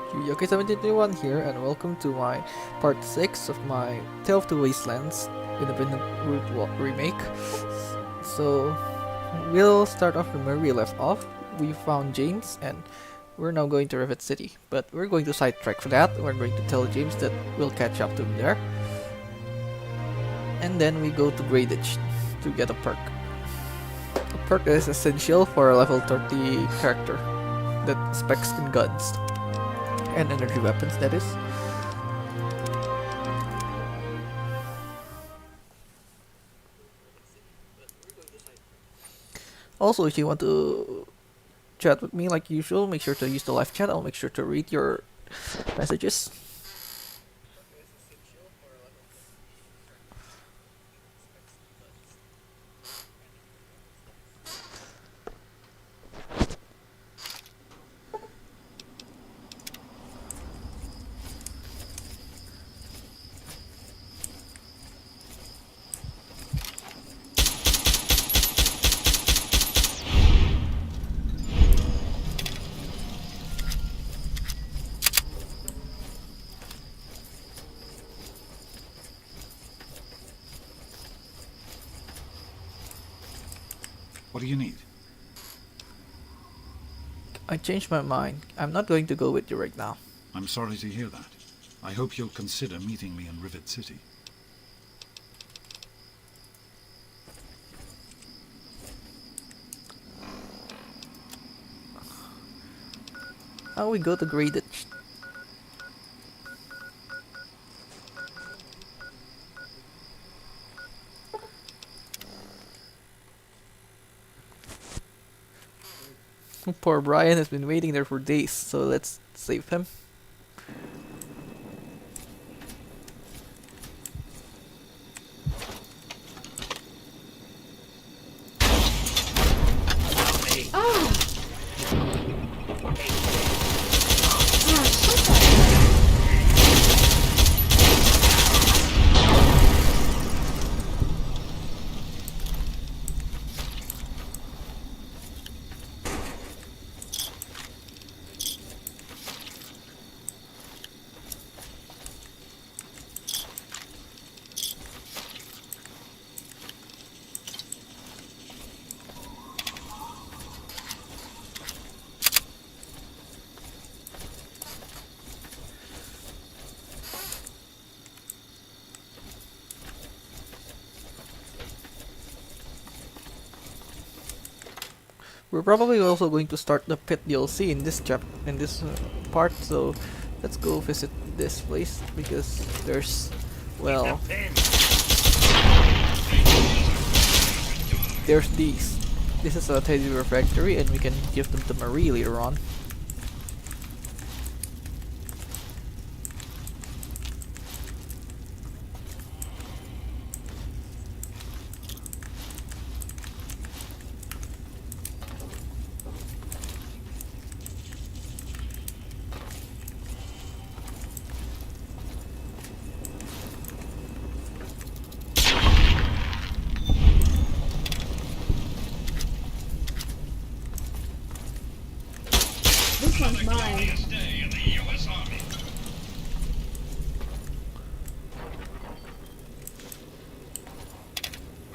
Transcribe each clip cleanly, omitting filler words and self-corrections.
Yoki1721 here, and welcome to my part 6 of my Tale of the Wastelands Independent Remake. So, we'll start off from where we left off. We found James, and we're now going to Rivet City. But we're going to sidetrack for that. We're going to tell James that we'll catch up to him there. And then we go to Gradage to get a perk. A perk that is essential for a level 30 character that specs in guns and energy weapons, that is. Also, if you want to chat with me like usual, make sure to use the live chat. I'll make sure to read your messages. What do you need? I changed my mind. I'm not going to go with you right now. I'm sorry to hear that. I hope you'll consider meeting me in Rivet City. How we go to Gradage? Poor Bryan has been waiting there for days, so let's save him. We're probably also going to start the pit DLC in this part, so let's go visit this place because there's, well, there's these. This is a teddy bear factory, and we can give them to Marie later on. This one's mine.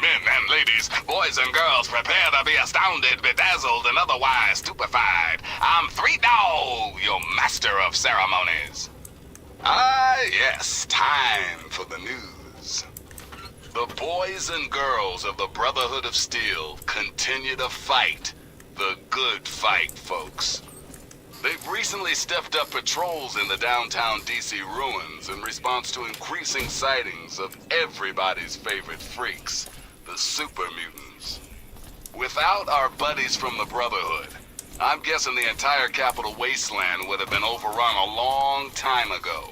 Men and ladies, boys and girls, prepare to be astounded, bedazzled, and otherwise stupefied. I'm Three Dog, your master of ceremonies. Ah, yes, time for the news. The boys and girls of the Brotherhood of Steel continue to fight. The good fight, folks. They've recently stepped up patrols in the downtown DC ruins in response to increasing sightings of everybody's favorite freaks, the super mutants. Without our buddies from the Brotherhood, I'm guessing the entire capital Wasteland would have been overrun a long time ago.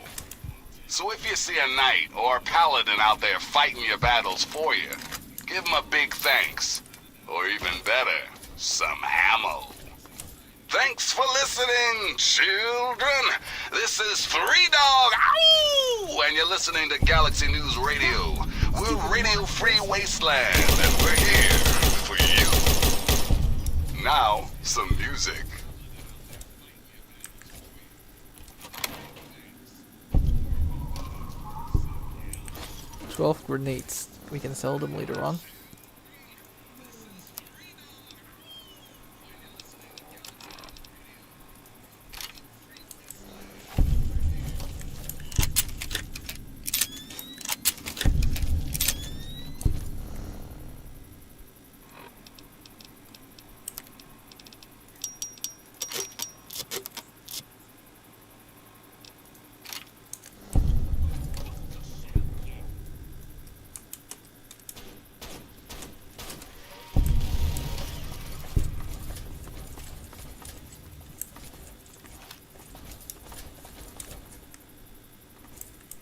So if you see a knight or a paladin out there fighting your battles for you, give them a big thanks. Or even better, some ammo. Thanks for listening, children. This is Three Dog, ow! And you're listening to Galaxy News Radio. We're Radio Free Wasteland, and we're here for you. Now, some music. 12 grenades. We can sell them later on.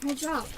I dropped.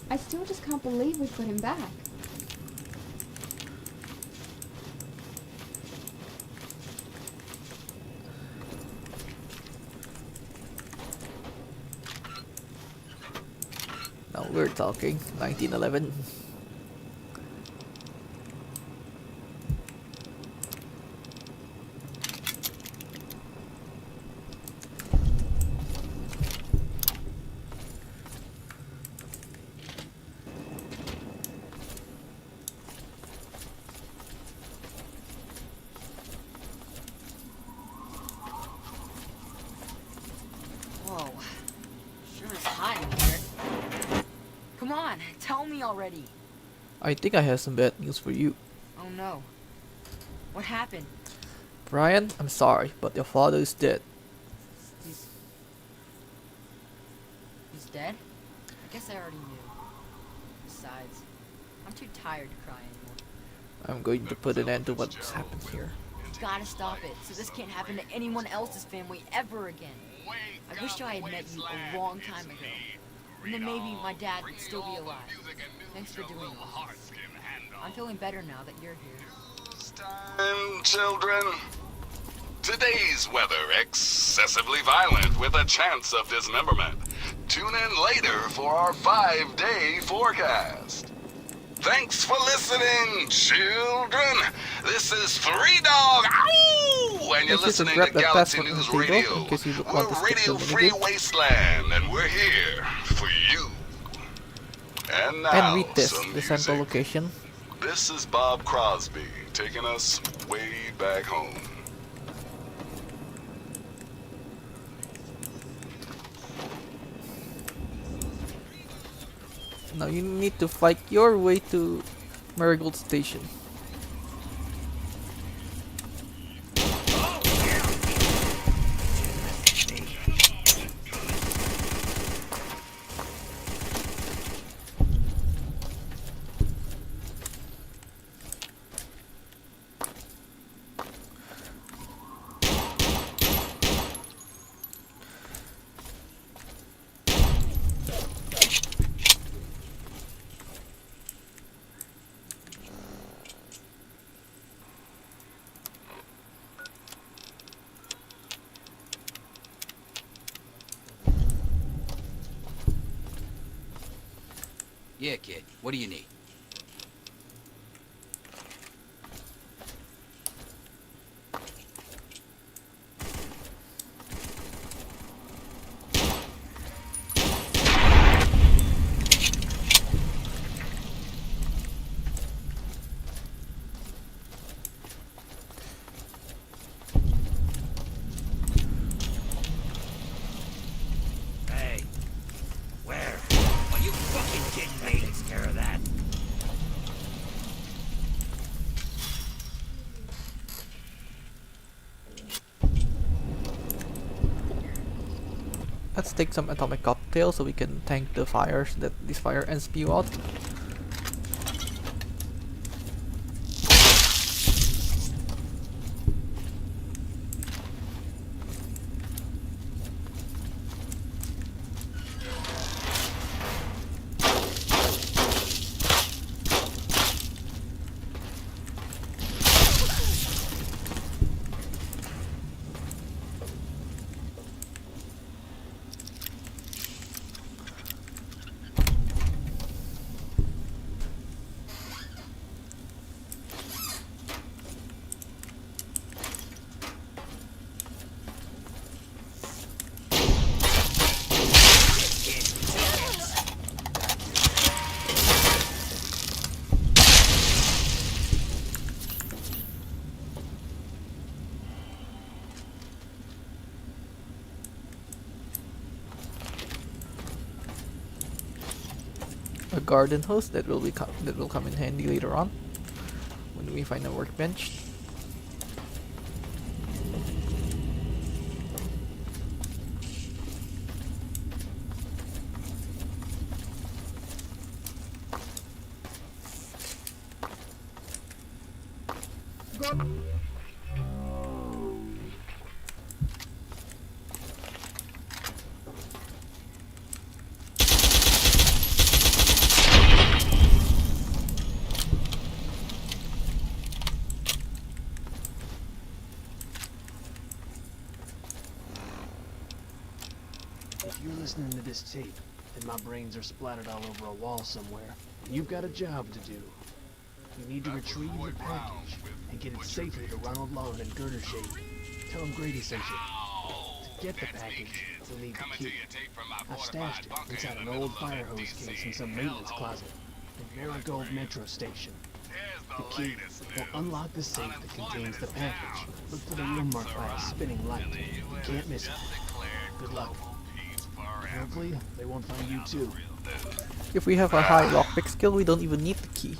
I still just can't believe we put him back. Now we're talking. 1911. Whoa. Sure is hot in here. Come on, tell me already. I think I have some bad news for you. Oh no. What happened? Bryan, I'm sorry, but your father is dead. He's dead? I guess I already knew. Besides, I'm too tired to cry anymore. I'm going to put an end to what's happened here. You gotta stop it, so this can't happen to anyone else's family ever again. I wish I had met you a long time ago. And then maybe my dad would still be alive. Thanks for doing all this. I'm feeling better now that you're here. Time, children. Today's weather excessively violent with a chance of dismemberment. Tune in later for our 5-day forecast. Thanks for listening, children. This is Three Dog. Ow! And you're Make sure to listening grab to that Galaxy password on News the table Radio. in case you want We're to skip Radio the Free minigame. Wasteland, and we're here for you. And now, And read this, some the central music. location. This is Bob Crosby taking us way back home. Now you need to fight your way to Marigold Station. Yeah, kid. What do you need? Hey, where? Are you fucking kidding me? Takes care of that. Let's take some atomic cocktail so we can tank the fires that these fire ants spew out. A garden hose that will come in handy later on when we find a workbench. If you're listening to this tape, then my brains are splattered all over a wall somewhere. You've got a job to do. You need to retrieve the package and get it safely to Ronald Long and Girder Shade. Tell him Grady sent you. To get the package, you'll need the key. I've stashed it inside an old fire hose case in some maintenance closet in Marigold Metro Station. The key will unlock the safe that contains the package. Look for the room marked by a spinning light. You can't miss it. Good luck. Hopefully, they won't find you too. If we have a high lockpick skill, we don't even need the key.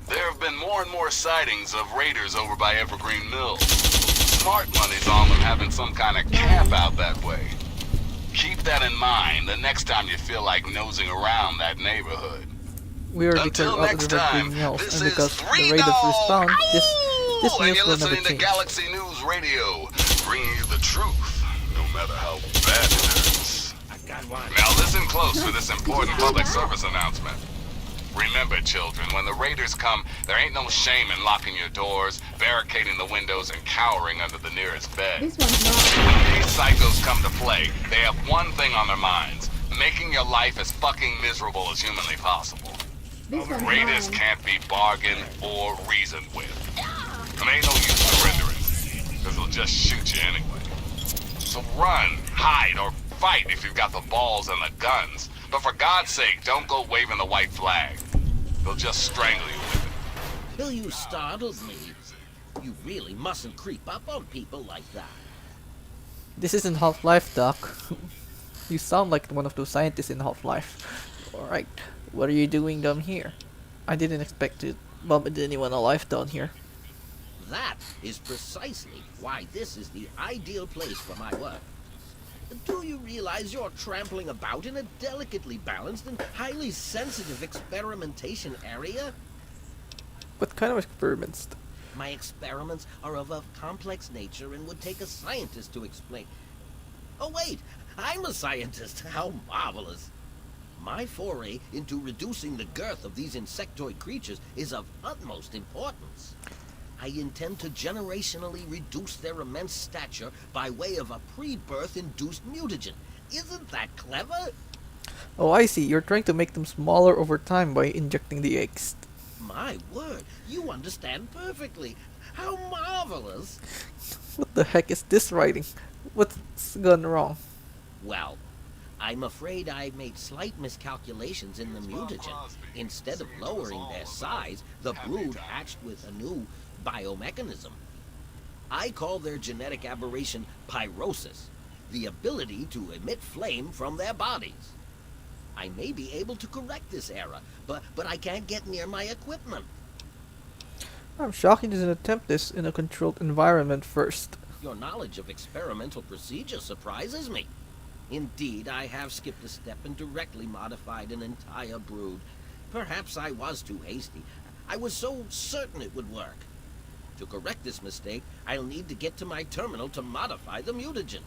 There have been more and more sightings of raiders over by Evergreen Mills. Smart money's on them having some kind of camp out that way. Keep that in mind the next time you feel like nosing around that neighborhood. We are because Until of next the time, Evergreen Mills, this and because is the Three raiders Dog. respawn, this Ow! And news you're will never listening to change. Galaxy News Radio, bringing you the truth, no matter how bad it hurts. I got one. Now listen close for this important public service announcement. Remember, children, when the raiders come, there ain't no shame in locking your doors, barricading the windows, and cowering under the nearest bed. This one's not. When these psychos come to play, they have one thing on their minds: making your life as fucking miserable as humanly possible. This one's Raiders mine. can't be bargained or reasoned with. And ain't no use surrendering, because they'll just shoot you anyway. So run, hide, or fight if you've got the balls and the guns. But for God's sake, don't go waving the white flag. They'll just strangle you with it. Till you startled me. You really mustn't creep up on people like that. This isn't Half-Life, Doc. You sound like one of those scientists in Half-Life. Alright, what are you doing down here? I didn't expect to bump into anyone alive down here. That is precisely why this is the ideal place for my work. Do you realize you're trampling about in a delicately balanced and highly sensitive experimentation area? What kind of experiments? My experiments are of a complex nature and would take a scientist to explain. Oh wait, I'm a scientist. How marvelous. My foray into reducing the girth of these insectoid creatures is of utmost importance. I intend to generationally reduce their immense stature by way of a pre-birth induced mutagen. Isn't that clever? Oh, I see. You're trying to make them smaller over time by injecting the eggs. My word, you understand perfectly. How marvelous! What the heck is this writing? What's gone wrong? Well, I'm afraid I made slight miscalculations in the mutagen. Instead of lowering their size, the brood hatched with a new biomechanism. I call their genetic aberration pyrosis, the ability to emit flame from their bodies. I may be able to correct this error, but I can't get near my equipment. I'm shocked you didn't attempt this in a controlled environment first. Your knowledge of experimental procedure surprises me. Indeed, I have skipped a step and directly modified an entire brood. Perhaps I was too hasty. I was so certain it would work. To correct this mistake, I'll need to get to my terminal to modify the mutagen.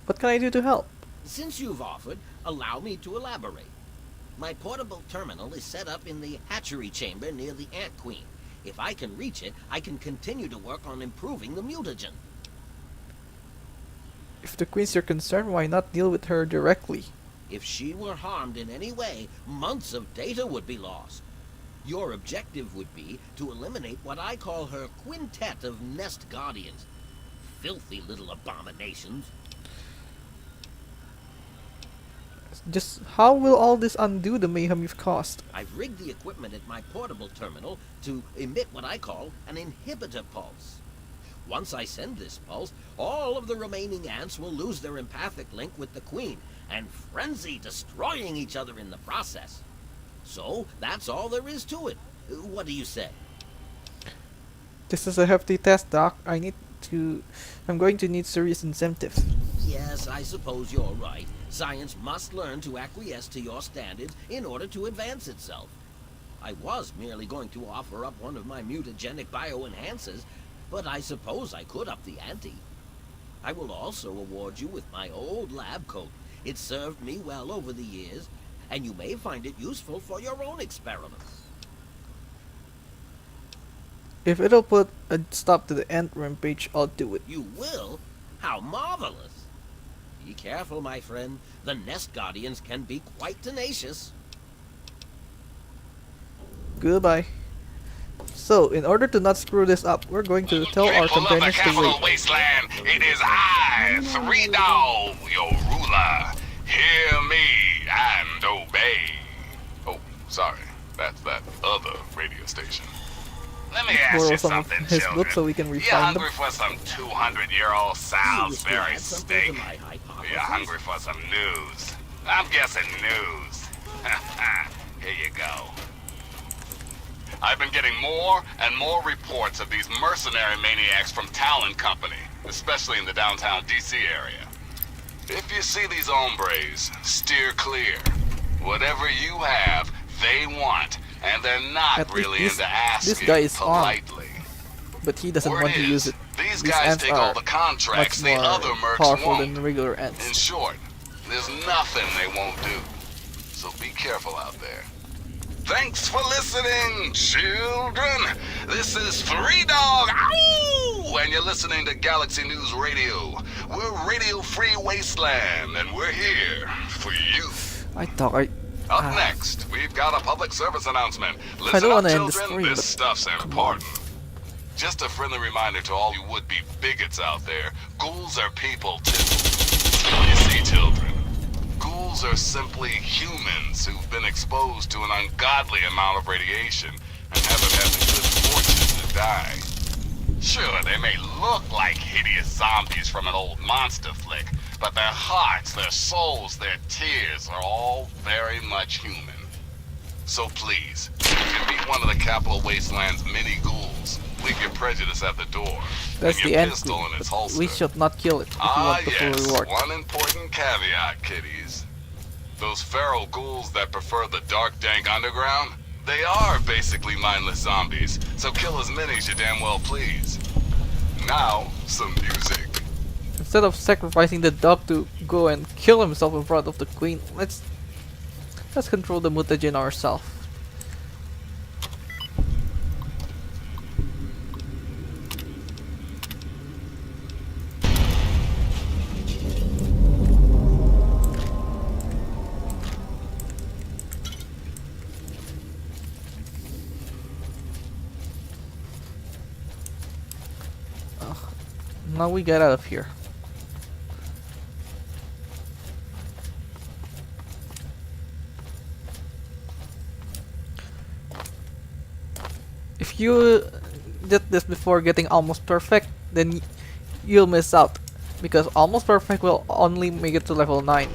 What can I do to help? Since you've offered, allow me to elaborate. My portable terminal is set up in the hatchery chamber near the Ant Queen. If I can reach it, I can continue to work on improving the mutagen. If the Queen's your concern, why not deal with her directly? If she were harmed in any way, months of data would be lost. Your objective would be to eliminate what I call her quintet of nest guardians. Filthy little abominations. Just how will all this undo the mayhem you've caused? I've rigged the equipment at my portable terminal to emit what I call an inhibitor pulse. Once I send this pulse, all of the remaining ants will lose their empathic link with the Queen and frenzy, destroying each other in the process. So, that's all there is to it. What do you say? This is a hefty test, Doc. I'm going to need serious incentive. Yes, I suppose you're right. Science must learn to acquiesce to your standards in order to advance itself. I was merely going to offer up one of my mutagenic bioenhancers, but I suppose I could up the ante. I will also award you with my old lab coat. It served me well over the years, and you may find it useful for your own experiments. If it'll put a stop to the ant rampage, I'll do it. You will? How marvelous! Be careful, my friend. The nest guardians can be quite tenacious. Goodbye. So, in order to not screw this up, we're going to tell our People of the companions to capital wait. wasteland, it is I, Three Dog, your ruler. Hear me and obey. Oh, sorry. That's that other radio station. Let me ask Borrow you some of something, his children. books so we can You refine them. hungry for some 200-year-old Salisbury steak? My You're hungry for some news? I'm guessing news. Here you go. I've been getting more and more reports of these mercenary maniacs from Talon Company, especially in the downtown DC area. If you see these hombres, steer clear. Whatever you have, they want, and they're not At least really this- into asking this guy is armed. politely. But he doesn't Word want to is, use it. These These guys ants take all are the contracts much the more other mercs powerful won't. than regular In ants. short, there's nothing they won't do. So be careful out there. Thanks for listening, children. This is Three Dog, ow! And you're listening to Galaxy News Radio. We're Radio Free Wasteland, and we're here for you. I thought I... Up next, we've got a public service announcement. I Listen don't up, wanna end the children. stream, This but stuff's important. Just a friendly reminder to all you would-be bigots out there. Ghouls are people, too. You see, children, ghouls are simply humans who've been exposed to an ungodly amount of radiation and haven't had the good fortune to die. Sure, they may look like hideous zombies from an old monster flick, but their hearts, their souls, their tears are all very much human. So please, if you meet one of the Capital Wasteland's many ghouls, leave your prejudice at the door. That's and the your end pistol queen, in its but holster. we should not kill it if we want the full Yes, reward. one important caveat, kiddies. Those feral ghouls that prefer the dark, dank underground, they are basically mindless zombies, so kill as many as you damn well please. Now, some music. Instead of sacrificing the dog to go and kill himself in front of the queen, let's control the mutagen ourselves. Now we get out of here. If you did this before getting almost perfect, then you'll miss out, because almost perfect will only make it to level 9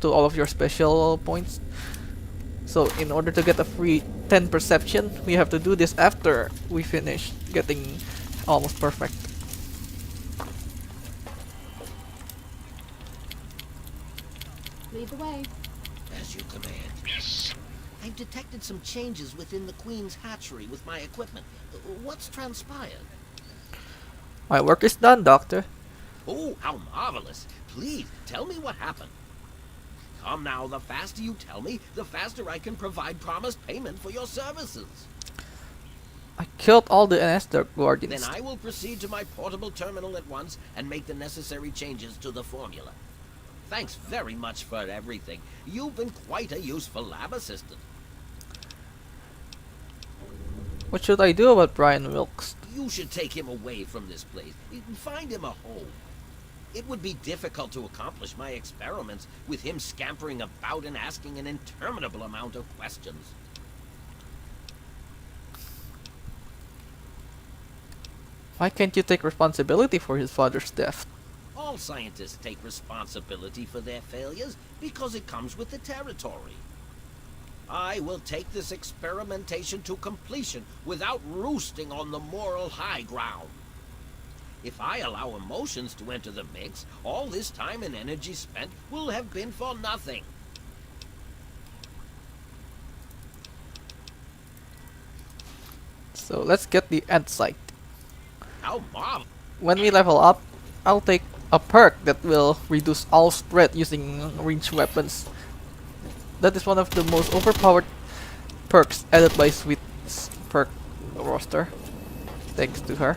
to all of your special points. So in order to get a free 10 perception, we have to do this after we finish getting almost perfect. Lead the way. As you command. Yes. I've detected some changes within the Queen's hatchery with my equipment. What's transpired? My work is done, Doctor. Oh, how marvelous. Please, tell me what happened. Come now, the faster you tell me, the faster I can provide promised payment for your services. I killed all the NS Guardians. Then I will proceed to my portable terminal at once and make the necessary changes to the formula. Thanks very much for everything. You've been quite a useful lab assistant. What should I do about Bryan Wilks? You should take him away from this place. Find him a home. It would be difficult to accomplish my experiments with him scampering about and asking an interminable amount of questions. Why can't you take responsibility for his father's death? All scientists take responsibility for their failures because it comes with the territory. I will take this experimentation to completion without roosting on the moral high ground. If I allow emotions to enter the mix, all this time and energy spent will have been for nothing. So let's get the end sight. How marvelous. When we level up, I'll take a perk that will reduce all spread using ranged weapons. That is one of the most overpowered perks added by Sweet's perk roster. Thanks to her.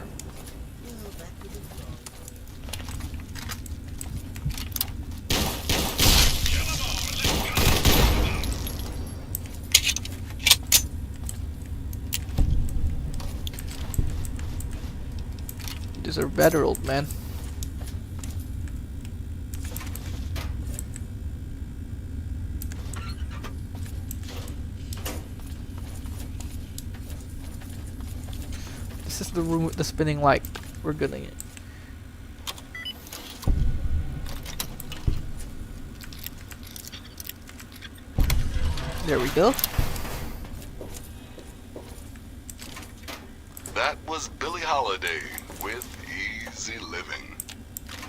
You deserve better, old man. This is the room with the spinning light. We're gonna get. There we go. That was Billie Holiday with Easy Living.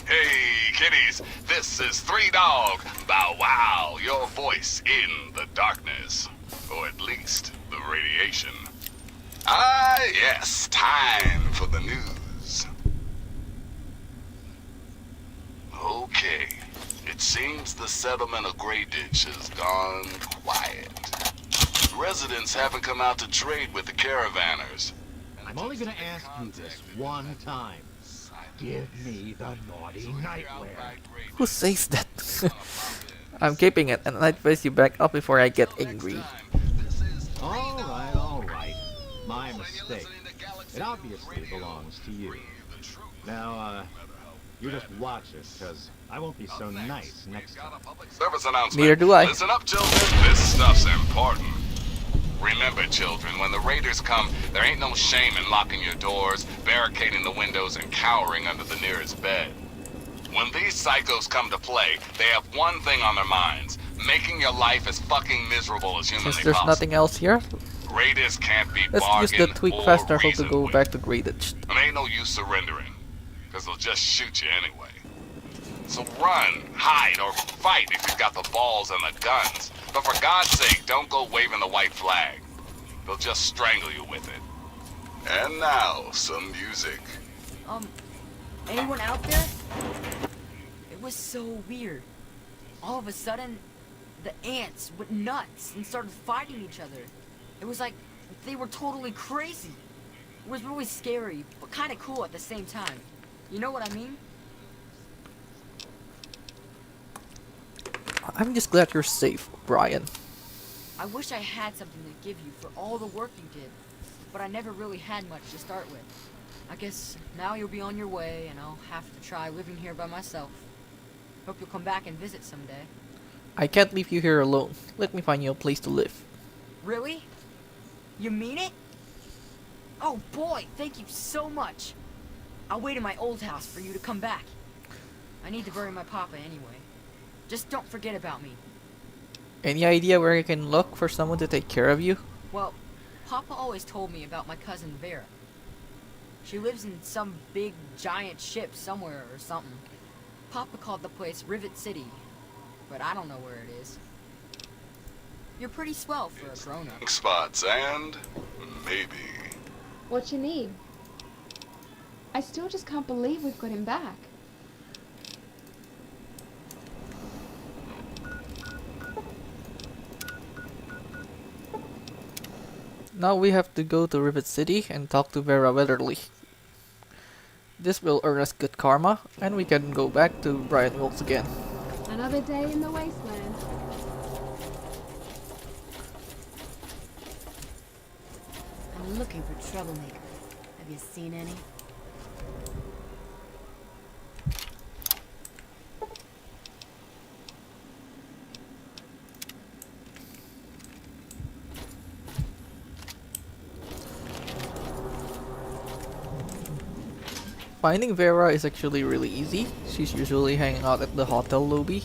Hey, kiddies, this is Three Dog. Bow wow, your voice in the darkness. Or at least the radiation. Ah, yes, time for the news. Okay, it seems the settlement of Grey Ditch has gone quiet. Residents haven't come out to trade with the caravanners. I'm only gonna ask you this one time. Give me the naughty nightwear. Who says that? I'm keeping it, and I'd face you back up before I get angry. All right. My mistake. It obviously belongs to you. Now, you just watch it, because I won't be so nice next time. Service announcement. Neither do I. Listen up, children. This stuff's important. Remember, children, when the raiders come, there ain't no shame in locking your doors, barricading the windows, and cowering under the nearest bed. When these psychos come to play, they have one thing on their minds: making your life as fucking miserable as humanly Since there's possible. nothing else here, Raiders can't be let's use the bargained tweak or fast travel to reasoned go with. back to Grey Ditch. And ain't no use surrendering, because they'll just shoot you anyway. So run, hide, or fight if you've got the balls and the guns. But for God's sake, don't go waving the white flag. They'll just strangle you with it. And now, some music. Anyone out there? It was so weird. All of a sudden, the ants went nuts and started fighting each other. It was like they were totally crazy. It was really scary, but kind of cool at the same time. You know what I mean? I'm just glad you're safe, Bryan. I wish I had something to give you for all the work you did, but I never really had much to start with. I guess now you'll be on your way, and I'll have to try living here by myself. Hope you'll come back and visit someday. I can't leave you here alone. Let me find you a place to live. Really? You mean it? Oh boy, thank you so much. I'll wait in my old house for you to come back. I need to bury my papa anyway. Just don't forget about me. Any idea where I can look for someone to take care of you? Well, Papa always told me about my cousin Vera. She lives in some big giant ship somewhere or something. Papa called the place Rivet City, but I don't know where it is. You're pretty swell for a grown-up. Spots and maybe. What you need? I still just can't believe we've got him back. Now we have to go to Rivet City and talk to Vera Weatherly. This will earn us good karma, and we can go back to Bryan Wilks again. Another day in the Wastelands. I'm looking for troublemaker. Have you seen any? Finding Vera is actually really easy. She's usually hanging out at the hotel lobby.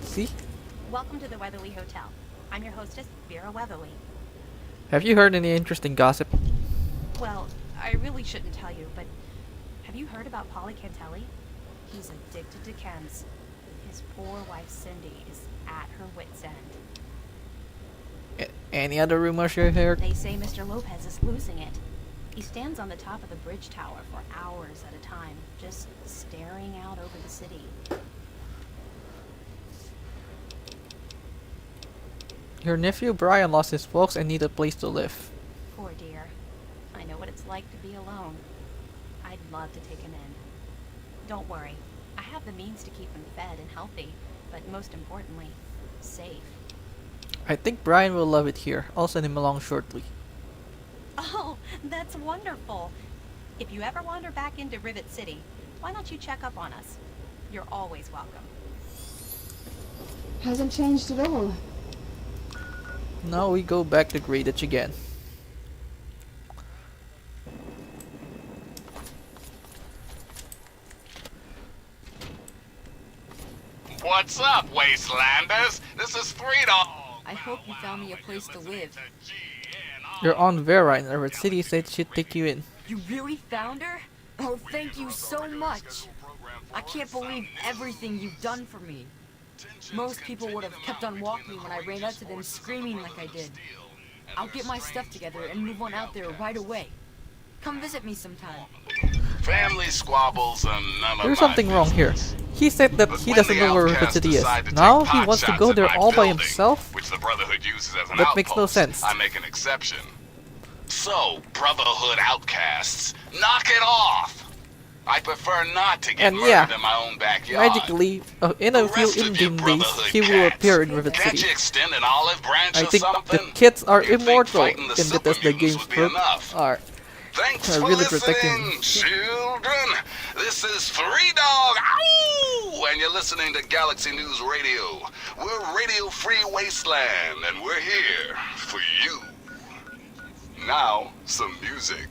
See? Welcome to the Weatherly Hotel. I'm your hostess, Vera Weatherly. Have you heard any interesting gossip? Well, I really shouldn't tell you, but have you heard about Polly Cantelli? He's addicted to chems. His poor wife Cindy is at her wit's end. Any other rumors you heard? They say Mr. Lopez is losing it. He stands on the top of the bridge tower for hours at a time, just staring out over the city. Your nephew Bryan lost his folks and need a place to live. Poor dear. I know what it's like to be alone. I'd love to take him in. Don't worry. I have the means to keep him fed and healthy, but most importantly, safe. I think Bryan will love it here. I'll send him along shortly. Oh, that's wonderful. If you ever wander back into Rivet City, why don't you check up on us? You're always welcome. Hasn't changed at all. Now we go back to Greenwich again. What's up, Wastelanders? This is 3 Dog. I hope you found me a place to live. Your Aunt Vera in Rivet City said she'd take you in. You really found her? Oh, thank you so much. I can't believe everything you've done for me. Most people would have kept on walking when I ran up to them screaming like I did. I'll get my stuff together and move on out there right away. Come visit me sometime. Family squabbles and none of There's my something wrong here. business. He said that But he when doesn't the know where Rivet outcasts City is. decide to Now take he pot wants to shots go at there my all by building, himself? which the Brotherhood uses as an That makes no outpost, sense. I make an exception. So, Brotherhood outcasts, knock it off! I prefer not to get And murdered yeah, in my own backyard. Magically, in a The few rest of you in-game days, Brotherhood he will cats, appear in Rivet Can't City. you extend an olive branch I or think something? the kids are You'd think immortal fighting the in super Bethesda mutants games would be enough. are Thanks are for really listening, protecting. children. This is 3 Dog, ow! And you're listening to Galaxy News Radio. We're Radio Free Wasteland, and we're here for you. Now, some music.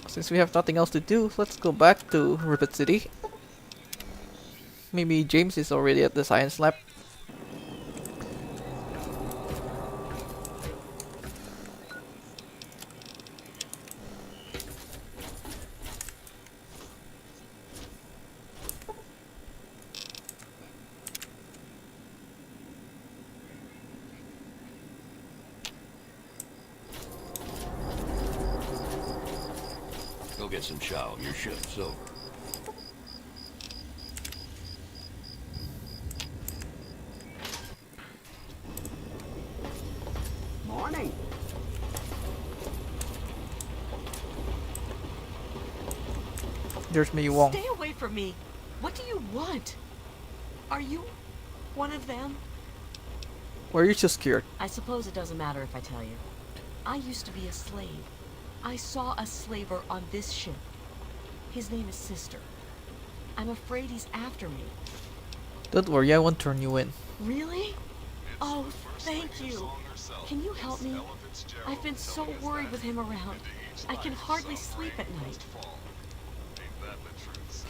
Since we have nothing else to do, let's go back to Rivet City. Maybe James is already at the science lab. Go get some chow. Your shift's over. Morning. There's Mei Wong. Stay away from me. What do you want? Are you one of them? Were you just scared? I suppose it doesn't matter if I tell you. I used to be a slave. I saw a slaver on this ship. His name is Sister. I'm afraid he's after me. Don't worry, I won't turn you in. Really? Oh, thank you. Can you help me? I've been so worried with him around. I can hardly sleep at night.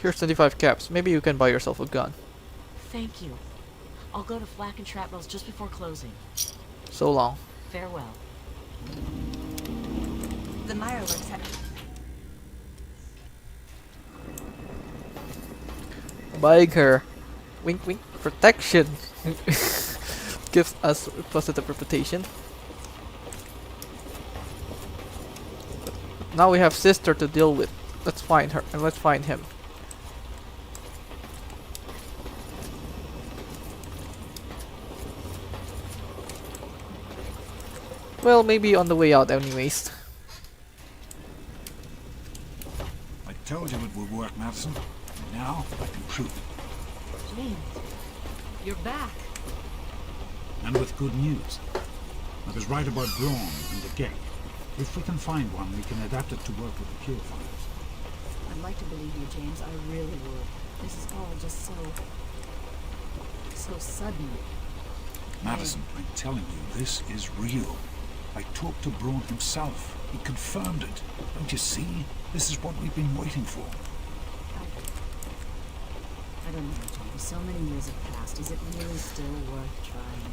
Here's 25 caps. Maybe you can buy yourself a gun. Thank you. I'll go to Flak and Shrapnel's just before closing. So long. Farewell. The Mirelurks have... Buying her, wink wink, protection gives us a positive reputation. Now we have Sister to deal with. Let's find her and let's find him. Well, maybe on the way out anyways. I told you it would work, Madison. And now I can prove it. James, you're back. And with good news. I was right about Braun and the gate. If we can find one, we can adapt it to work with the purifiers. I'd like to believe you, James. I really would. This is all just so sudden. Madison, I'm telling you, this is real. I talked to Braun himself. He confirmed it. Don't you see? This is what we've been waiting for. I don't know, James. So many years have passed. Is it really still worth trying?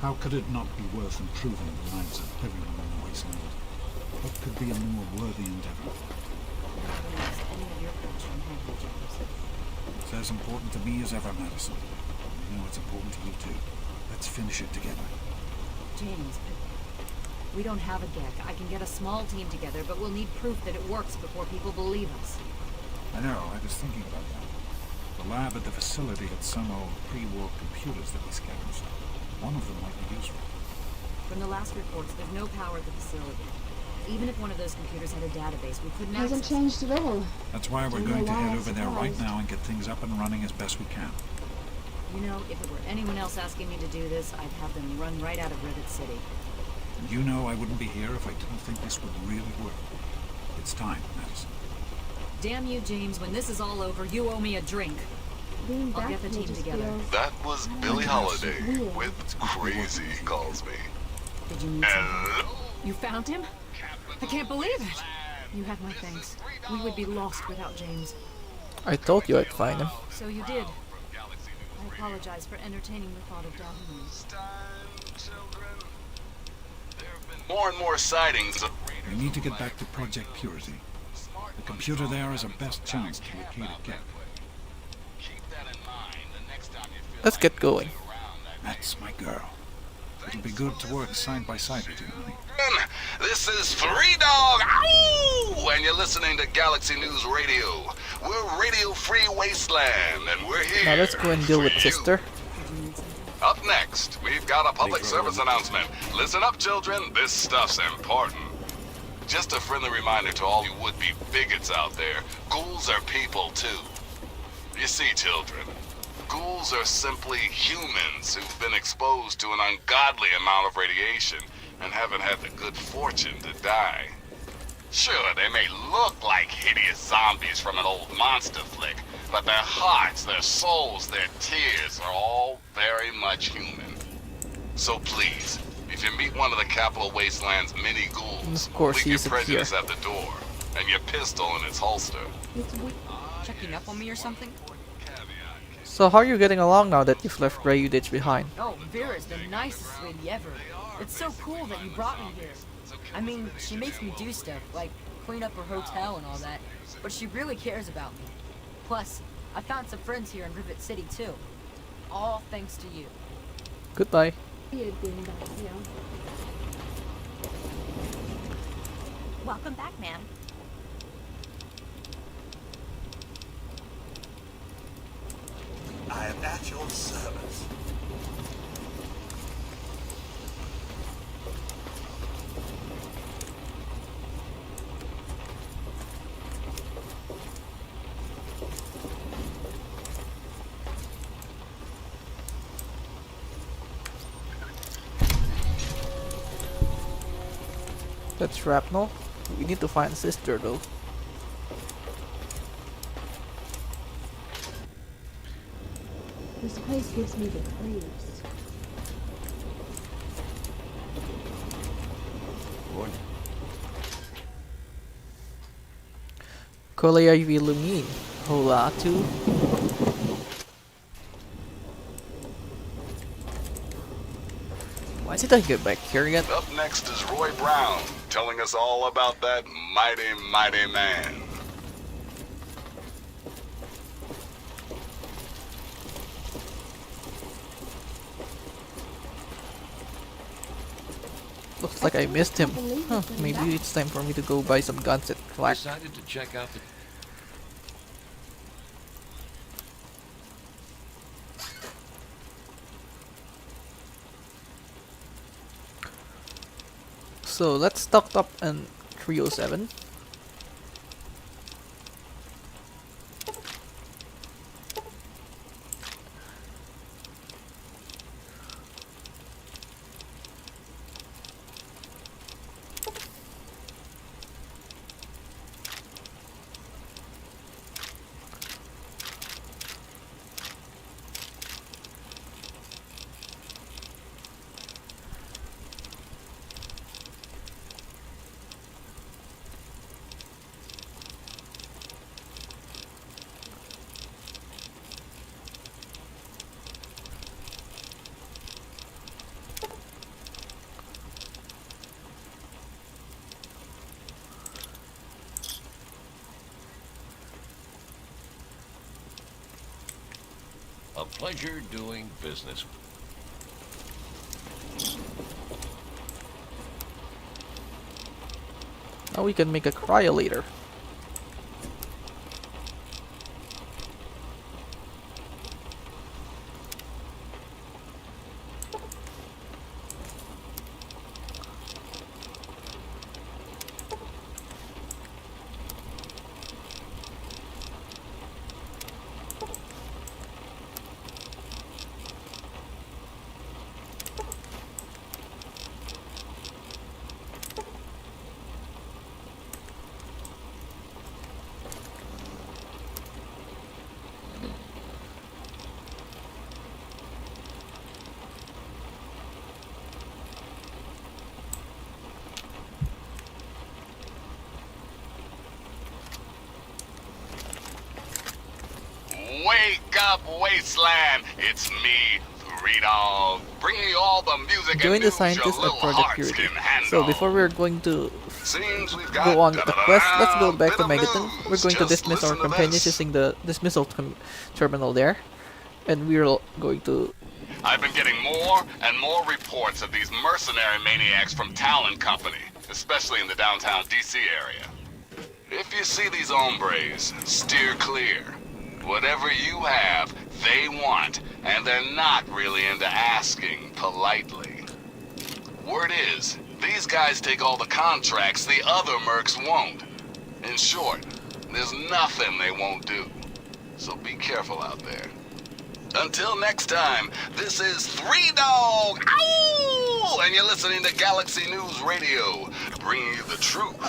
How could it not be worth improving the lives of everyone in the Wasteland? What could be a more worthy endeavor? Any of your passion, have you, James? It's as important to me as ever, Madison. I know it's important to you too. Let's finish it together. James, we don't have a GEC. I can get a small team together, but we'll need proof that it works before people believe us. I know, I was thinking about that. The lab at the facility had some old pre-war computers that we scavenged. One of them might be useful. From the last reports, there's no power at the facility. Even if one of those computers had a database, we couldn't Hasn't access it. changed at all. That's why we're Don't going know to why head I'm over there right surprised. now and get things up and running as best we can. You know, if it were anyone else asking me to do this, I'd have them run right out of Rivet City. And you know I wouldn't be here if I didn't think this would really work. It's time, Madison. Damn you, James. When this is all over, you owe me a drink. Being I'll back get the here team just together. feels... That was Billie Holiday Weird. with Crazy, he calls me. Did you need something? Hello? You found him? I can't believe it. You have my thanks. We would be lost without James. I told you I'd find him. So you did. I apologize for entertaining the thought of doubting you. More and more sightings of We need to get back to Project Purity. The computer there is our best chance to locate a gap. Let's get going. That's my girl. It'll be good to work side by side with you, honey. This is Free Dog, ow! And you're listening to Galaxy News Radio. We're Radio Free Wasteland, and we're here. Now let's go and deal for with you. Sister. Up next, we've got a public service announcement. Listen up, children. This stuff's important. Just a friendly reminder to all you would-be bigots out there. Ghouls are people, too. You see, children, ghouls are simply humans who've been exposed to an ungodly amount of radiation and haven't had the good fortune to die. Sure, they may look like hideous zombies from an old monster flick, but their hearts, their souls, their tears are all very much human. So please, if you meet one of the Capital Wasteland's mini ghouls, Of course, leave your he's a prejudice at the door and your pistol in its holster. Checking up on me or something? So how are you getting along now that you've left Grey Udage behind? Oh, Vera's the nicest lady ever. It's so cool that you brought me here. I mean, she makes me do stuff, like clean up her hotel and all that, but she really cares about me. Plus, I found some friends here in Rivet City, too. All thanks to you. Goodbye. Weird being back here. Welcome back, ma'am. I am at your service. That's shrapnel. We need to find sister though. This place gives me the creeps. Morning. Kolea Illumin. Hola too. Why did I get back here yet? Up next is Roy Brown, telling us all about that mighty, mighty man. Looks like I missed him. Huh, maybe it's time for me to go buy some guns at Clark. Decided to check out the... So let's stock up in 307. A pleasure doing business. Now we can make a cryolator. Wake up, Wasteland! It's me, Three Dog, bringing you all the music Join and the news scientists your at little Project hearts Purity. can handle. So before we're going to Seems we've got go on with the quest, let's go back to bit of Megaton. news. We're going to Just dismiss our listen to companions this. using the dismissal terminal there. And we're going to... I've been getting more and more reports of these mercenary maniacs from Talon Company, especially in the downtown DC area. If you see these hombres, steer clear. Whatever you have, they want, and they're not really into asking politely. Word is, these guys take all the contracts the other mercs won't. In short, there's nothing they won't do. So be careful out there. Until next time, this is Three Dog, ow! And you're listening to Galaxy News Radio, bringing you the truth,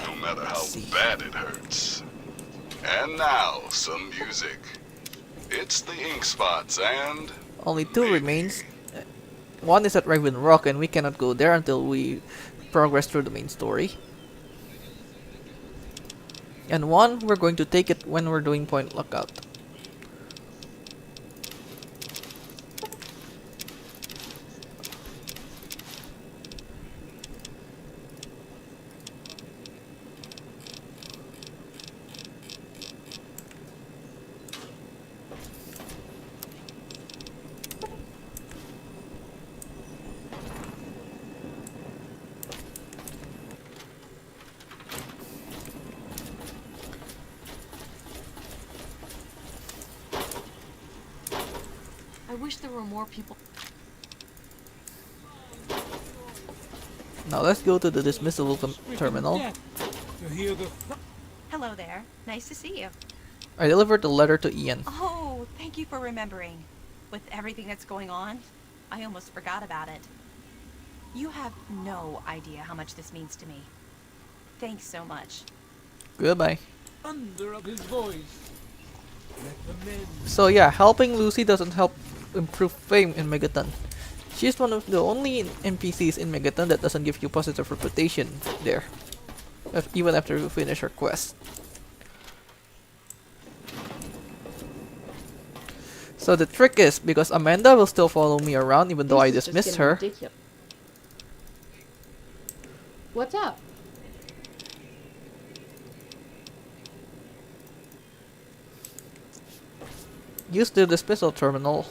no matter how bad it hurts. And now, some music. It's the Ink Spots and... Only two remains. One is at Raven Rock and we cannot go there until we progress through the main story. And one, we're going to take it when we're doing Point Lookout. I wish there were more people. Now let's go to the dismissal terminal. Hello there. Nice to see you. I delivered the letter to Ian. Oh, thank you for remembering. With everything that's going on, I almost forgot about it. You have no idea how much this means to me. Thanks so much. Goodbye. Thunder of his voice. Let the men. So yeah, helping Lucy doesn't help improve fame in Megaton. She's one of the only NPCs in Megaton that doesn't give you positive reputation there, even after you finish her quest. So the trick is, because Amanda will still follow me around even though I This is just dismissed getting her. ridiculous. What's up? Use the dismissal terminal.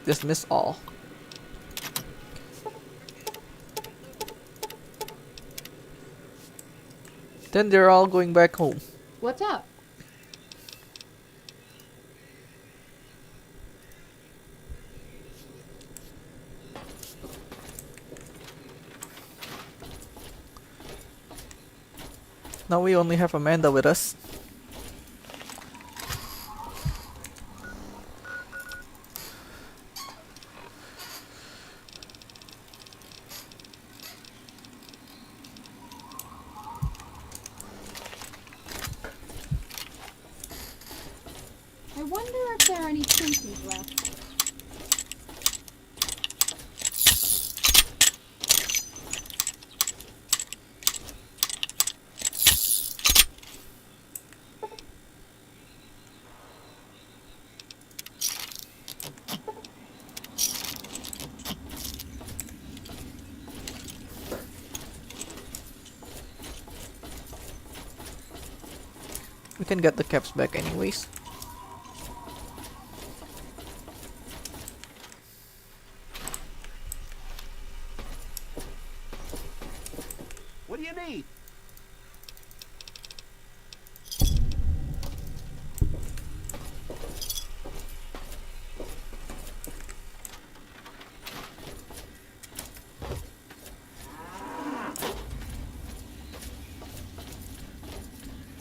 Dismiss all. Then they're all going back home. What's up? Now we only have Amanda with us. I wonder if there are any Twinkies left. We can get the caps back anyways. What do you need?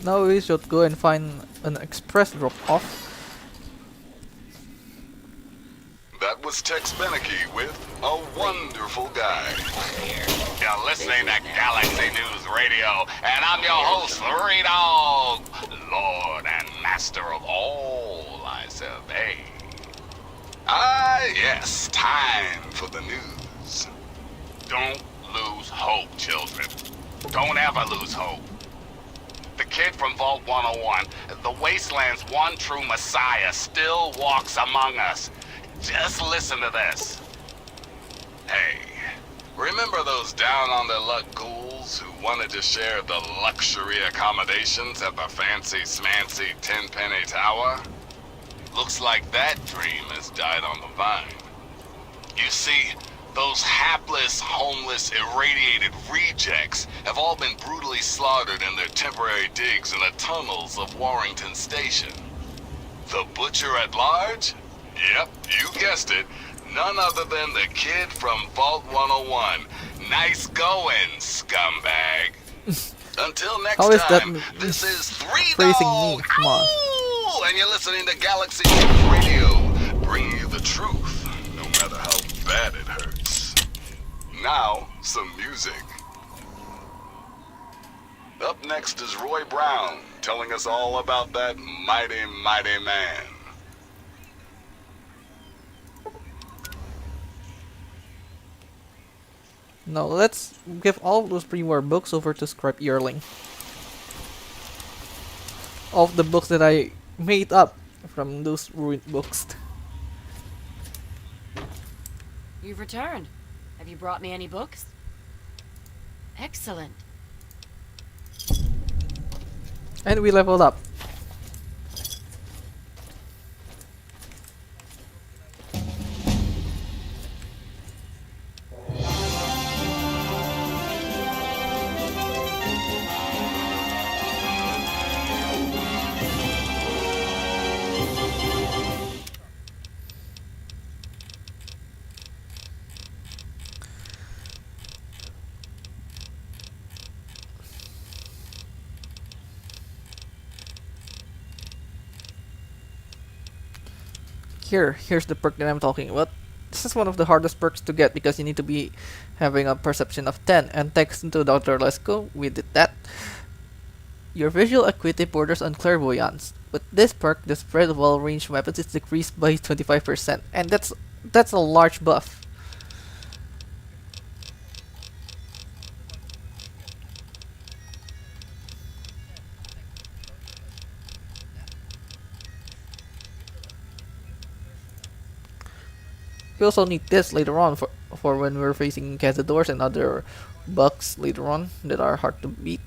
Now we should go and find an express drop-off. That was Tex Beneke with A Wonderful Guy. You're listening to Galaxy News Radio, and I'm your host, Three Dog, Lord and Master of all I survey. Ah, yes, time for the news. Don't lose hope, children. Don't ever lose hope. The kid from Vault 101, the Wasteland's one true messiah, still walks among us. Just listen to this. Hey, remember those down-on-their-luck ghouls who wanted to share the luxury accommodations at the fancy-smancy 10-penny tower? Looks like that dream has died on the vine. You see, those hapless, homeless, irradiated rejects have all been brutally slaughtered in their temporary digs in the tunnels of Warrington Station. The butcher at large? Yep, you guessed it. None other than the kid from Vault 101. Nice going, scumbag. Until next How is that time, this is Three praising Dog. me? Come on. Ow! And you're listening to Galaxy News Radio, bringing you the truth, no matter how bad it hurts. Now, some music. Up next is Roy Brown, telling us all about that mighty, mighty man. Now let's give all those pre-war books over to Scribe Yearling. All of the books that I made up from those ruined books. You've returned. Have you brought me any books? Excellent. And we leveled up. Here's the perk that I'm talking about. This is one of the hardest perks to get because you need to be having a perception of 10, and thanks to Dr. Lesko, we did that. Your visual acuity borders on clairvoyance. With this perk, the spread of all-ranged weapons is decreased by 25%, and that's a large buff. We also need this later on for when we're facing cazadors and other bugs later on that are hard to beat.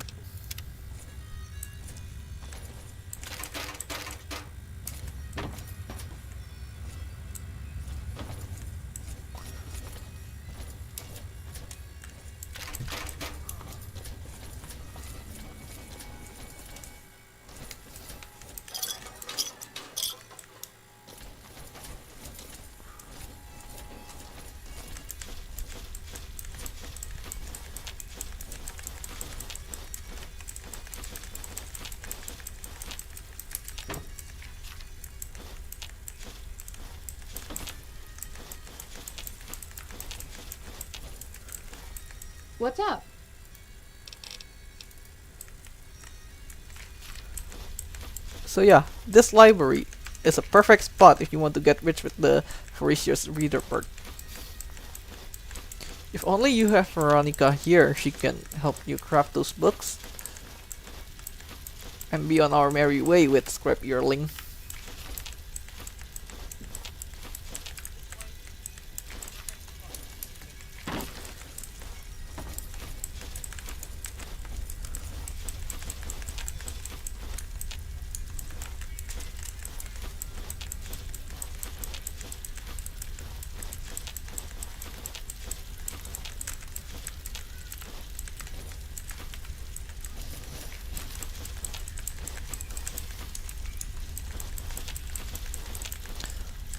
What's up? So yeah, this library is a perfect spot if you want to get rich with the Voracious Reader perk. If only you have Veronica here, she can help you craft those books and be on our merry way with Scrap Earling.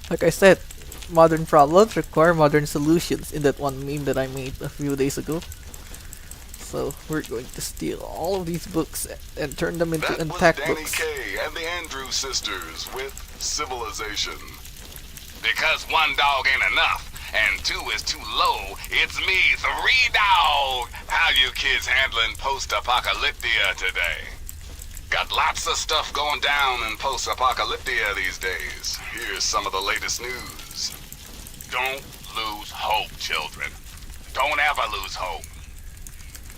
Like I said, modern problems require modern solutions in that one meme that I made a few days ago. So we're going to steal all of these books and turn them into intact Danny books. Kaye and the Andrews sisters with Civilization. Because one dog ain't enough, and two is too low, it's me, 3Dog! How you kids handling post-apocalyptia today? Got lots of stuff going down in post-apocalyptia these days. Here's some of the latest news. Don't lose hope, children. Don't ever lose hope.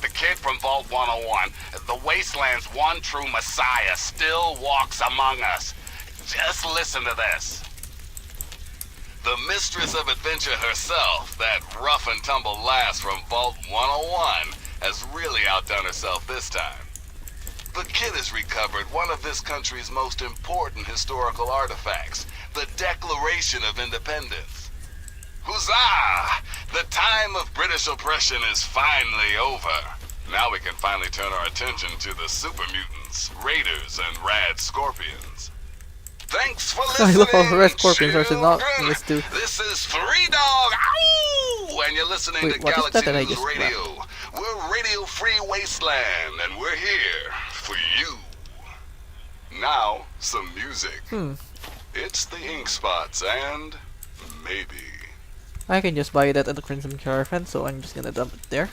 The kid from Vault 101, the Wastelands' one true messiah, still walks among us. Just listen to this. The mistress of adventure herself, that rough and tumble lass from Vault 101, has really outdone herself this time. The kid has recovered one of this country's most important historical artifacts, the Declaration of Independence. Huzzah! The time of British oppression is finally over. Now we can finally turn our attention to the super mutants, raiders, and rad scorpions. Thanks for listening, I love how Red Scorpions are not in this too. This is 3Dog, ow! And you're listening Wait, to what is Galaxy that that I News just Radio. We're Radio Free Wasteland, and we're here for you. Now, some music. It's the Ink Spots, and maybe. I can just buy that at the Crimson Caravan, so I'm just gonna dump it there.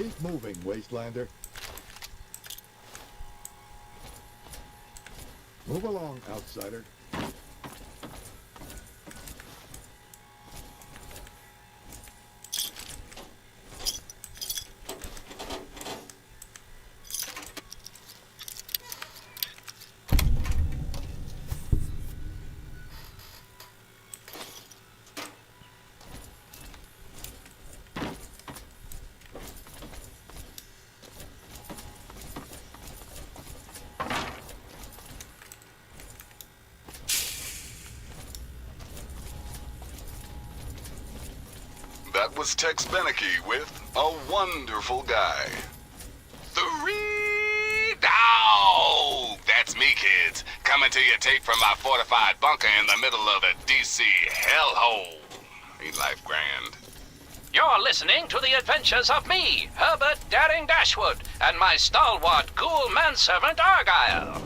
Keep moving, Wastelander. Move along, outsider. That was Tex Beneke with A Wonderful Guy. 3 dog! That's me, kids, coming to you tape from my fortified bunker in the middle of the DC hellhole. Ain't life grand? You're listening to the adventures of me, Herbert Daring Dashwood, and my stalwart ghoul manservant Argyle.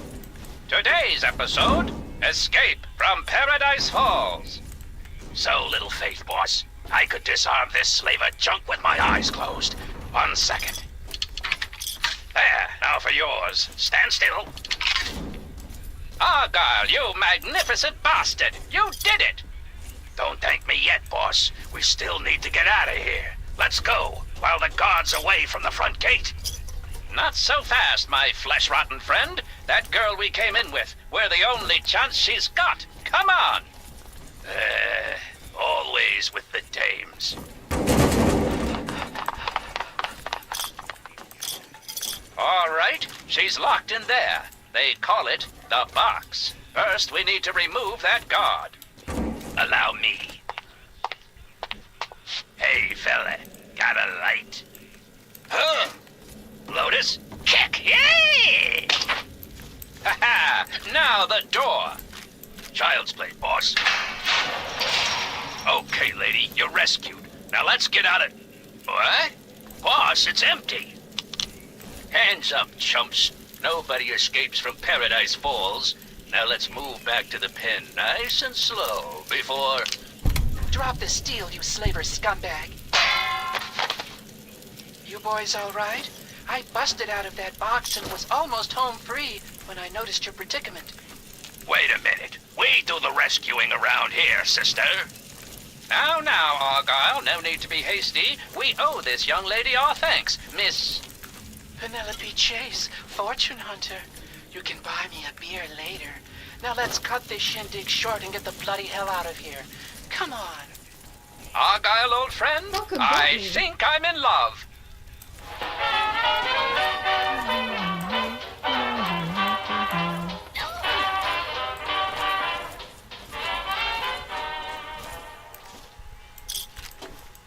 Today's episode, Escape from Paradise Falls. So, Little Faith, boss, I could disarm this slaver junk with my eyes closed. 1 second. There, now for yours. Stand still. Argyle, you magnificent bastard! You did it! Don't thank me yet, boss. We still need to get out of here. Let's go, while the guard's away from the front gate. Not so fast, my flesh-rotten friend. That girl we came in with, we're the only chance she's got. Come on! Always with the dames. All right, she's locked in there. They call it the box. First, we need to remove that guard. Allow me. Hey, fella, got a light? Huh? Lotus, check. Yay! Ha-ha! Now the door. Child's play, boss. Okay, lady, you're rescued. Now let's get out of... What? Boss, it's empty. Hands up, chumps. Nobody escapes from Paradise Falls. Now let's move back to the pen nice and slow before... Drop the steel, you slaver scumbag. You boys all right? I busted out of that box and was almost home free when I noticed your predicament. Wait a minute. We do the rescuing around here, sister. Now, Argyle, no need to be hasty. We owe this young lady our thanks, Miss... Penelope Chase, fortune hunter. You can buy me a beer later. Now let's cut this shindig short and get the bloody hell out of here. Come on. Argyle, old friend, I think I'm in love.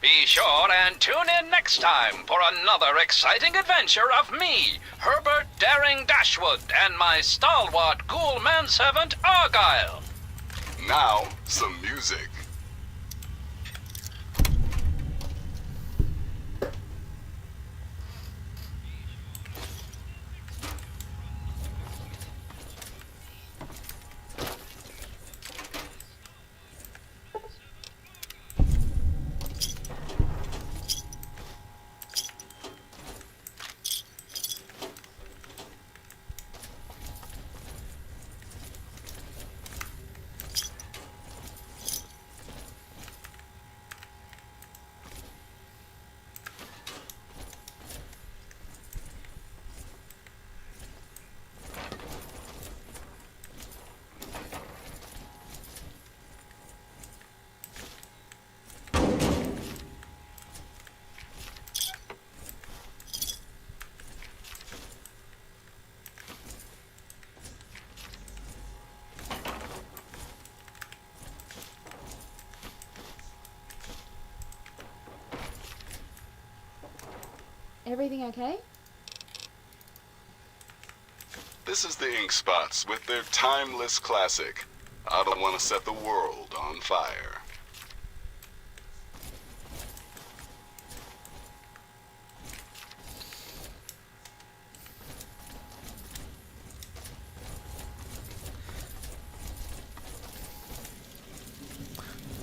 Be sure and tune in next time for another exciting adventure of me, Herbert Daring Dashwood, and my stalwart ghoul manservant Argyle. Now, some music. Everything okay? This is the Ink Spots with their timeless classic, I Don't Want to Set the World on Fire.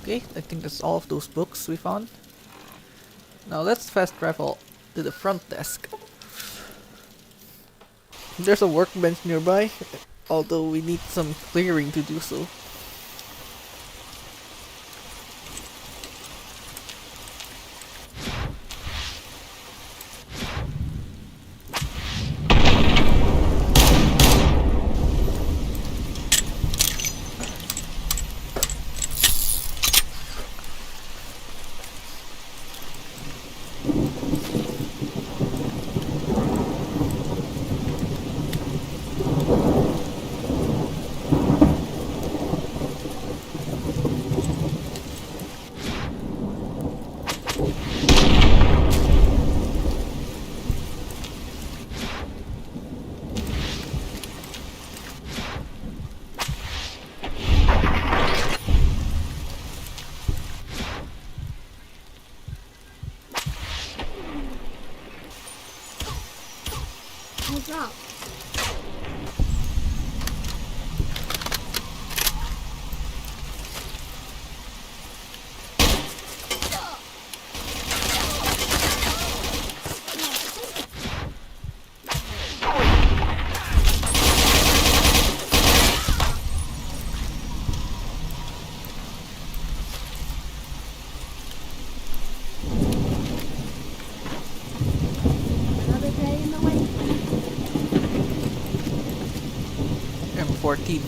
Okay, I think that's all of those books we found. Now let's fast travel to the front desk. There's a workbench nearby, although we need some clearing to do so. What's up? Another day in the wasteland. M14.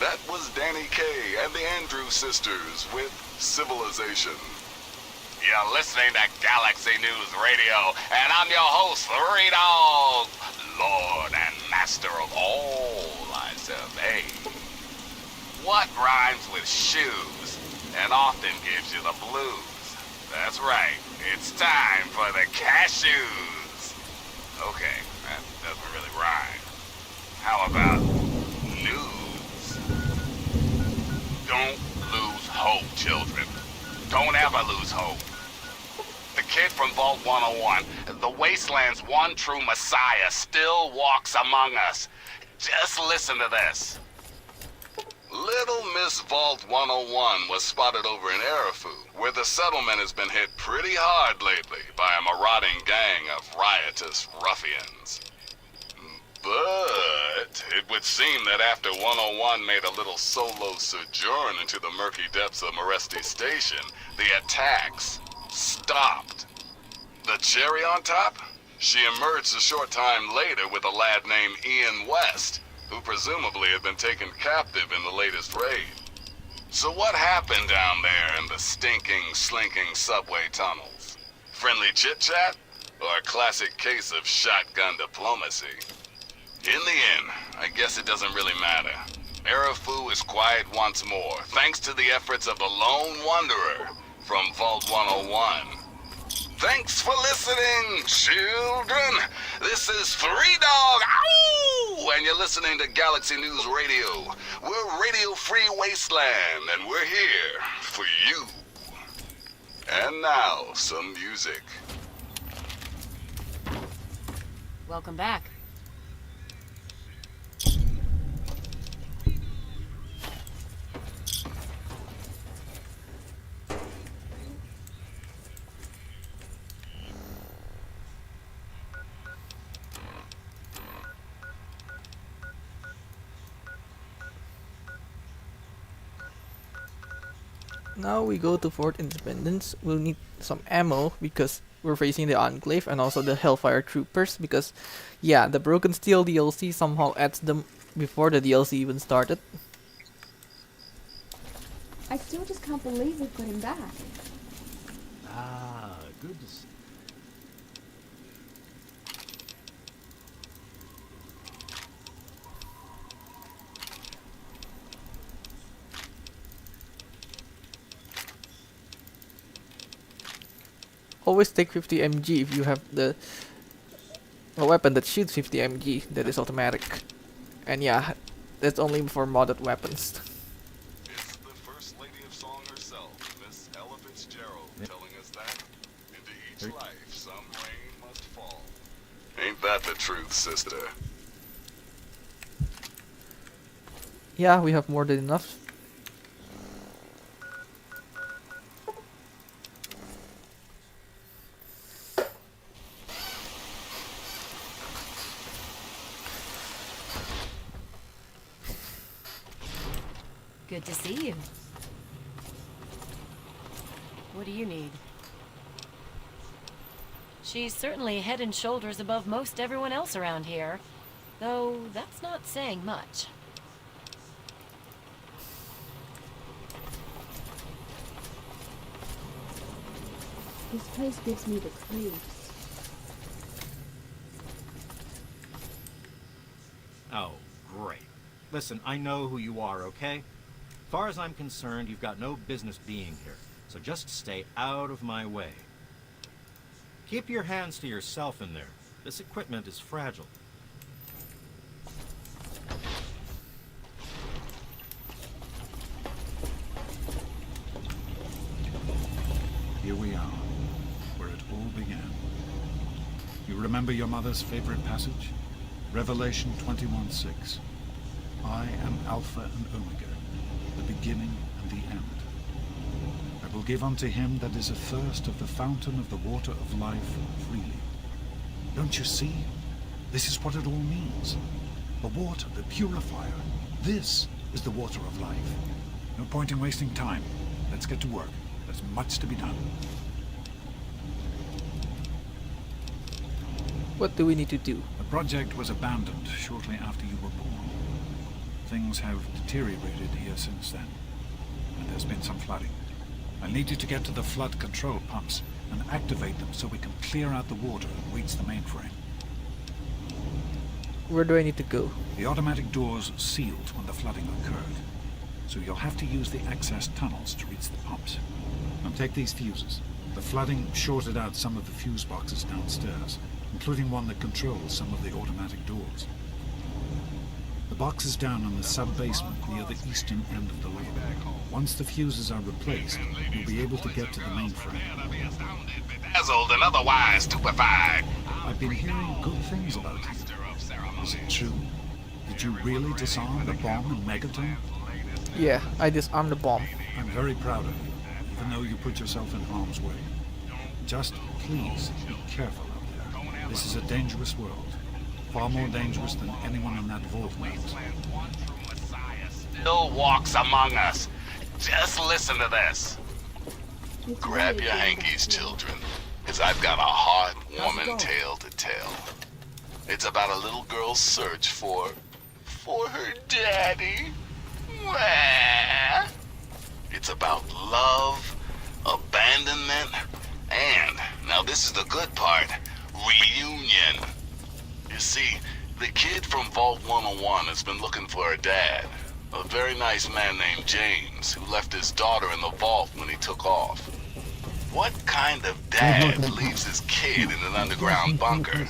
That was Danny Kaye and the Andrews Sisters with Civilization. You're listening to Galaxy News Radio, and I'm your host, Three Dog, Lord and Master of all I survey. What rhymes with shoes and often gives you the blues? That's right, it's time for the cashews. Okay, that doesn't really rhyme. How about news? Don't lose hope, children. Don't ever lose hope. The kid from Vault 101, the Wasteland's one true messiah, still walks among us. Just listen to this. Little Miss Vault 101 was spotted over in Arafu, where the settlement has been hit pretty hard lately by a marauding gang of riotous ruffians. But it would seem that after 101 made a little solo sojourn into the murky depths of Moresti Station, the attacks stopped. The cherry on top? She emerged a short time later with a lad named Ian West, who presumably had been taken captive in the latest raid. So what happened down there in the stinking, slinking subway tunnels? Friendly chit-chat? Or a classic case of shotgun diplomacy? In the end, I guess it doesn't really matter. Arafu is quiet once more, thanks to the efforts of the Lone Wanderer from Vault 101. Thanks for listening, children. This is Three Dog, ow! And you're listening to Galaxy News Radio. We're Radio Free Wasteland, and we're here for you. And now, some music. Welcome back. Now we go to Fort Independence. We'll need some ammo because we're facing the Enclave and also the Hellfire Troopers because, yeah, the Broken Steel DLC somehow adds them before the DLC even started. I still just can't believe we put him back. Ah, good to see. Always take 50 mg if you have a weapon that shoots 50 mg that is automatic. And yeah, that's only for modded weapons. It's the First Lady life, some rain must fall. Ain't that the truth, sister? Yeah, we have more than enough. Good to see you. What do you need? She's certainly head and shoulders above most everyone else around here, though that's not saying much. This place gives me the creeps. Oh, great. Listen, I know who you are, okay? As far as I'm concerned, you've got no business being here, so just stay out of my way. Keep your hands to yourself in there. This equipment is fragile. Here we are, where it all began. You remember your mother's favorite passage? Revelation 21:6. I am Alpha and Omega, the beginning and the end. I will give unto him that is athirst of the fountain of the water of life freely. Don't you see? This is what it all means. The water, the purifier. This is the water of life. No point in wasting time. Let's get to work. There's much to be done. What do we need to do? The project was abandoned shortly after you were born. Things have deteriorated here since then, and there's been some flooding. I need you to get to the flood control pumps and activate them so we can clear out the water and reach the mainframe. Where do I need to go? The automatic doors sealed when the flooding occurred, so you'll have to use the access tunnels to reach the pumps. Now take these fuses. The flooding shorted out some of the fuse boxes downstairs, including one that controls some of the automatic doors. The box is down in the sub-basement near the eastern end of the level. Once the fuses are replaced, you'll be able to get to the mainframe. Bedazzled and otherwise stupefied. I've been hearing good things about you. Is it true? Did you really disarm the bomb in Megaton? Yeah, I disarmed the bomb. I'm very proud of you, even though you put yourself in harm's way. Just please be careful out there. This is a dangerous world. Far more dangerous than anyone in that vault knows. Still walks among us. Just listen to this. Grab your hankies, children, because I've got a heartwarming tale to tell. It's about a little girl's search for her daddy. Wah. It's about love, abandonment, and, now this is the good part, reunion. You see, the kid from Vault 101 has been looking for her dad. A very nice man named James, who left his daughter in the vault when he took off. What kind of dad leaves his kid in an underground bunker?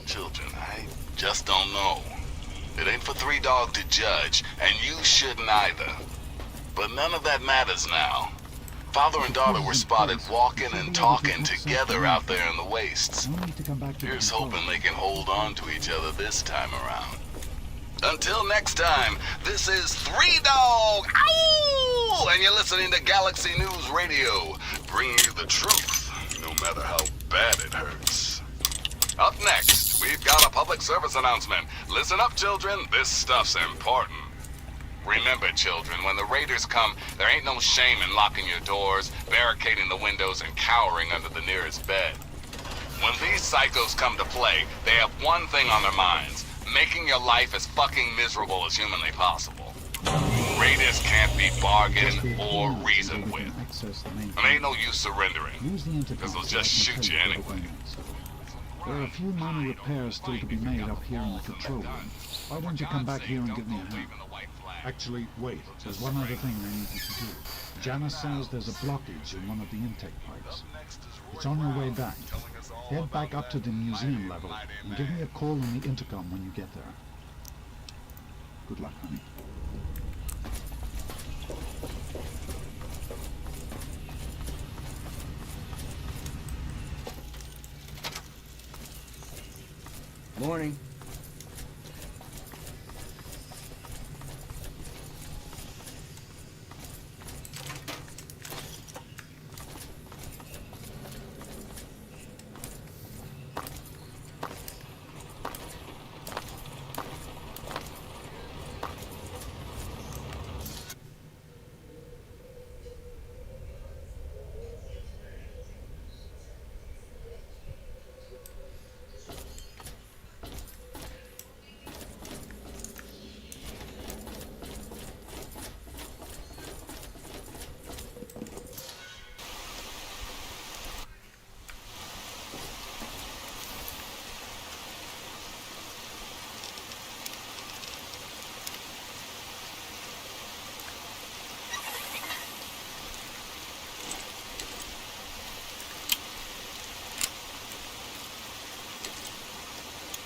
Children, I just don't know. It ain't for Three Dog to judge, and you shouldn't either. But none of that matters now. Father and daughter were spotted walking and talking together out there in the wastes. Here's hoping they can hold on to each other this time around. Until next time, this is Three Dog, ow! And you're listening to Galaxy News Radio, bringing you the truth, no matter how bad it hurts. Up next, we've got a public service announcement. Listen up, children, this stuff's important. Remember, children, when the raiders come, there ain't no shame in locking your doors, barricading the windows, and cowering under the nearest bed. When these psychos come to play, they have one thing on their minds: making your life as fucking miserable as humanly possible. Raiders can't be bargained or reasoned with. And ain't no use surrendering, because they'll just shoot you anyway. There are a few minor repairs still to be made up here in the control room. Why don't you come back here and give me a hand? Actually, wait. There's one other thing I need you to do. Janice says there's a blockage in one of the intake pipes. It's on your way back. Head back up to the museum level and give me a call on the intercom when you get there. Good luck, honey. Morning.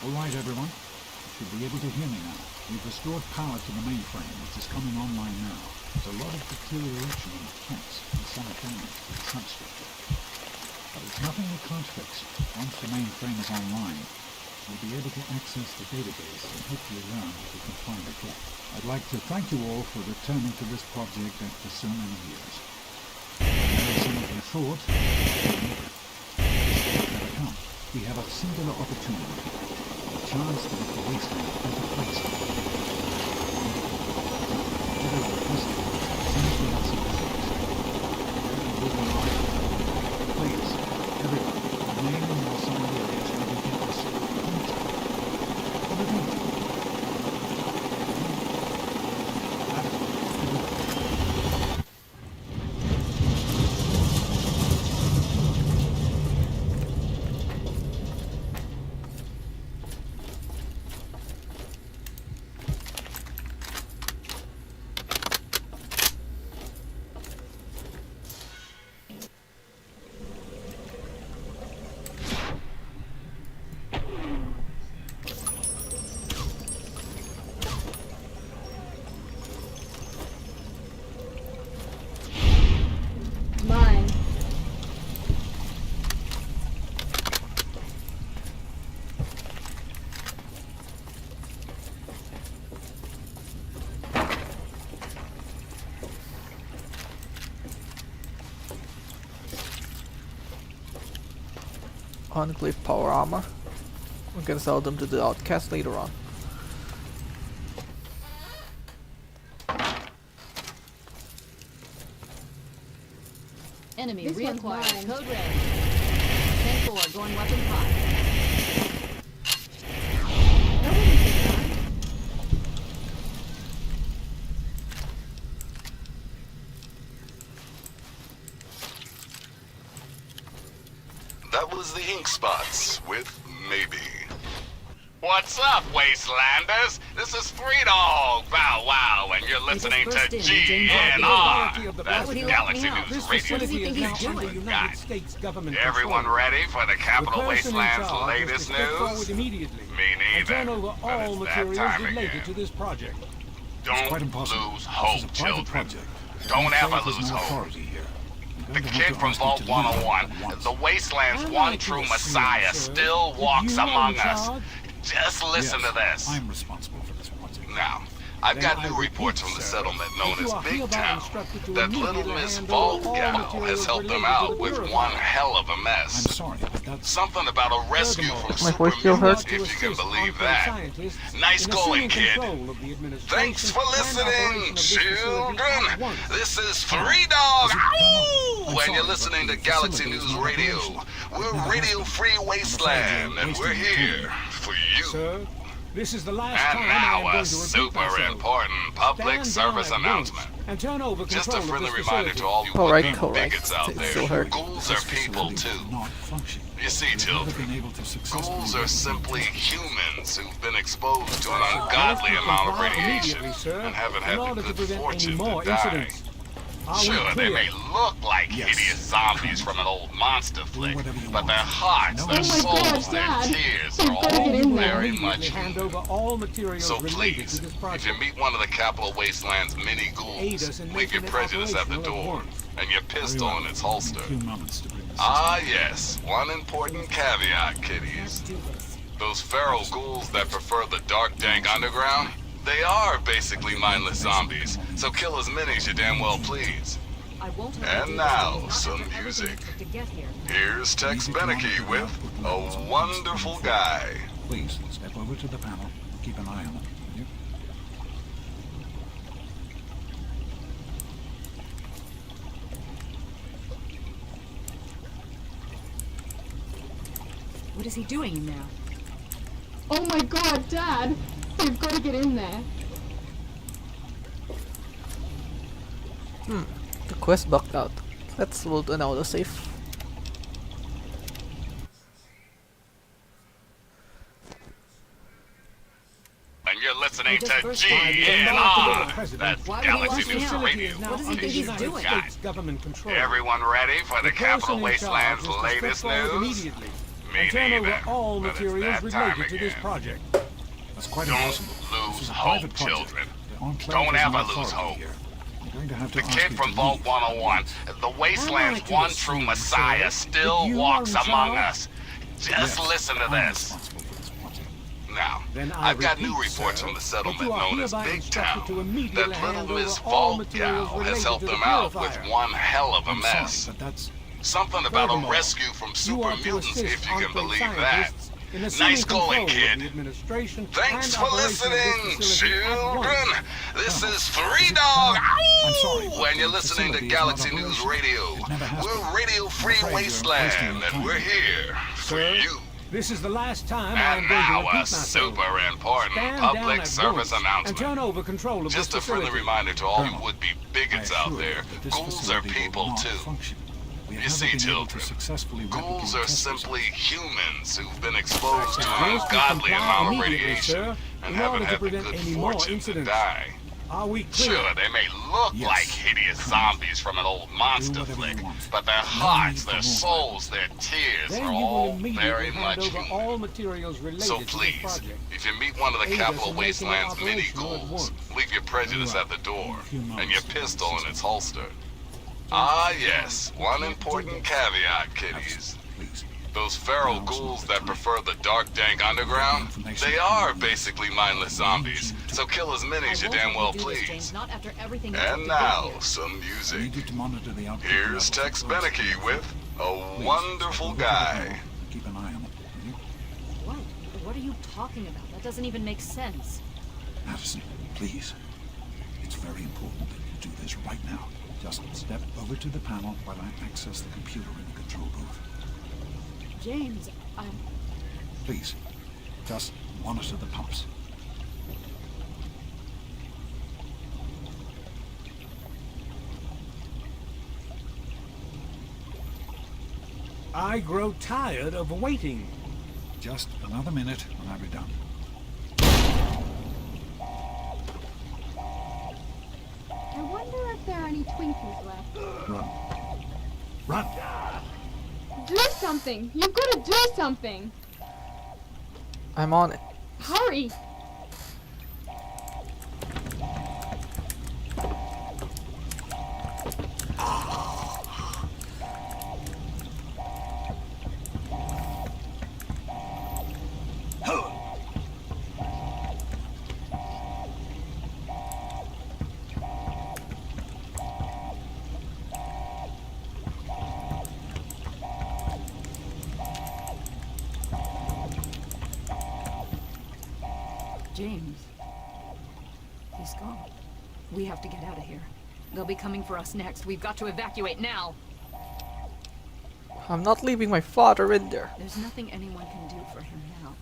All right, everyone. You should be able to hear me now. We've restored power to the mainframe, which is coming online now. There's a lot of deterioration in the tanks and some damage to the substructure. But it's nothing we can't fix. Once the mainframe is online, we'll be able to access the database and hopefully learn if we can find a gap. I'd like to thank you all for returning to this project after so many years. I know some of you thought, never come. We have a singular opportunity. Chance to make the wasteland into place. Everyone listen. As soon as we have some results. Please, everyone, remain in your assigned areas where we get this. Mine. Enclave power armor. We're gonna sell them to the outcast later on. Enemy This one's reacquired. mine. Code red. 10-4 going weapon 5. That was the ink spots with maybe. What's up, Wastelanders? This is Three Dog Bow Wow, and you're listening to GNR. That's Galaxy News Radio. Guys, everyone ready for the Capital Wasteland's latest news? Me neither. But it's that time again. to this project. Don't lose hope, children. Don't ever lose hope. The kid from Vault 101, the Wasteland's one true messiah, still walks among us. Just listen to this. I'm responsible for this project. Now, I've got new reports from the settlement known as Big Town that little Miss Vault Gal has helped them out with one hell of a mess. I'm sorry, but that's... Something about a rescue from My voice still hurts. supermutants, if you can believe that. Nice going, kid. Thanks for listening, children. This is Three Dog. Ow! And you're listening to Galaxy News Radio. We're Radio Free Wasteland, and we're here for you. Sir, this is the last And time now I am going a to repeat super myself. important public Stand service down at announcement. once and turn over Just a control of friendly this reminder facility. to all you Alright, would-be correct. bigots out It there. still hurt. Ghouls are people too. Not function. You see, children, ghouls are simply humans who've been exposed to an ungodly amount of radiation and haven't had the good fortune to die. Sure, they may look like hideous zombies from an old monster flick, but their hearts, their souls, their tears are all very much human. So please, if you meet one of the Capital Wasteland's mini ghouls, leave your prejudice at the door and your pistol in its holster. Ah yes, one important caveat, kiddies. Those feral ghouls that prefer the dark, dank underground, they are basically mindless zombies, so kill as many as you damn well please. I won't have And now, some music. to get here. Here's Tex Beneke with A Wonderful Guy. Please, step over to the panel. Keep an eye on them, will you? What is he doing in there? Oh my god, Dad! We've got to get in there. The quest bugged out. Let's load an autosave. And you're listening Just to first GNR. That's Why would he Galaxy want News to know? Radio. What does he think he's doing? Guys, government control. everyone ready for the Capital person in charge Wastelands is to latest step forward news? immediately Me and turn over neither, all but it's materials that time related to this again. project. That's quite Don't impossible. This lose is a hope, private project. children. The Enclave Don't has no ever lose authority hope. here. I'm going to have to The ask kid you from to Vault leave. 101, the Wasteland's to one the true scene, messiah, sir. still That you walks are in among charge? us. Just Yes, listen to I'm this. responsible for this project. Now, Then I I've got repeat, new reports sir, from the that settlement you are known as hereby Big instructed Town to that immediately little hand Miss over all Vault materials Gal has related helped to the them out with purifier. one hell of a I'm mess. sorry, but that's... Something about a Furthermore, rescue from You super are to mutants, assist if you can Enclave believe that. scientists in assuming Nice going, control of kid. the administration Thanks and for operation of this listening, facility at once. children. This is Three Dog. I'm sorry, Ow! but And you're the listening to facility is Galaxy not News operational. Radio. It never has We're been. Radio Free I'm afraid you're wasting Wasteland, your and time. we're here for Sir, you. This is the last time I And am going to now repeat a myself. super important Stand down public at service once and announcement. turn over control of Just a this friendly facility. reminder to all you Colonel, would-be I bigots assure out you there. that this Ghouls are facility will people not too. function. We You have see, never been able children, to successfully Ghouls replicate are test simply results. humans who've been exposed to Suggest an you ungodly comply amount of immediately, radiation sir, and in haven't order to had the prevent good any more fortune to incidents. die. Are we clear? Sure, they may look Yes, like hideous Colonel. zombies from an old monster whatever you flick, want. but their No hearts, need for their more souls, their tears Then are you will all immediately very hand much over human. all materials related So to the please, project. if you meet one of the Aid us Capital in making it Wasteland's mini operational at ghouls, once. leave your prejudice Very at the door well. A few and moments your to pistol in process its it. holster. Ah yes, one important caveat, kiddies. Please. Those feral ghouls that prefer the dark, dank underground, they are basically mindless zombies, so kill as many as you damn well please. Not after everything And now, some I music. need you to monitor the output Here's levels Tex closely. Beneke with A Please, Wonderful step over to the Guy. panel. Keep an eye on it, will you? What? What are you talking about? That doesn't even make sense. Madison, please. It's very important that you do this right now. Just step over to the panel while I access the computer in the control booth. James, Please, just monitor the pumps. I grow tired of waiting. Just another minute and I'll be done. I wonder if there are any Twinkies left. Run. Run! Do something! You've got to do something! I'm on it. Hurry! James. He's gone. We have to get out of here. They'll be coming for us next. We've got to evacuate now. I'm not leaving my father in there. There's nothing anyone can do for him now.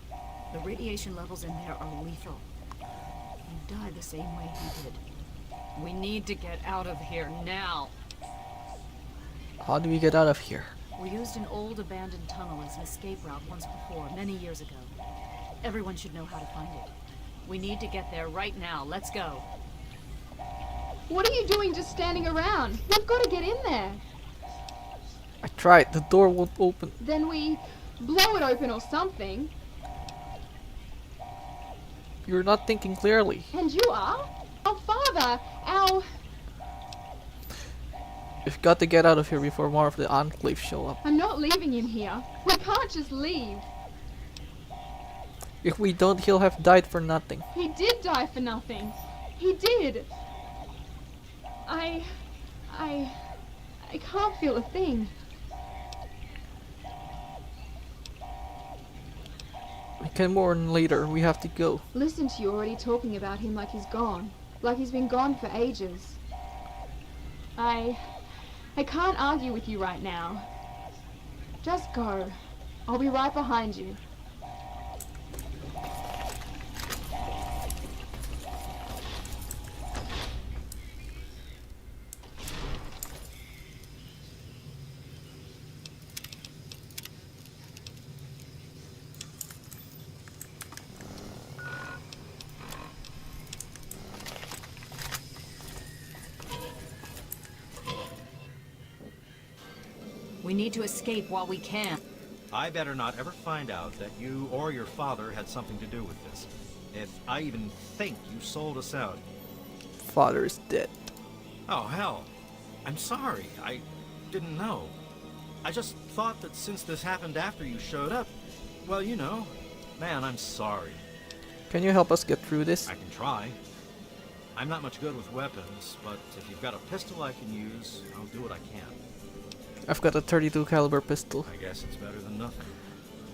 The radiation levels in there are lethal. He died the same way he did. We need to get out of here now. How do we get out of here? We used an old abandoned tunnel as an escape route once before, many years ago. Everyone should know how to find it. We need to get there right now. Let's go. What are you doing just standing around? We've got to get in there. I tried, the door won't open. Then we blow it open or something. You're not thinking clearly. And you are? Our father, our... We've got to get out of here before more of the Enclave show up. I'm not leaving him here. We can't just leave. If we don't, he'll have died for nothing. He did die for nothing. He did. I can't feel a thing. We can mourn later. We have to go. Listen to you already talking about him like he's gone. Like he's been gone for ages. I can't argue with you right now. Just go. I'll be right behind you. We need to escape while we can. I better not ever find out that you or your father had something to do with this. If I even think you sold us out. Father is dead. Oh, hell. I'm sorry. I didn't know. I just thought that since this happened after you showed up, well, you know. Man, I'm sorry. Can you help us get through this? I can try. I'm not much good with weapons, but if you've got a pistol I can use, I'll do what I can. I've got a 32 caliber pistol. I guess it's better than nothing.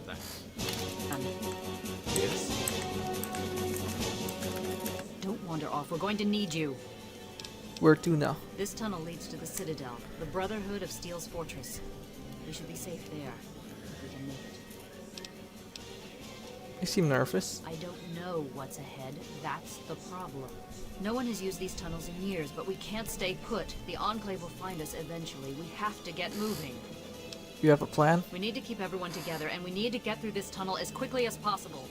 Thanks. Yes? Don't wander off. We're going to need you. Where to now? This tunnel leads to the Citadel, the Brotherhood of Steel's fortress. We should be safe there, if we can make it. You seem nervous. I don't know what's ahead. That's the problem. No one has used these tunnels in years, but we can't stay put. The Enclave will find us eventually. We have to get moving. You have a plan? We need to keep everyone together, and we need to get through this tunnel as quickly as possible.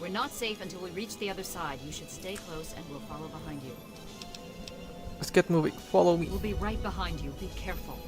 We're not safe until we reach the other side. You should stay close, and we'll follow behind you. Let's get moving. Follow me. We'll be right behind you. Be careful.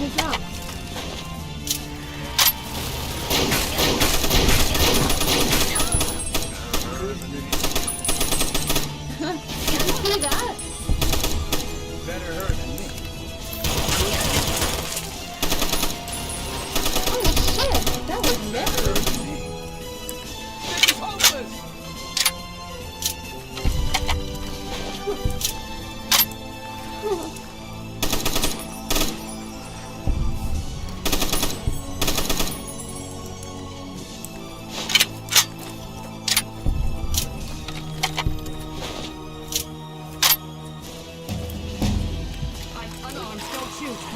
What's up?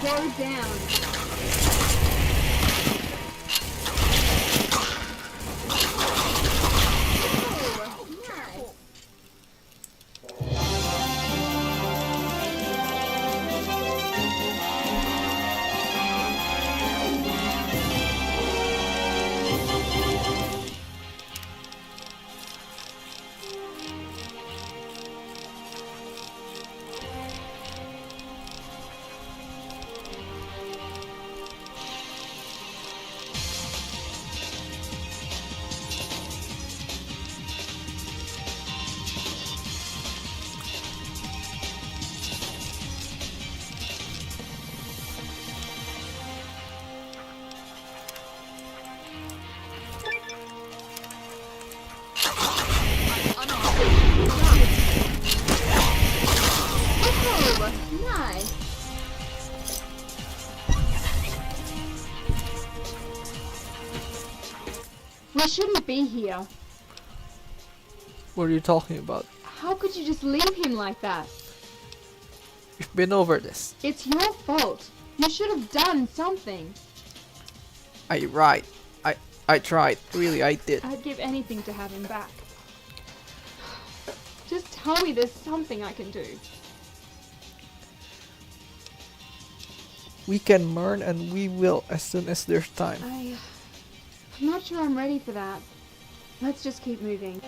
Go down. Nice. We shouldn't be here. What are you talking about? How could you just leave him like that? We've been over this. It's your fault. You should have done something. I tried. Really, I did. I'd give anything to have him back. Just tell me there's something I can do. We can learn, and we will as soon as there's time. I'm not sure I'm ready for that. Let's just keep moving.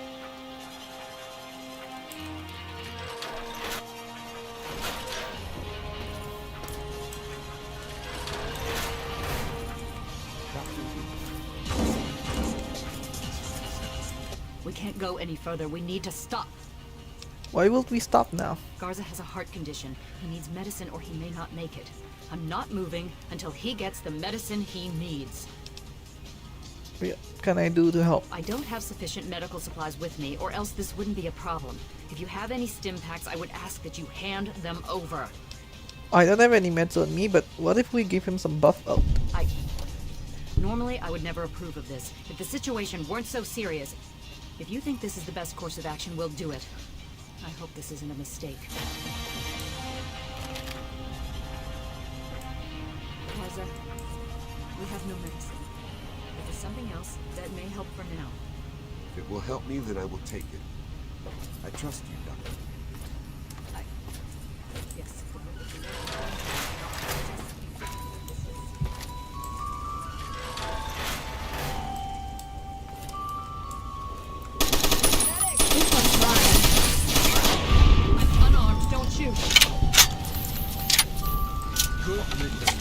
We can't go any further. We need to stop. Why will we stop now? Garza has a heart condition. He needs medicine or he may not make it. I'm not moving until he gets the medicine he needs. What can I do to help? I don't have sufficient medical supplies with me, or else this wouldn't be a problem. If you have any stim packs, I would ask that you hand them over. I don't have any meds on me, but what if we give him some buff out? Normally, I would never approve of this. If the situation weren't so serious, if you think this is the best course of action, we'll do it. I hope this isn't a mistake. Garza, we have no medicine. If there's something else, that may help for now. If it will help me, then I will take it. I trust you, Doctor. Yes. I'm unarmed, don't shoot. Good riddance.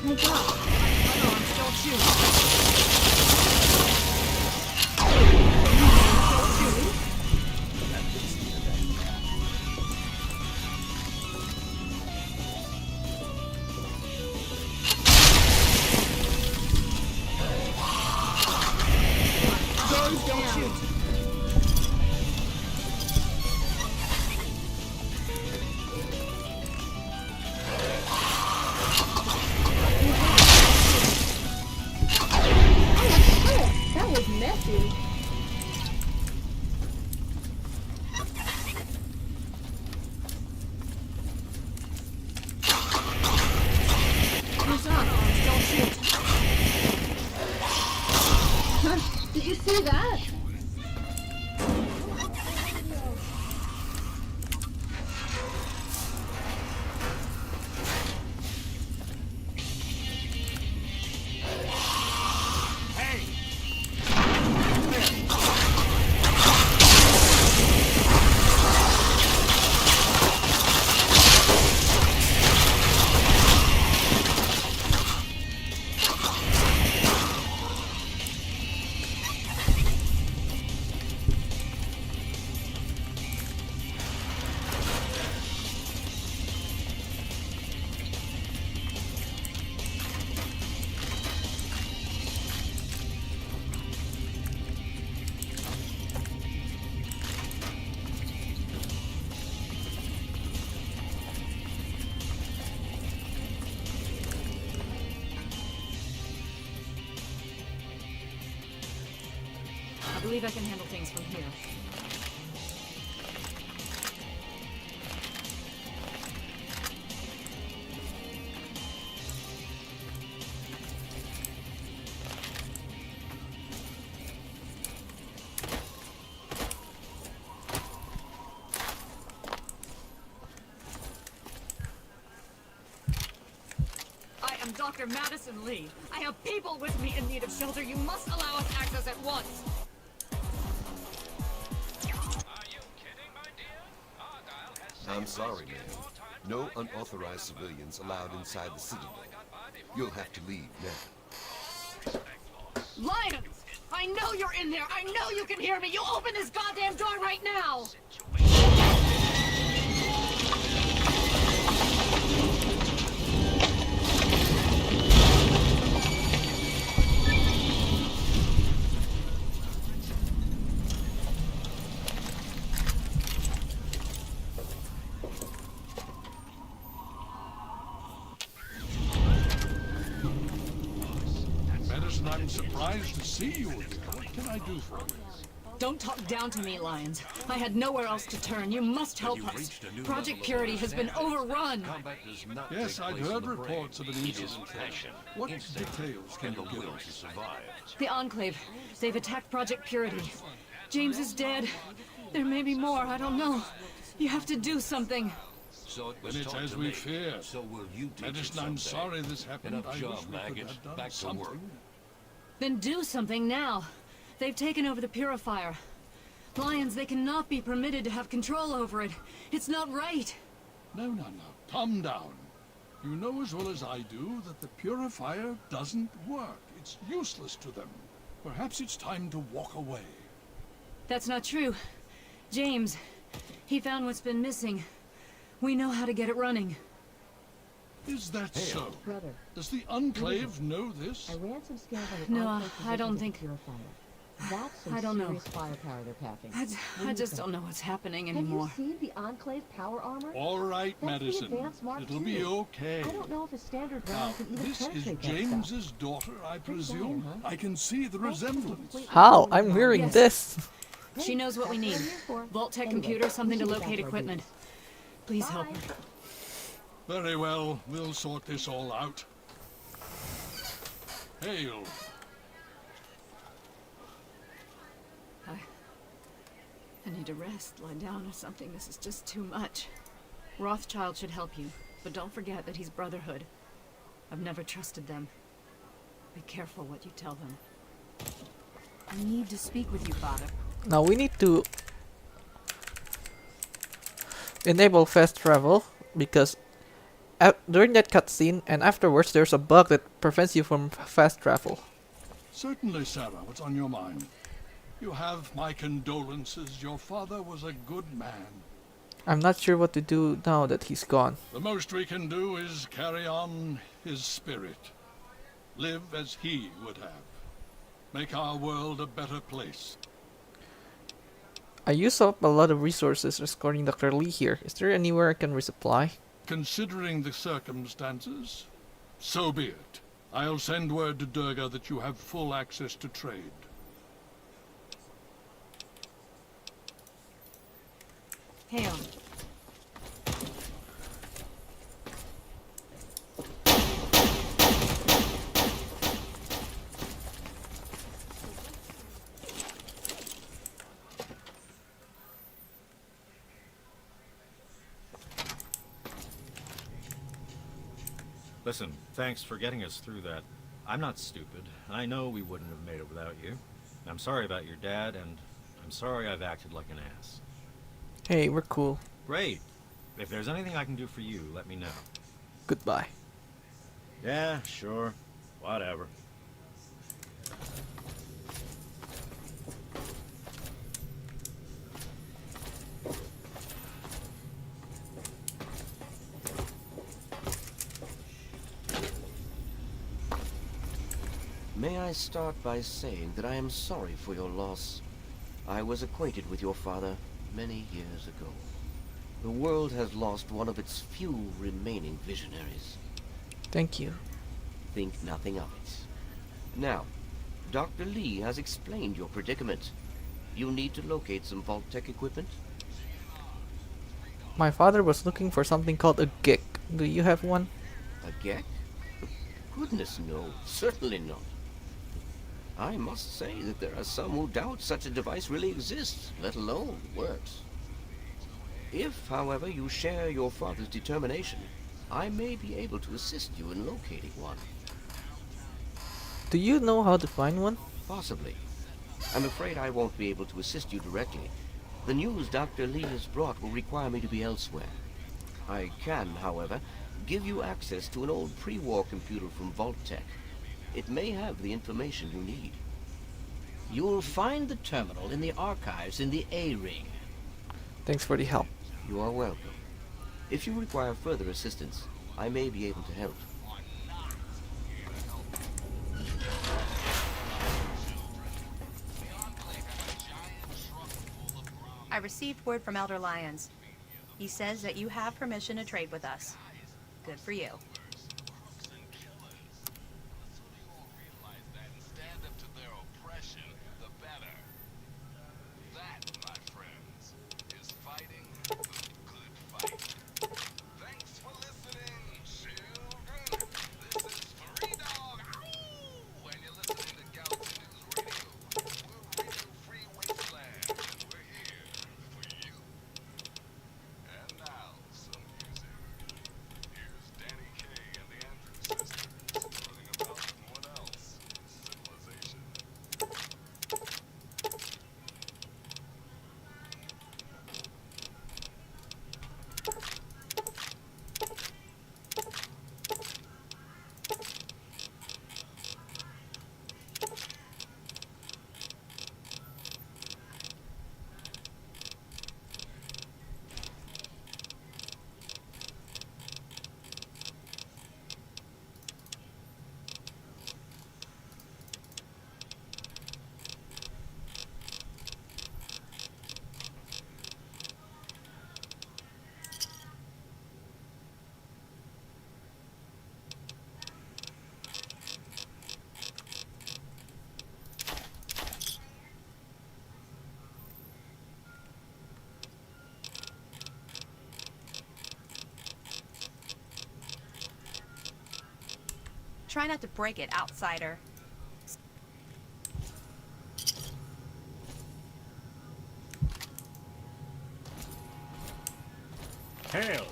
My God. Unarmed, don't shoot. That was messy. Did you see that? I believe I can handle things from here. I am Dr. Madison Lee. I have people with me in need of shelter. You must allow us access at once. I'm sorry, man. No unauthorized civilians allowed inside the city. You'll have to leave now. Lions! I know you're in there! I know you can hear me! You open this goddamn door right now! Madison, I'm surprised to see you here. What can I do for you? Don't talk down to me, Lions. I had nowhere else to turn. You must help us. Project Purity has been overrun. Yes, I've heard reports of an incident. What details can you give us? The Enclave. They've attacked Project Purity. James is dead. There may be more. I don't know. You have to do something. Then it's as we fear. Madison, I'm sorry this happened. I wish we could have done something. Then do something now. They've taken over the purifier. Lions, they cannot be permitted to have control over it. It's not right. No. Calm down. You know as well as I do that the purifier doesn't work. It's useless to them. Perhaps it's time to walk away. That's not true. James, he found what's been missing. We know how to get it running. Is that so? Brother. Does the Enclave know this? I ran some scans on the No, Enclave I don't positions of think... the purifier. That's some I don't know. serious firepower they're packing. I just don't know what's happening anymore. Have you seen the Enclave power armor? All right, That's Madison. The advanced Mark It'll II. be okay. I don't know if a standard Now, round can even this is penetrate that James's stuff. daughter, I Good presume. plan, huh? I can see the resemblance. How? I'm hearing Yes. this. She knows what we need. Vault-Tech computer, something to locate equipment. Please help her. Very well. We'll sort this all out. Hail. I need to rest, lie down or something. This is just too much. Rothschild should help you, but don't forget that he's Brotherhood. I've never trusted them. Be careful what you tell them. I need to speak with you, Father. Now we need to enable fast travel because during that cutscene and afterwards there's a bug that prevents you from fast travel. Certainly, Sarah. What's on your mind? You have my condolences. Your father was a good man. I'm not sure what to do now that he's gone. The most we can do is carry on his spirit. Live as he would have. Make our world a better place. I use up a lot of resources escorting Dr. Lee here. Is there anywhere I can resupply? Considering the circumstances, so be it. I'll send word to Durga that you have full access to trade. Hail. Listen, thanks for getting us through that. I'm not stupid. I know we wouldn't have made it without you. I'm sorry about your dad, and I'm sorry I've acted like an ass. Hey, we're cool. Great. If there's anything I can do for you, let me know. Goodbye. Yeah, sure. Whatever. May I start by saying that I am sorry for your loss. I was acquainted with your father many years ago. The world has lost one of its few remaining visionaries. Thank you. Think nothing of it. Now, Dr. Lee has explained your predicament. You need to locate some Vault-Tech equipment. My father was looking for something called a GIC. Do you have one? A GEC? Goodness no, certainly not. I must say that there are some who doubt such a device really exists, let alone works. If, however, you share your father's determination, I may be able to assist you in locating one. Do you know how to find one? Possibly. I'm afraid I won't be able to assist you directly. The news Dr. Lee has brought will require me to be elsewhere. I can, however, give you access to an old pre-war computer from Vault-Tech. It may have the information you need. You'll find the terminal in the archives in the A-Ring. Thanks for the help. You are welcome. If you require further assistance, I may be able to help. I received word from Elder Lyons. He says that you have permission to trade with us. Good for you. Try not to break it, outsider. Hail!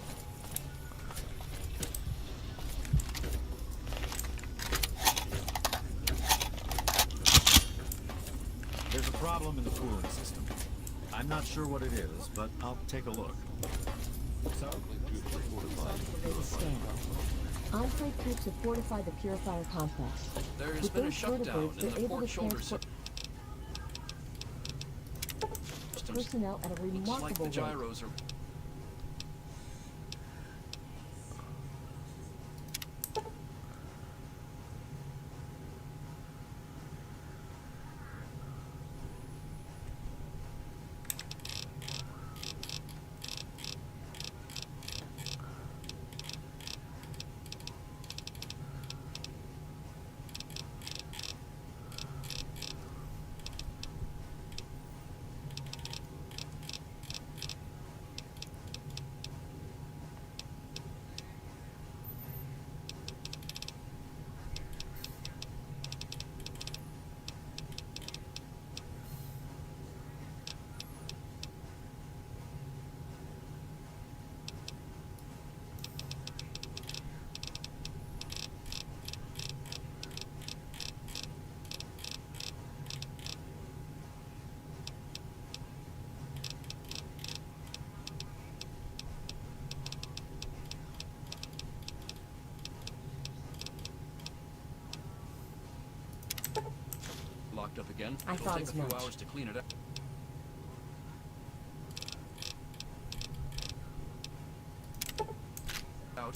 There's a problem in the cooling system. I'm not sure what it is, but I'll take a look. Enclave troops have fortified the purifier complex. There's With been a those shutdown vertebrates, in they're the able port to shoulder transport personnel at a Looks like remarkable the rate. gyros are... locked up again. I It'll thought take as a few much. hours to clean it up. Out.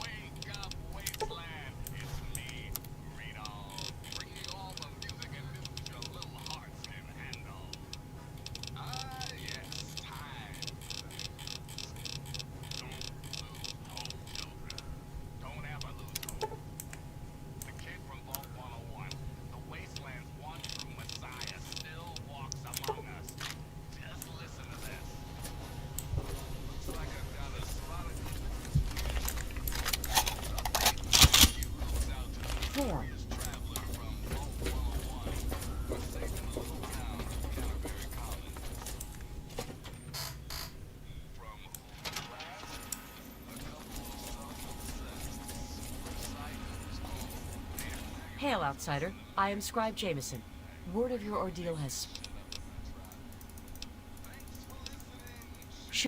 Wake up, Wasteland! It's me, Rito, bringing you all the music and news your little hearts can handle. Ah, yes, time. Don't lose hope, children. Don't ever lose hope. The kid from Vault 101, the Wasteland's one true messiah, still walks among us. Just listen to this. Looks like I've got a spot of Hail. Hail, outsider. I am Scribe Jameson. Word of your ordeal has... Sh-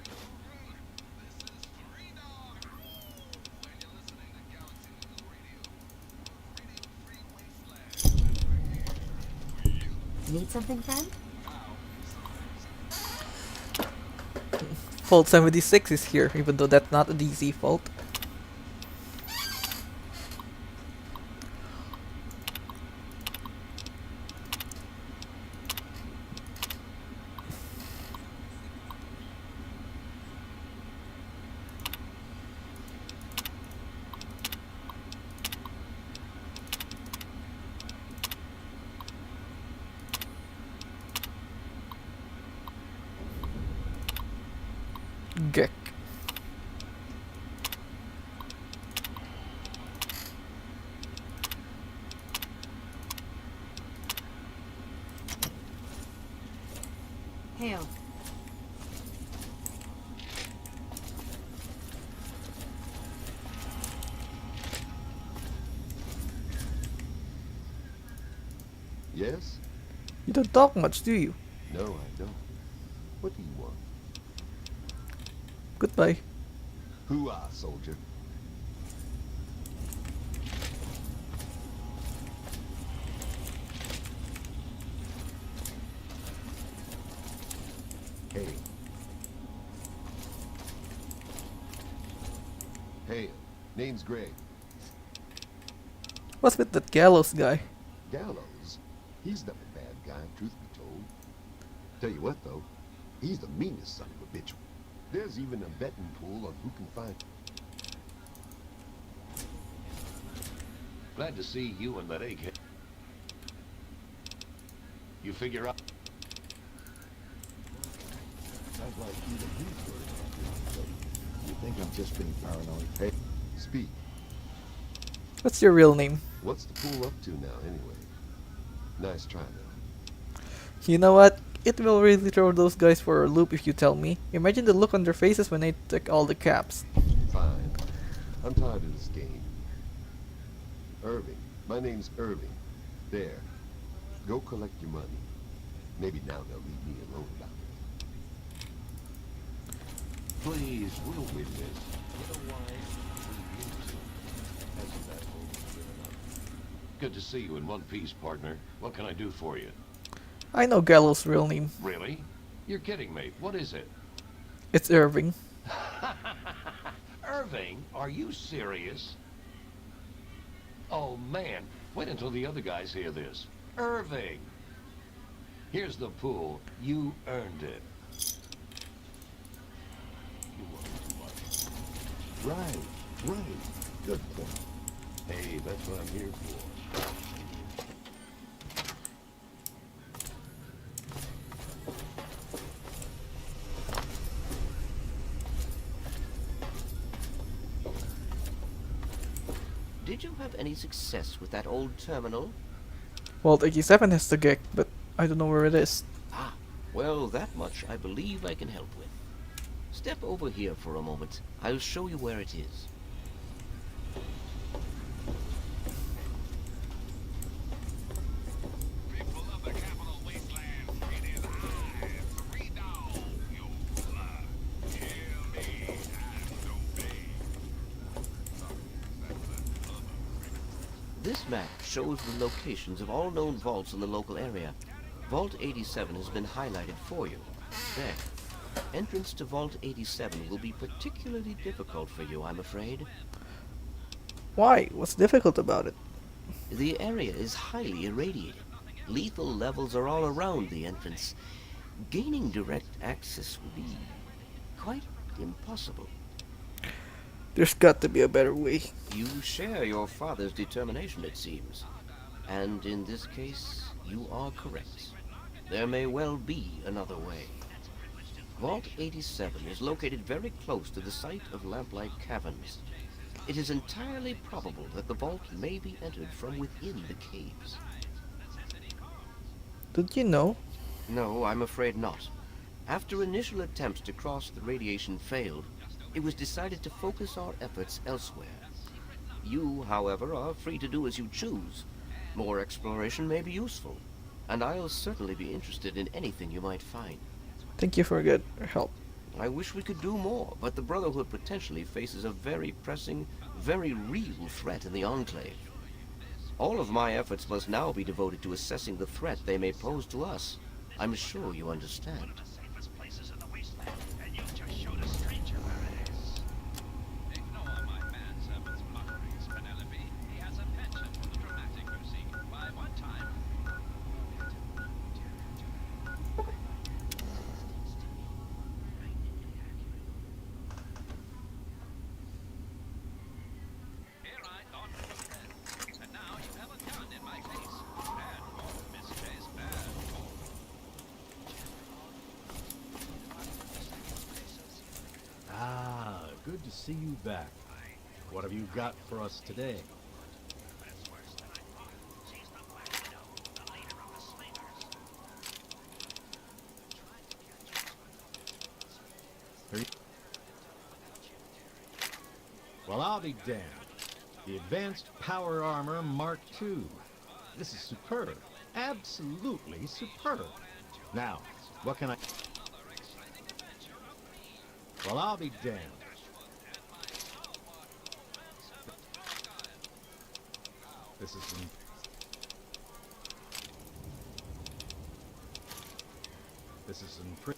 Need something, friend? Fault 76 is here, even though that's not a DZ fault. Gek. Hail. Yes? You don't talk much, do you? No, I don't. What do you want? Goodbye. Hoo-ah, soldier. Hail. Hail. Name's Greg. What's with that Gallows guy? Gallows? He's not a bad guy, truth be told. Tell you what, though, he's the meanest son of a bitch. There's even a betting pool on who can find. Glad to see you and that egghead. You figure out... Sounds like even he's worried about this. You think I'm just being paranoid? Hey, speak. What's your real name? What's the pool up to now, anyway? Nice try, though. You know what? It will really throw those guys for a loop if you tell me. Imagine the look on their faces when they took all the caps. Fine. I'm tired of this game. Irving. My name's Irving. There. Go collect your money. Maybe now they'll leave me alone about it. Please, we'll win this. Good to see you in one piece, partner. What can I do for you? I know Gallows' real name. Really? You're kidding me. What is it? It's Irving. Irving? Are you serious? Oh, man. Wait until the other guys hear this. Irving! Here's the pool. You earned it. You want too much. Right. Good point. Hey, that's what I'm here for. Did you have any success with that old terminal? Vault 87 has the gig, but I don't know where it is. Ah, well, that much I believe I can help with. Step over here for a moment. I'll show you where it is. This map shows the locations of all known vaults in the local area. Vault 87 has been highlighted for you. There. Entrance to Vault 87 will be particularly difficult for you, I'm afraid. Why? What's difficult about it? The area is highly irradiated. Lethal levels are all around the entrance. Gaining direct access will be quite impossible. There's got to be a better way. You share your father's determination, it seems. And in this case, you are correct. There may well be another way. Vault 87 is located very close to the site of Lamplight Caverns. It is entirely probable that the vault may be entered from within the caves. Did you know? No, I'm afraid not. After initial attempts to cross the radiation failed, it was decided to focus our efforts elsewhere. You, however, are free to do as you choose. More exploration may be useful, and I'll certainly be interested in anything you might find. Thank you for your help. I wish we could do more, but the Brotherhood potentially faces a very pressing, very real threat in the Enclave. All of my efforts must now be devoted to assessing the threat they may pose to us. I'm sure you understand. Good to see you back. What have you got for us today? Well, I'll be damned. The Advanced Power Armor Mark II. This is superb. Absolutely superb. Now, what can I... Well, I'll be damned. This is some... This is some...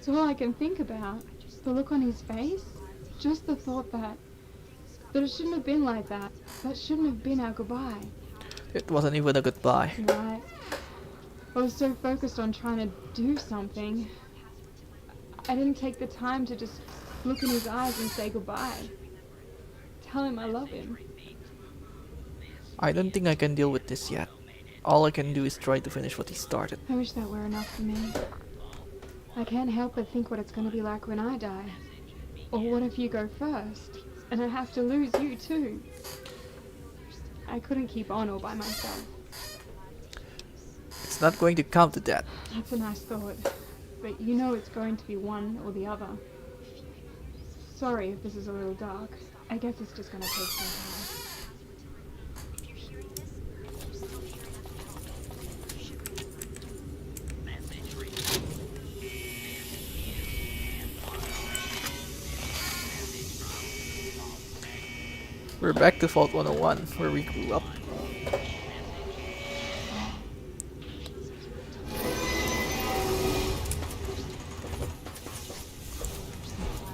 It's all I can think about. The look on his face. Just the thought that it shouldn't have been like that. That shouldn't have been our goodbye. It wasn't even a goodbye. Right. I was so focused on trying to do something. I didn't take the time to just look in his eyes and say goodbye. Tell him I love him. I don't think I can deal with this yet. All I can do is try to finish what he started. I wish that were enough for me. I can't help but think what it's going to be like when I die. Or what if you go first, and I have to lose you too? I couldn't keep on all by myself. It's not going to come to that. That's a nice thought, but you know it's going to be one or the other. Sorry if this is a little dark. I guess it's just going to take some time. We're back to Vault 101, where we grew up.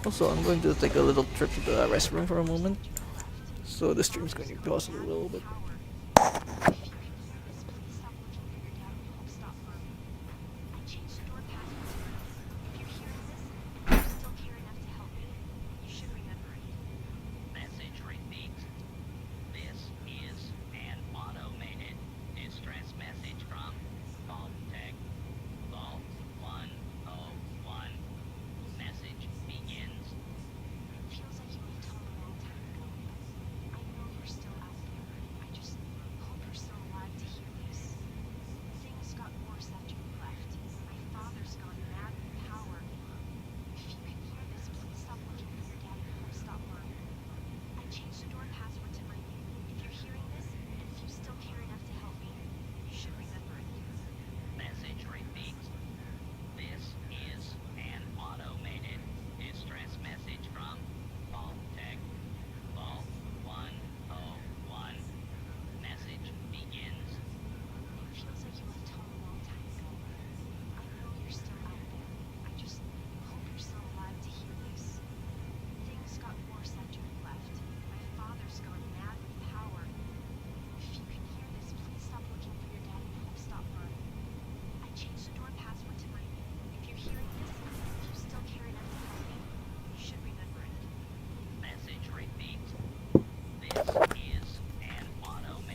Also, I'm going to take a little trip to the restroom for a moment, so the stream's going to pause a little bit.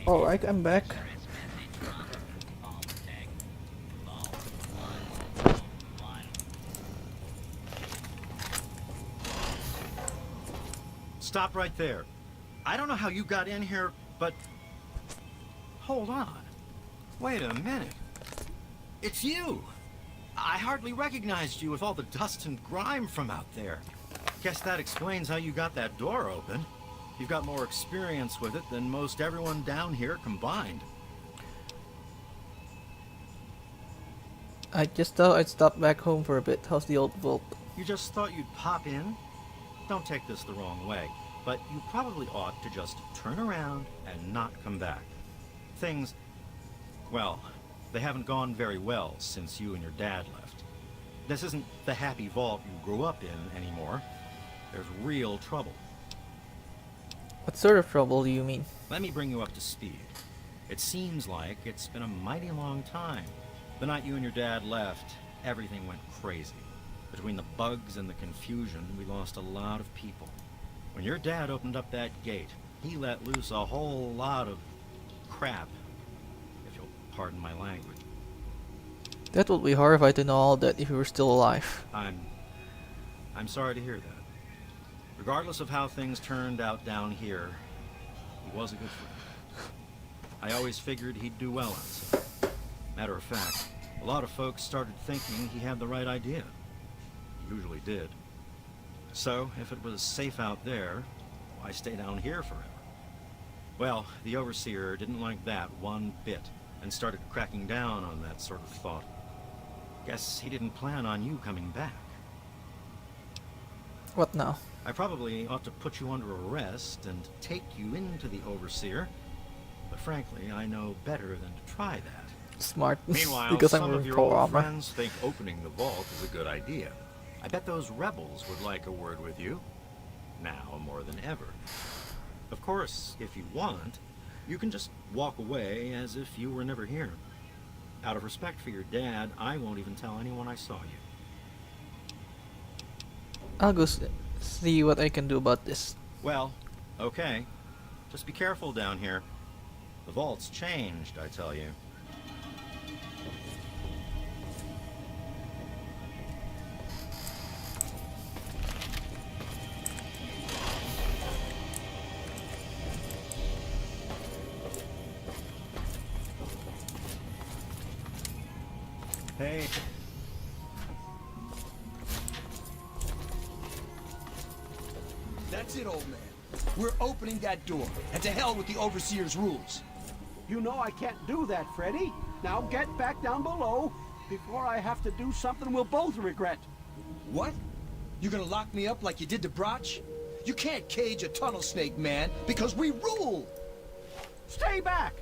Alright, I'm back. Stop right there. I don't know how you got in here, but... Hold on. Wait a minute. It's you! I hardly recognized you with all the dust and grime from out there. Guess that explains how you got that door open. You've got more experience with it than most everyone down here combined. I just thought I'd stop back home for a bit. How's the old vault? You just thought you'd pop in? Don't take this the wrong way, but you probably ought to just turn around and not come back. Things, well, they haven't gone very well since you and your dad left. This isn't the happy vault you grew up in anymore. There's real trouble. What sort of trouble do you mean? Let me bring you up to speed. It seems like it's been a mighty long time. The night you and your dad left, everything went crazy. Between the bugs and the confusion, we lost a lot of people. When your dad opened up that gate, he let loose a whole lot of crap, if you'll pardon my language. That would be horrified to know all that if you were still alive. I'm sorry to hear that. Regardless of how things turned out down here, he was a good friend. I always figured he'd do well outside. Matter of fact, a lot of folks started thinking he had the right idea. He usually did. So, if it was safe out there, why stay down here forever? Well, the Overseer didn't like that one bit, and started cracking down on that sort of thought. Guess he didn't plan on you coming back. What now? I probably ought to put you under arrest and take you into the Overseer, but frankly, I know better than to try that. Smart. Meanwhile, Because some I'm of your pro old armor. friends think opening the vault is a good idea. I bet those rebels would like a word with you. Now more than ever. Of course, if you want, you can just walk away as if you were never here. Out of respect for your dad, I won't even tell anyone I saw you. I'll go see what I can do about this. Well, okay. Just be careful down here. The vault's changed, I tell you. Hey. That's it, old man. We're opening that door, and to hell with the Overseer's rules. You know I can't do that, Freddy. Now get back down below before I have to do something we'll both regret. What? You gonna lock me up like you did to Broch? You can't cage a tunnel snake, man, because we rule! Stay back!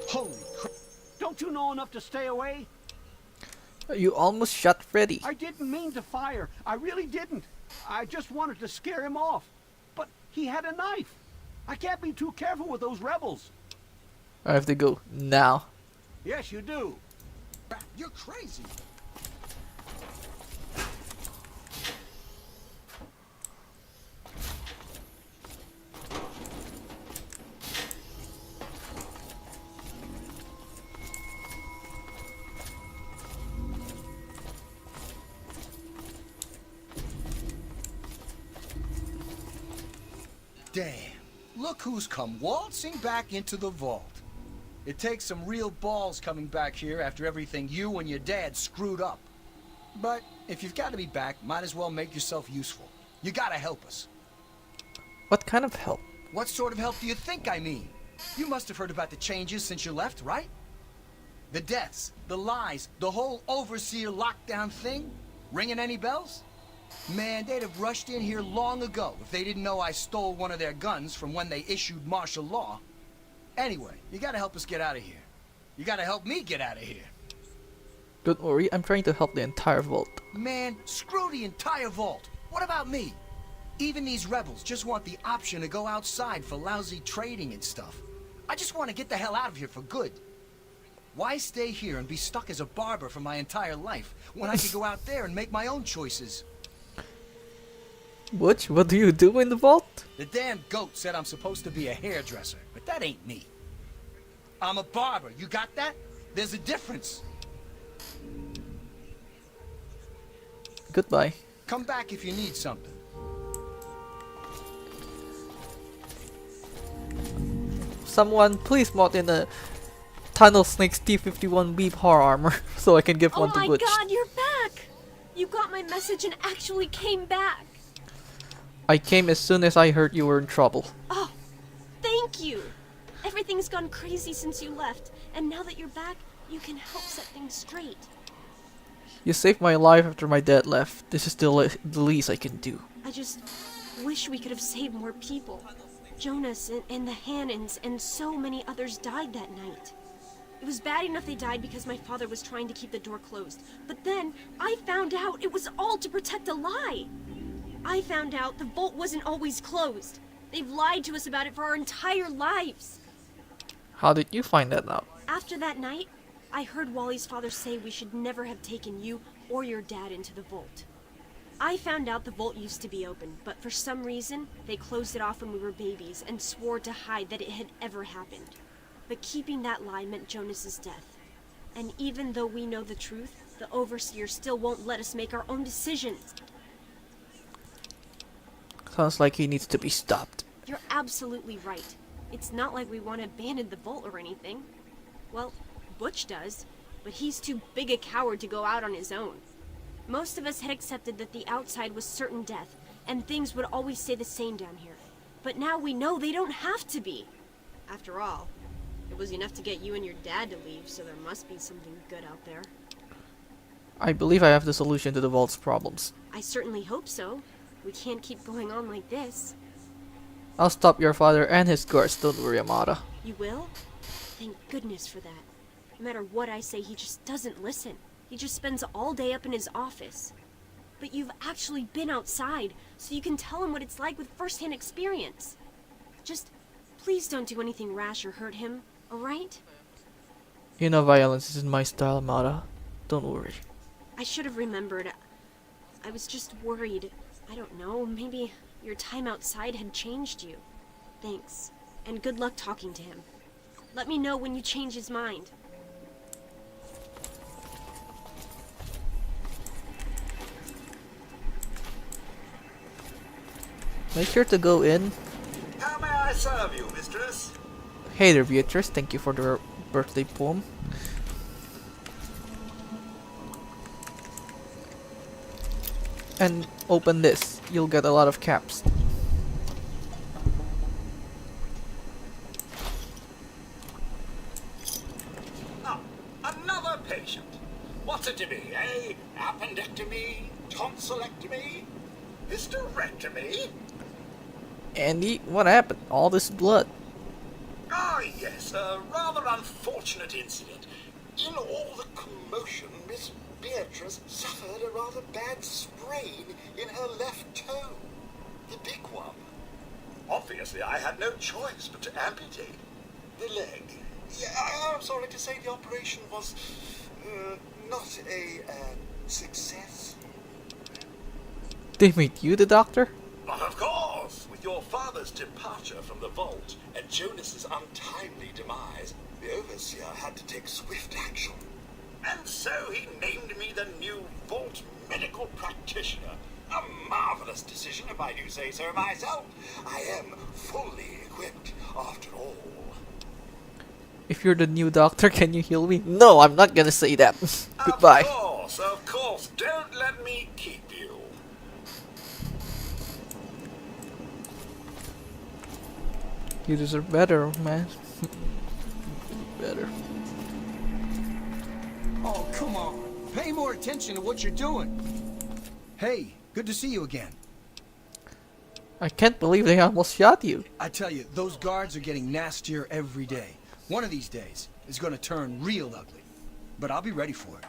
Holy crap! Don't you know enough to stay away? You almost shot Freddy. I didn't mean to fire. I really didn't. I just wanted to scare him off. But he had a knife. I can't be too careful with those rebels. I have to go now. Yes, you do. You're crazy. Damn, look who's come waltzing back into the vault. It takes some real balls coming back here after everything you and your dad screwed up. But if you've got to be back, might as well make yourself useful. You gotta help us. What kind of help? What sort of help do you think I mean? You must have heard about the changes since you left, right? The deaths, the lies, the whole Overseer lockdown thing? Ringing any bells? Man, they'd have rushed in here long ago if they didn't know I stole one of their guns from when they issued martial law. Anyway, you gotta help us get out of here. You gotta help me get out of here. Don't worry, I'm trying to help the entire vault. Man, screw the entire vault. What about me? Even these rebels just want the option to go outside for lousy trading and stuff. I just want to get the hell out of here for good. Why stay here and be stuck as a barber for my entire life when I could go out there and make my own choices? Butch, what do you do in the vault? The damn goat said I'm supposed to be a hairdresser, but that ain't me. I'm a barber, you got that? There's a difference. Goodbye. Come back if you need something. Someone please mod in a Tunnel Snake's T-51B power armor so I can give one to Butch. Oh my god, you're back! You got my message and actually came back. I came as soon as I heard you were in trouble. Oh, thank you. Everything's gone crazy since you left, and now that you're back, you can help set things straight. You saved my life after my dad left. This is the least I can do. I just wish we could have saved more people. Jonas and the Hannons and so many others died that night. It was bad enough they died because my father was trying to keep the door closed. But then, I found out it was all to protect a lie. I found out the vault wasn't always closed. They've lied to us about it for our entire lives. How did you find that out? After that night, I heard Wally's father say we should never have taken you or your dad into the vault. I found out the vault used to be open, but for some reason, they closed it off when we were babies and swore to hide that it had ever happened. But keeping that lie meant Jonas's death. And even though we know the truth, the Overseer still won't let us make our own decisions. Sounds like he needs to be stopped. You're absolutely right. It's not like we want to abandon the vault or anything. Well, Butch does, but he's too big a coward to go out on his own. Most of us had accepted that the outside was certain death, and things would always stay the same down here. But now we know they don't have to be. After all, it was enough to get you and your dad to leave, so there must be something good out there. I believe I have the solution to the vault's problems. I certainly hope so. We can't keep going on like this. I'll stop your father and his guards, don't worry, Amada. You will? Thank goodness for that. No matter what I say, he just doesn't listen. He just spends all day up in his office. But you've actually been outside, so you can tell him what it's like with first-hand experience. Just, please don't do anything rash or hurt him, alright? You know violence isn't my style, Mara. Don't worry. I should have remembered. I was just worried. I don't know, maybe your time outside had changed you. Thanks, and good luck talking to him. Let me know when you change his mind. Make sure to go in. How may I serve you, mistress? Hey there, Beatrice. Thank you for the birthday poem. And open this. You'll get a lot of caps. Ah, another patient. What's it to be, eh? Appendectomy? Tonsillectomy? Hysterectomy? Andy, what happened? All this blood. Ah, yes, a rather unfortunate incident. In all the commotion, Miss Beatrice suffered a rather bad sprain in her left toe. The big one. Obviously, I had no choice but to amputate the leg. Yeah, I'm sorry to say the operation was not a success. They made you the doctor? But of course, with your father's departure from the vault and Jonas's untimely demise, the overseer had to take swift action. And so he named me the new vault medical practitioner. A marvelous decision, if I do say so myself. I am fully equipped, after all. If you're the new doctor, can you heal me? No, I'm not gonna say that. Goodbye. Of course, don't let me keep you. You deserve better, man. Better. Oh, come on. Pay more attention to what you're doing. Hey, good to see you again. I can't believe they almost shot you. I tell you, those guards are getting nastier every day. One of these days, it's gonna turn real ugly. But I'll be ready for it.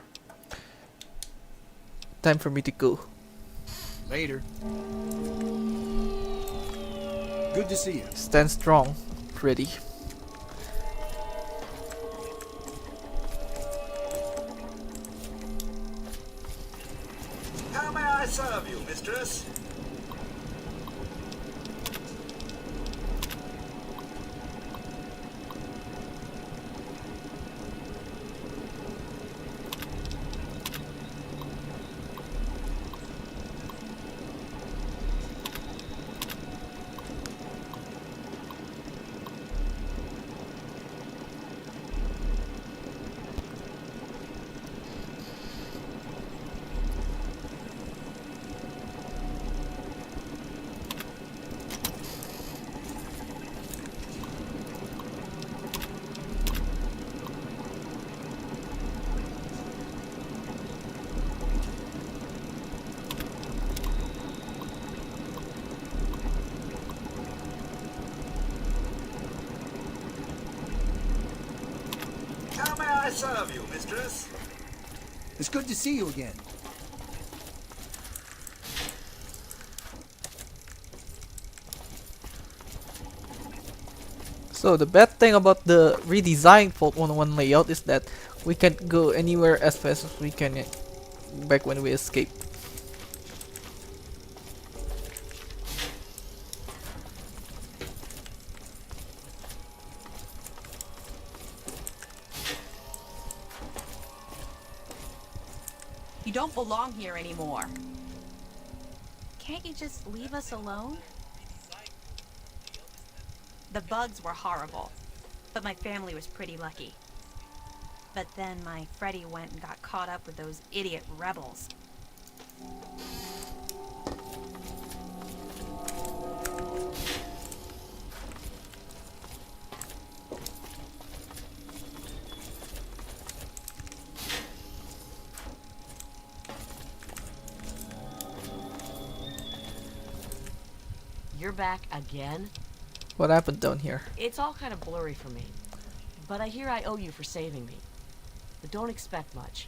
Time for me to go. Later. Good to see you. Stand strong, pretty. How may I serve you, mistress? How may I serve you, mistress? It's good to see you again. So the bad thing about the redesigned Vault 101 layout is that we can't go anywhere as fast as we can back when we escaped. You don't belong here anymore. Can't you just leave us alone? The bugs were horrible, but my family was pretty lucky. But then my Freddy went and got caught up with those idiot rebels. You're back again? What happened down here? It's all kind of blurry for me. But I hear I owe you for saving me. but don't expect much.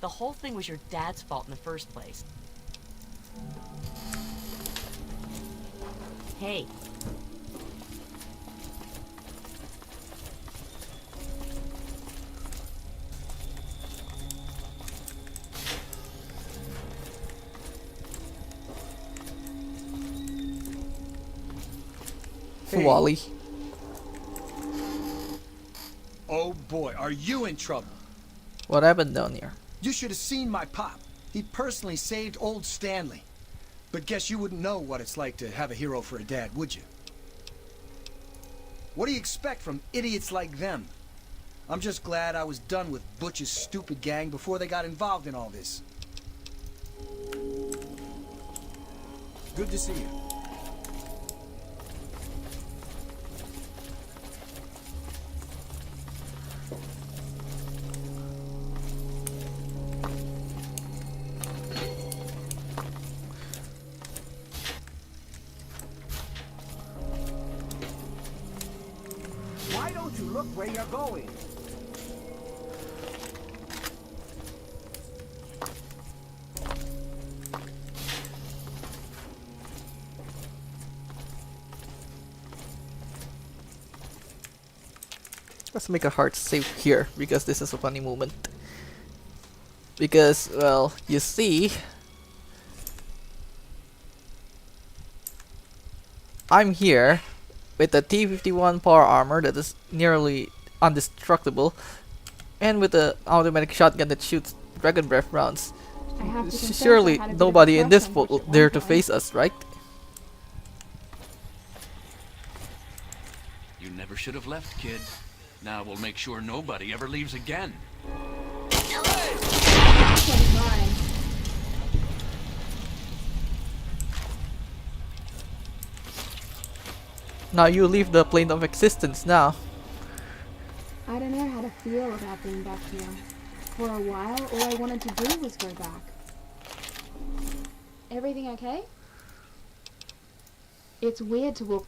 The whole thing was your dad's fault in the first place. Hey. Wally. Oh boy, are you in trouble? What happened down here? You should have seen my pop. He personally saved old Stanley. But guess you wouldn't know what it's like to have a hero for a dad, would you? What do you expect from idiots like them? I'm just glad I was done with Butch's stupid gang before they got involved in all this. Good to see you. Why don't you look where you're going? Let's make a heart save here, because this is a funny moment. Because, well, you see, I'm here with a T-51 power armor that is nearly indestructible, and with an automatic shotgun that shoots dragon breath rounds. I have to confess Surely I had a bit of nobody a in this crush on boat Butch at dare one to point. face us, right? You never should have left, kid. Now we'll make sure nobody ever leaves again. Now you leave the plane of existence now. I don't know how to feel about being back here. For a while, all I wanted to do was go back. Everything okay? It's weird to walk.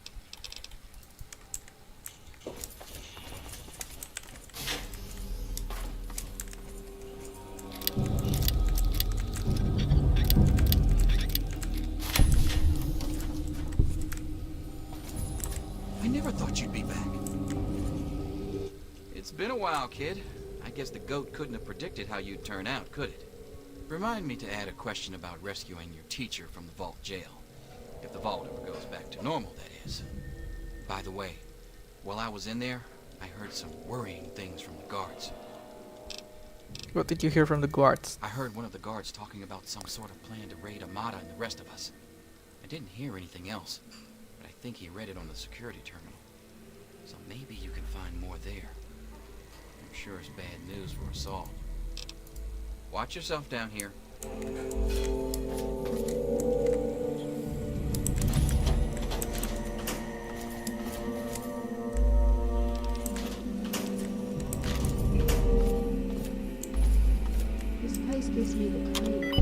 I never thought you'd be back. It's been a while, kid. I guess the goat couldn't have predicted how you'd turn out, could it? Remind me to add a question about rescuing your teacher from the vault jail. If the vault ever goes back to normal, that is. By the way, while I was in there, I heard some worrying things from the guards. What did you hear from the guards? I heard one of the guards talking about some sort of plan to raid Amada and the rest of us. I didn't hear anything else, but I think he read it on the security terminal. So maybe you can find more there. I'm sure it's bad news for us all. Watch yourself down here. This place gives me the creeps.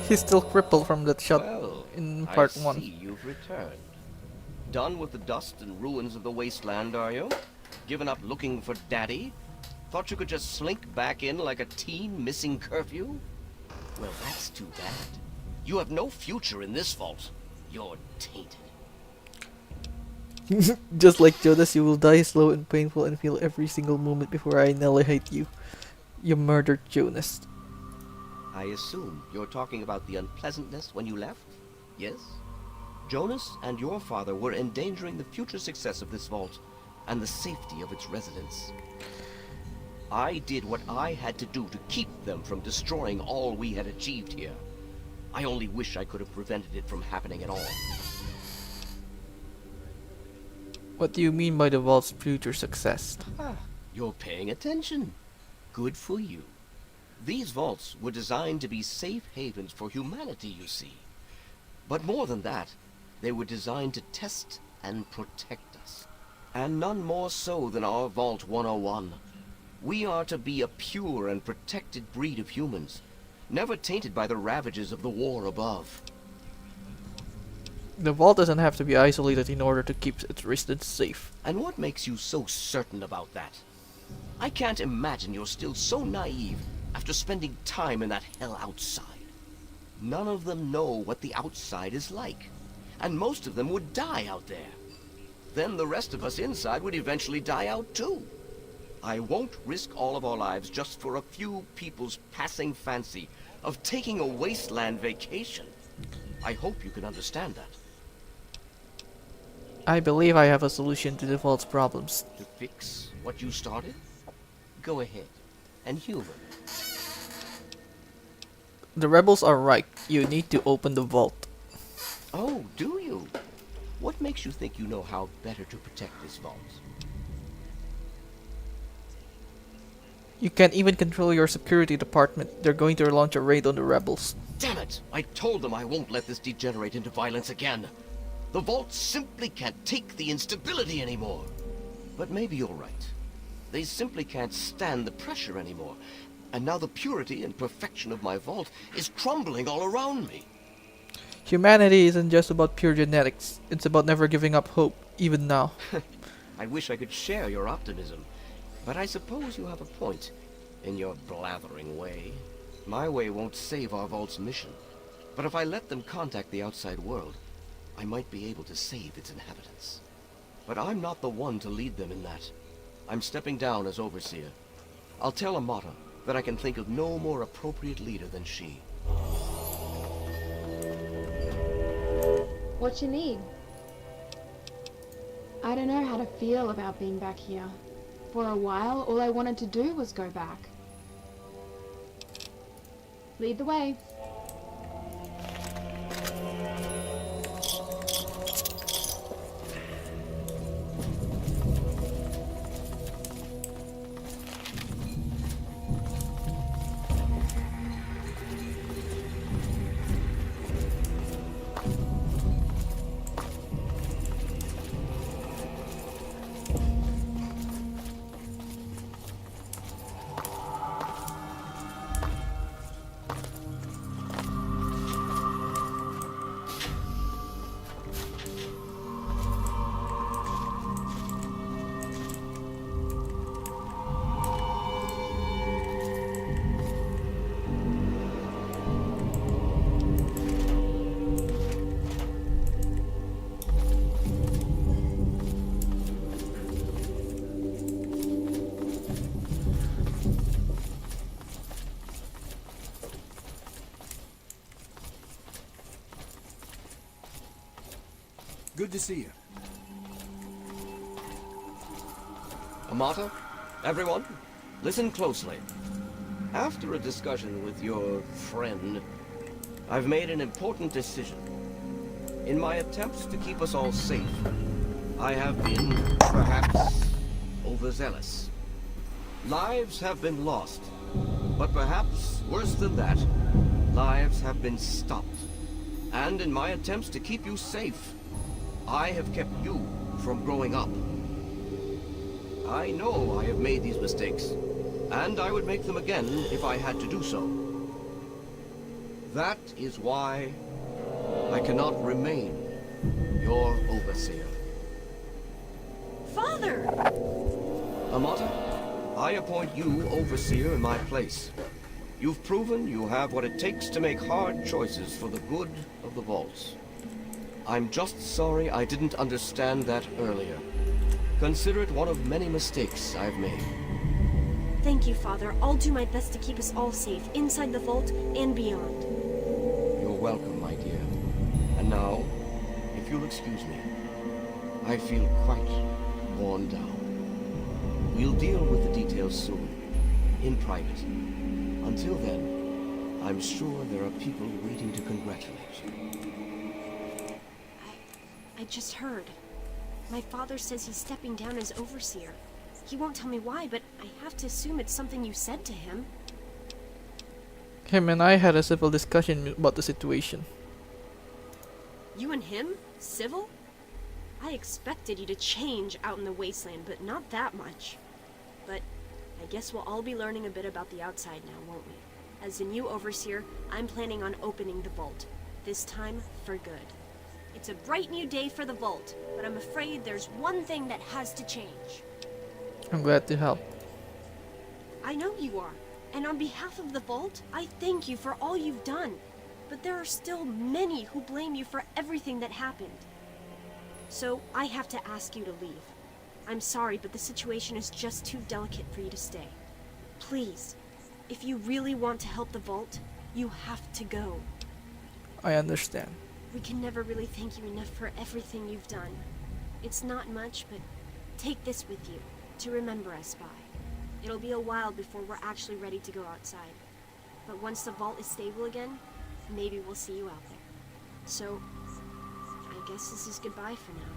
He's still crippled from that shot Well, in part I 1. see you've returned. Done with the dust and ruins of the wasteland, are you? Given up looking for Daddy? Thought you could just slink back in like a teen missing curfew? Well, that's too bad. You have no future in this vault. You're tainted. Just like Jonas, you will die slow and painful and feel every single moment before I annihilate you. You murdered Jonas. I assume you're talking about the unpleasantness when you left? Yes? Jonas and your father were endangering the future success of this vault and the safety of its residents. I did what I had to do to keep them from destroying all we had achieved here. I only wish I could have prevented it from happening at all. What do you mean by the vault's future success? You're paying attention. Good for you. These vaults were designed to be safe havens for humanity, you see. But more than that, they were designed to test and protect us. And none more so than our Vault 101. We are to be a pure and protected breed of humans, never tainted by the ravages of the war above. The vault doesn't have to be isolated in order to keep its residents safe. And what makes you so certain about that? I can't imagine you're still so naive after spending time in that hell outside. None of them know what the outside is like, and most of them would die out there. Then the rest of us inside would eventually die out too. I won't risk all of our lives just for a few people's passing fancy of taking a wasteland vacation. I hope you can understand that. I believe I have a solution to the vault's problems. To fix what you started? Go ahead and humor me. The rebels are right. You need to open the vault. Oh, do you? What makes you think you know how better to protect this vault? You can't even control your security department. They're going to launch a raid on the rebels. Damn it! I told them I won't let this degenerate into violence again. The vault simply can't take the instability anymore. But maybe you're right. They simply can't stand the pressure anymore. And now the purity and perfection of my vault is crumbling all around me. Humanity isn't just about pure genetics. It's about never giving up hope, even now. I wish I could share your optimism. But I suppose you have a point, in your blathering way. My way won't save our vault's mission. But if I let them contact the outside world, I might be able to save its inhabitants. But I'm not the one to lead them in that. I'm stepping down as overseer. I'll tell Amata that I can think of no more appropriate leader than she. What you need? I don't know how to feel about being back here. For a while, all I wanted to do was go back. Lead the way. Good to see you. Amata, everyone, listen closely. After a discussion with your friend, I've made an important decision. In my attempts to keep us all safe, I have been, perhaps, overzealous. Lives have been lost, but perhaps worse than that, lives have been stopped. And in my attempts to keep you safe, I have kept you from growing up. I know I have made these mistakes, and I would make them again if I had to do so. That is why I cannot remain your overseer. Father! Amata, I appoint you overseer in my place. You've proven you have what it takes to make hard choices for the good of the vaults. I'm just sorry I didn't understand that earlier. Consider it one of many mistakes I've made. Thank you, Father. I'll do my best to keep us all safe, inside the vault and beyond. You're welcome, my dear. And now, if If you'll excuse me, I feel quite worn down. We'll deal with the details soon, in private. Until then, I'm sure there are people waiting to congratulate you. I just heard. My father says he's stepping down as overseer. He won't tell me why, but I have to assume it's something you said to him. Him and I had a civil discussion about the situation. You and him? Civil? I expected you to change out in the wasteland, but not that much. But I guess we'll all be learning a bit about the outside now, won't we? As the new overseer, I'm planning on opening the vault. This time, for good. It's a bright new day for the vault, but I'm afraid there's one thing that has to change. I'm glad to help. I know you are. And on behalf of the vault, I thank you for all you've done. But there are still many who blame you for everything that happened. So I have to ask you to leave. I'm sorry, but the situation is just too delicate for you to stay. Please, if you really want to help the vault, you have to go. I understand. We can never really thank you enough for everything you've done. It's not much, but take this with you to remember us by. It'll be a while before we're actually ready to go outside. But once the vault is stable again, maybe we'll see you out there. So, I guess this is goodbye for now.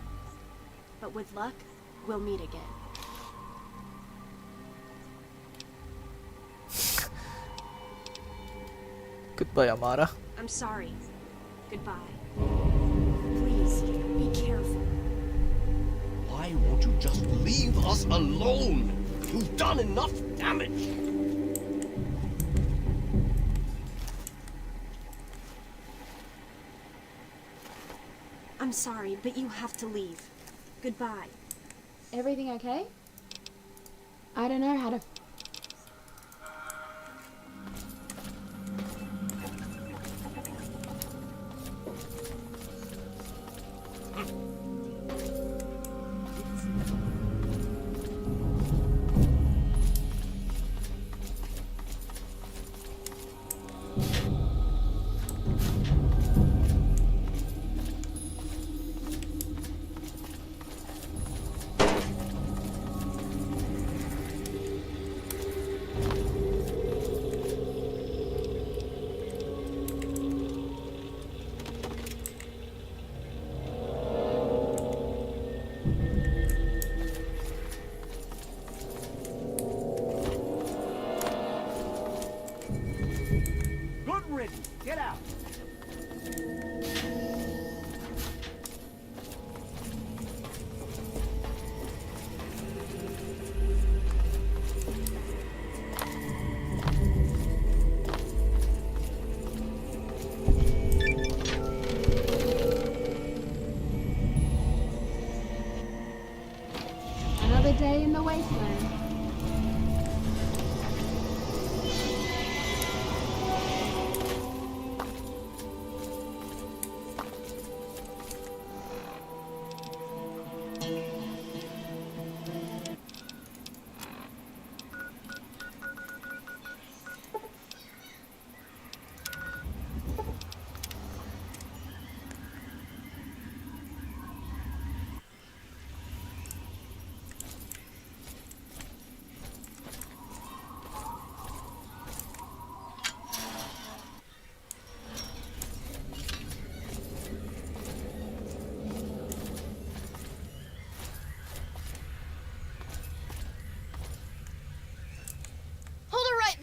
But with luck, we'll meet again. Goodbye, Amara. I'm sorry. Goodbye. Please, be careful. Why won't you just leave us alone? You've done enough damage. I'm sorry, but you have to leave. Goodbye. Everything okay? I don't know how to... Good riddance. Get out. Another day in the wasteland.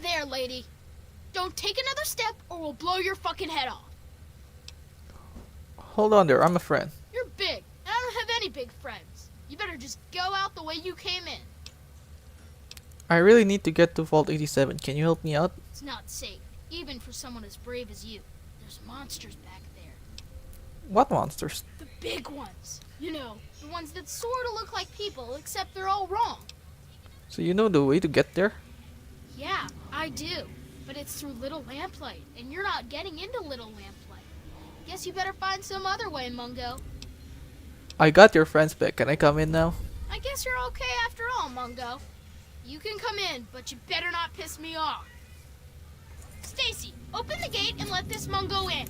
There, lady. Don't take another step or we'll blow your fucking head off. Hold on there, I'm a friend. You're big, and I don't have any big friends. You better just go out the way you came in. I really need to get to Vault 87. Can you help me out? It's not safe, even for someone as brave as you. There's monsters back there. What monsters? The big ones. You know, the ones that sort of look like people, except they're all wrong. So you know the way to get there? Yeah, I do. But it's through Little Lamplight, and you're not getting into Little Lamplight. Guess you better find some other way, Mungo. I got your friends back. Can I come in now? I guess you're okay after all, Mungo. You can come in, but you better not piss me off. Stacy, open the gate and let this Mungo in.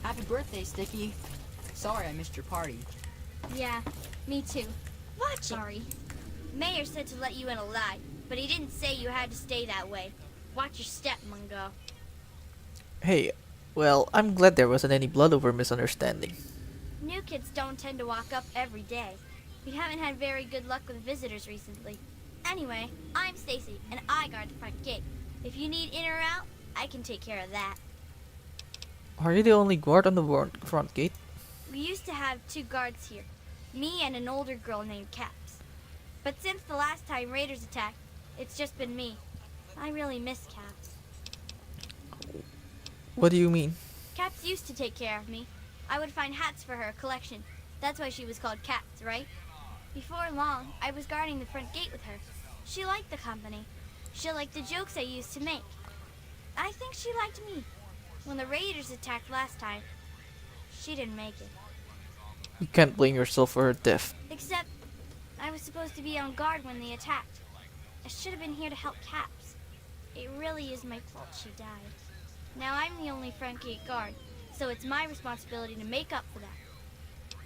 Happy birthday, Sticky. Sorry I missed your party. Yeah, me too. What? Sorry. Mayor said to let you in alive, but he didn't say you had to stay that way. Watch your step, Mungo. Hey, well, I'm glad there wasn't any blood over misunderstanding. New kids don't tend to walk up every day. We haven't had very good luck with visitors recently. Anyway, I'm Stacy, and I guard the front gate. If you need in or out, I can take care of that. Are you the only guard on the front gate? We used to have 2 guards here, me and an older girl named Caps. But since the last time raiders attacked, it's just been me. I really miss Caps. What do you mean? Caps used to take care of me. I would find hats for her collection. That's why she was called Caps, right? Before long, I was guarding the front gate with her. She liked the company. She liked the jokes I used to make. I think she liked me. When the raiders attacked last time, she didn't make it. You can't blame yourself for her death. Except, I was supposed to be on guard when they attacked. I should have been here to help Caps. It really is my fault she died. Now I'm the only front gate guard, so it's my responsibility to make up for that.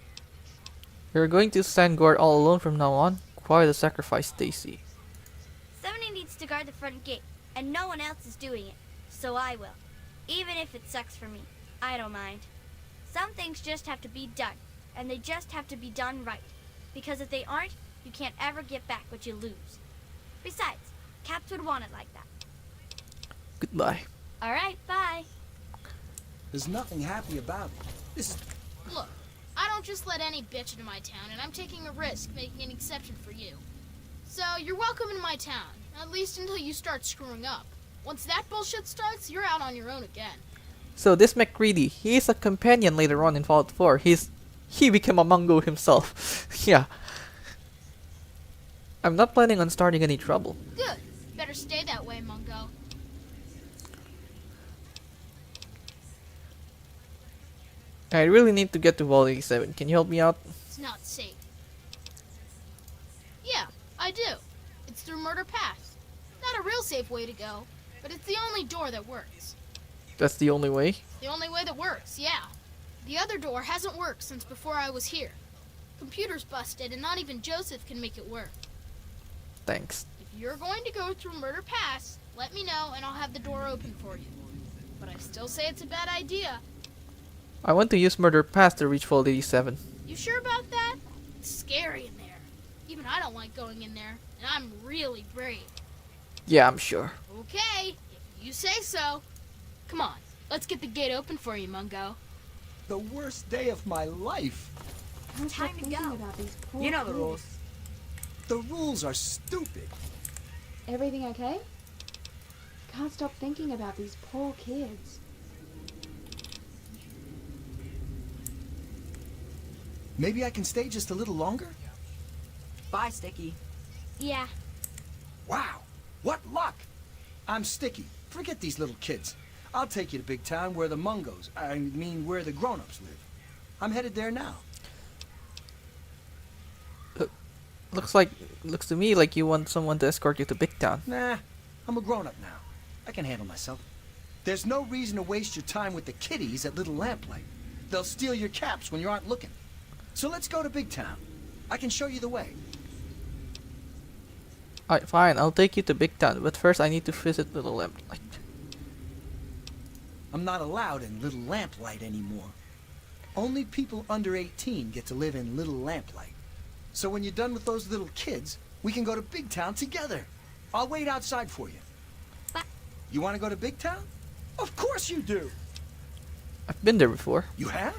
You're going to stand guard all alone from now on? Quite a sacrifice, Stacy. Somebody needs to guard the front gate, and no one else is doing it, so I will. Even if it sucks for me, I don't mind. Some things just have to be done, and they just have to be done right. Because if they aren't, you can't ever get back what you lose. Besides, Caps would want it like that. Goodbye. Alright, bye. There's nothing happy about it. This is... Look, I don't just let any bitch into my town, and I'm taking a risk making an exception for you. So, you're welcome in my town, at least until you start screwing up. Once that bullshit starts, you're out on your own again. So this McCready, he is a companion later on in Fallout 4. He became a Mungo himself. Yeah. I'm not planning on starting any trouble. Good. Better stay that way, Mungo. I really need to get to Vault 87. Can you help me out? It's not safe. Yeah, I do. It's through Murder Pass. Not a real safe way to go, but it's the only door that works. That's the only way? The only way that works, yeah. The other door hasn't worked since before I was here. Computer's busted, and not even Joseph can make it work. Thanks. If you're going to go through Murder Pass, let me know and I'll have the door open for you. But I still say it's a bad idea. I want to use Murder Pass to reach Vault 87. You sure about that? It's scary in there. Even I don't like going in there, and I'm really brave. Yeah, I'm sure. Okay, if you say so. Come on, let's get the gate open for you, Mungo. The worst day of my life. Time to go. You know the rules. The rules are stupid. Everything okay? Can't stop thinking about these poor kids. Maybe I can stay just a little longer? Bye, Sticky. Yeah. Wow, what luck! I'm Sticky. Forget these little kids. I'll take you to Big Town where the Mungos, where the grown-ups live. I'm headed there now. Looks to me like you want someone to escort you to Big Town. Nah, I'm a grown-up now. I can handle myself. There's no reason to waste your time with the kiddies at Little Lamplight. They'll steal your caps when you aren't looking. So let's go to Big Town. I can show you the way. Alright, fine. I'll take you to Big Town, but first I need to visit Little Lamplight. I'm not allowed in Little Lamplight anymore. Only people under 18 get to live in Little Lamplight. So when you're done with those little kids, we can go to Big Town together. I'll wait outside for you. But you want to go to Big Town? Of course you do. I've been there before. You have?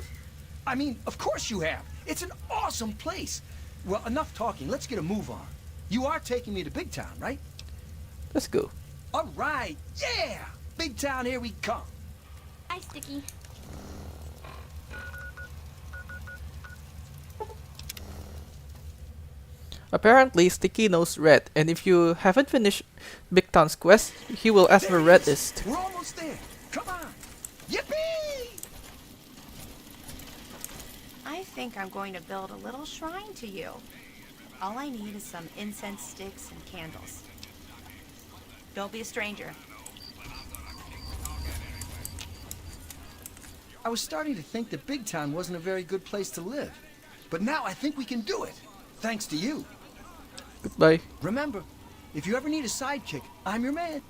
I mean, of course you have. It's an awesome place. Well, enough talking. Let's get a move on. You are taking me to Big Town, right? Let's go. All right. Yeah! Big Town, here we come. Hi, Sticky. Apparently, Sticky knows Red, and if you haven't finished Big Town's quest, he will ask where Red is. We're almost there. Come on. Yippee! I think I'm going to build a little shrine to you. All I need is some incense sticks and candles. Don't be a stranger. I was starting to think that Big Town wasn't a very good place to live. But now I think we can do it, thanks to you. Goodbye. Remember, if you ever need a sidekick, I'm your man.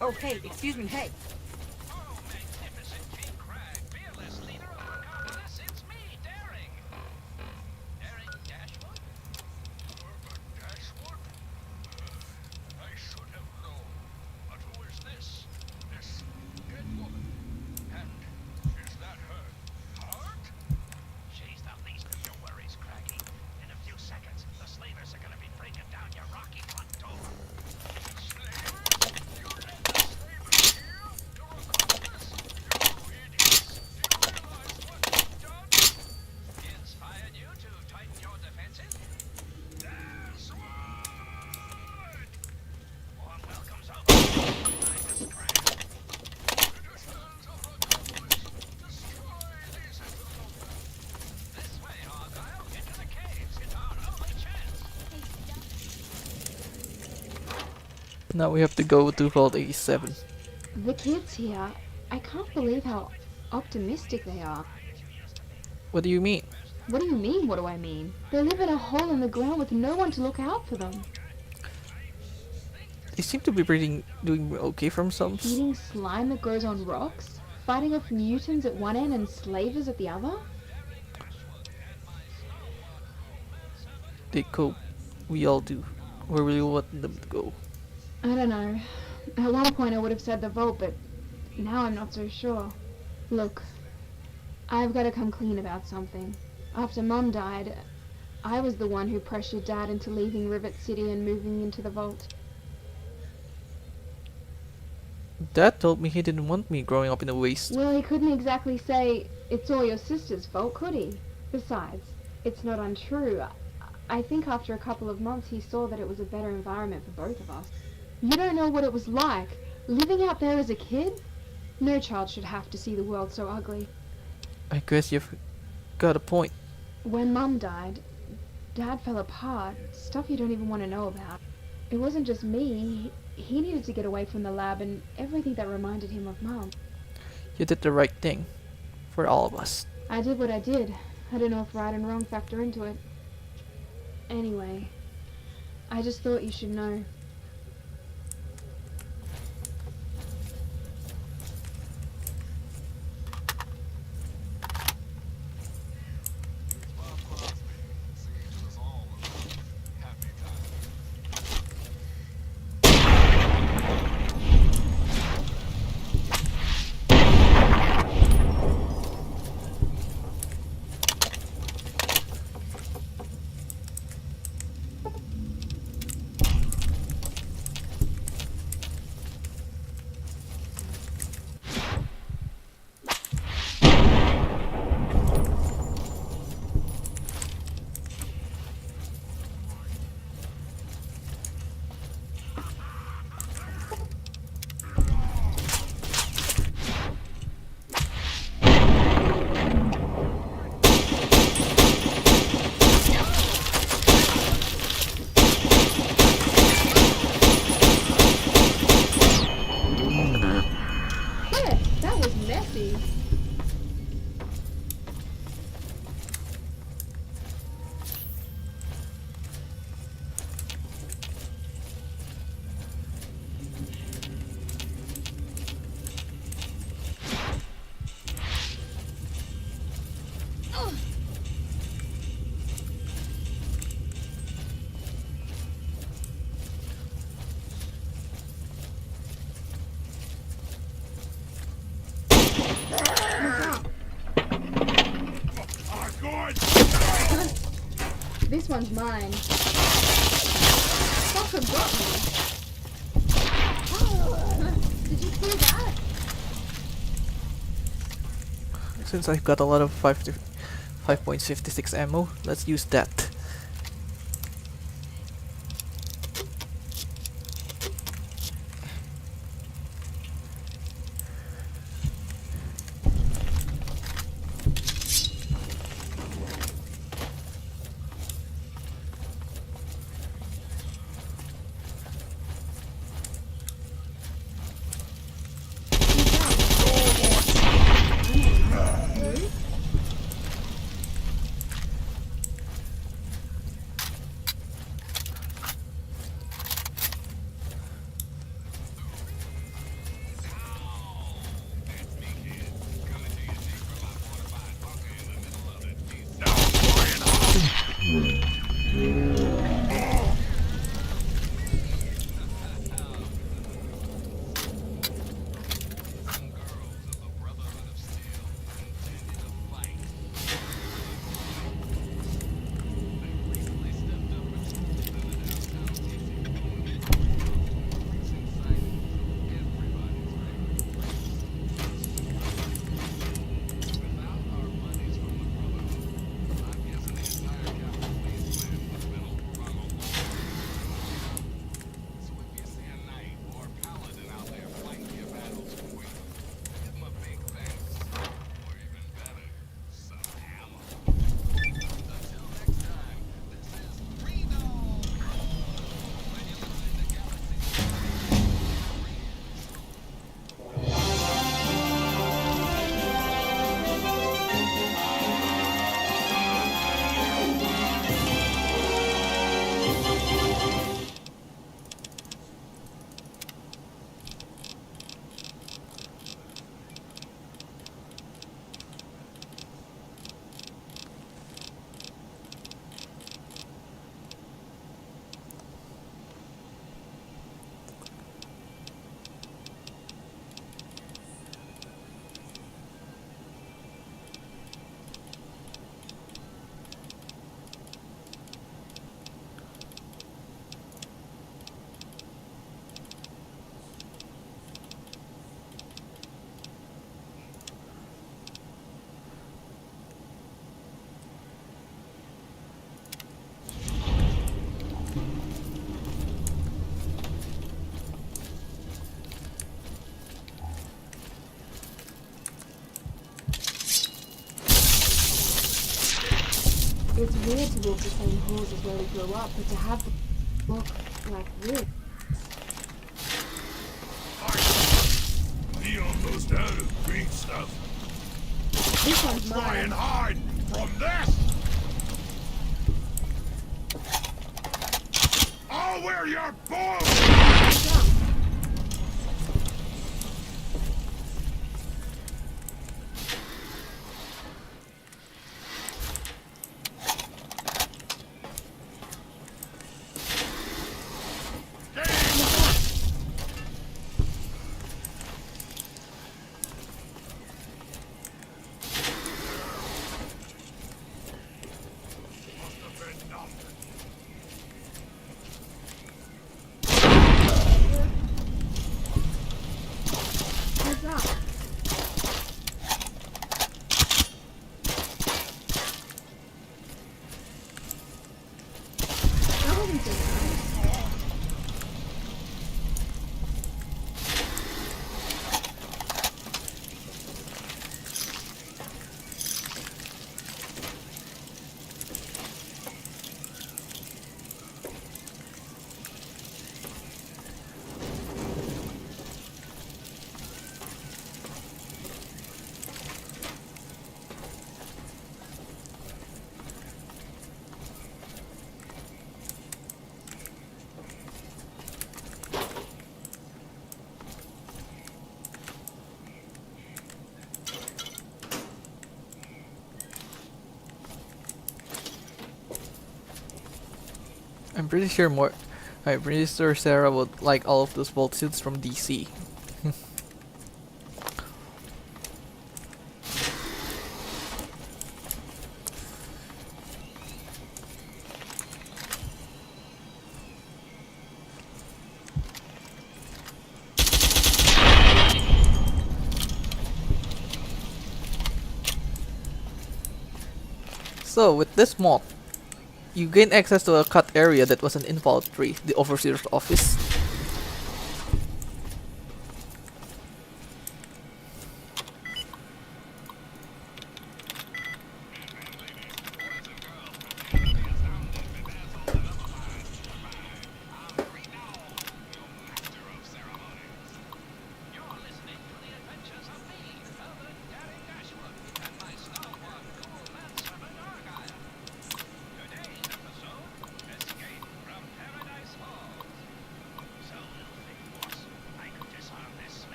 Oh, hey, excuse me, hey. Now we have to go to Vault 87. The kids here, I can't believe how optimistic they are. What do you mean? What do you mean, what do I mean? They live in a hole in the ground with no one to look out for them. They seem to be doing okay for themselves. Eating slime that grows on rocks? Fighting off mutants at one end and slavers at the other? They cope. We all do. Where will you want them to go? I don't know. At one point I would have said the vault, but now I'm not so sure. Look, I've got to come clean about something. After Mum died, I was the one who pressured Dad into leaving Rivet City and moving into the vault. Dad told me he didn't want me growing up in the waste. Well, he couldn't exactly say, it's all your sister's fault, could he? Besides, it's not untrue. I think after a couple of months he saw that it was a better environment for both of us. You don't know what it was like, living out there as a kid? No child should have to see the world so ugly. I guess you've got a point. When Mum died, Dad fell apart, stuff you don't even want to know about. It wasn't just me. He needed to get away from the lab and everything that reminded him of Mum. You did the right thing. For all of us. I did what I did. I don't know if right and wrong factor into it. Anyway, I just thought you should know. one's mine. Fucker got me. Did you see that? Since I've got a lot of 5.56 ammo, let's use that. It's weird to walk the same halls as where we grew up, but to have the look like this. We almost out of green stuff. This one's Try mine. and hide from this! I'll wear your balls! I'm pretty sure Sarah would like all of those vault suits from DC. So with this mod, you gain access to a cut area that was an invalid tree, the Overseer's office.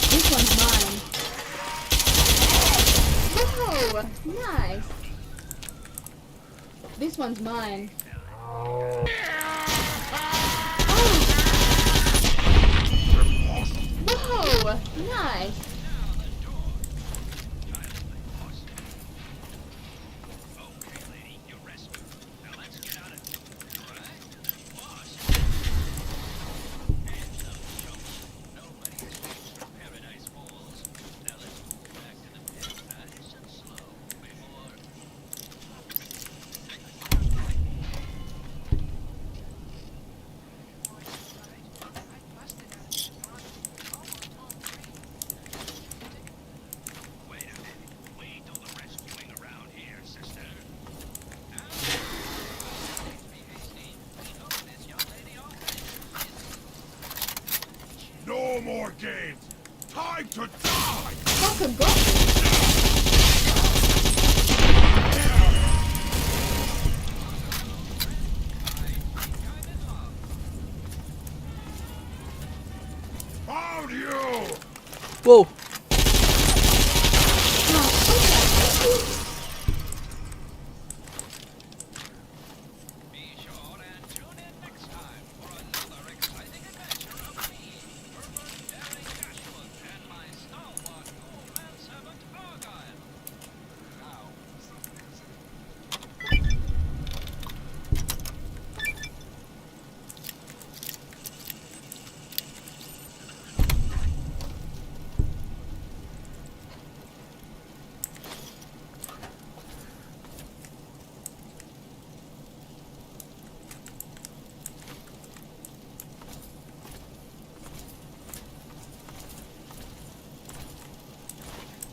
This one's mine. Whoa! Nice. This one's mine. Whoa! Nice. No more games! Time to die! Fucking got Found you! Whoa!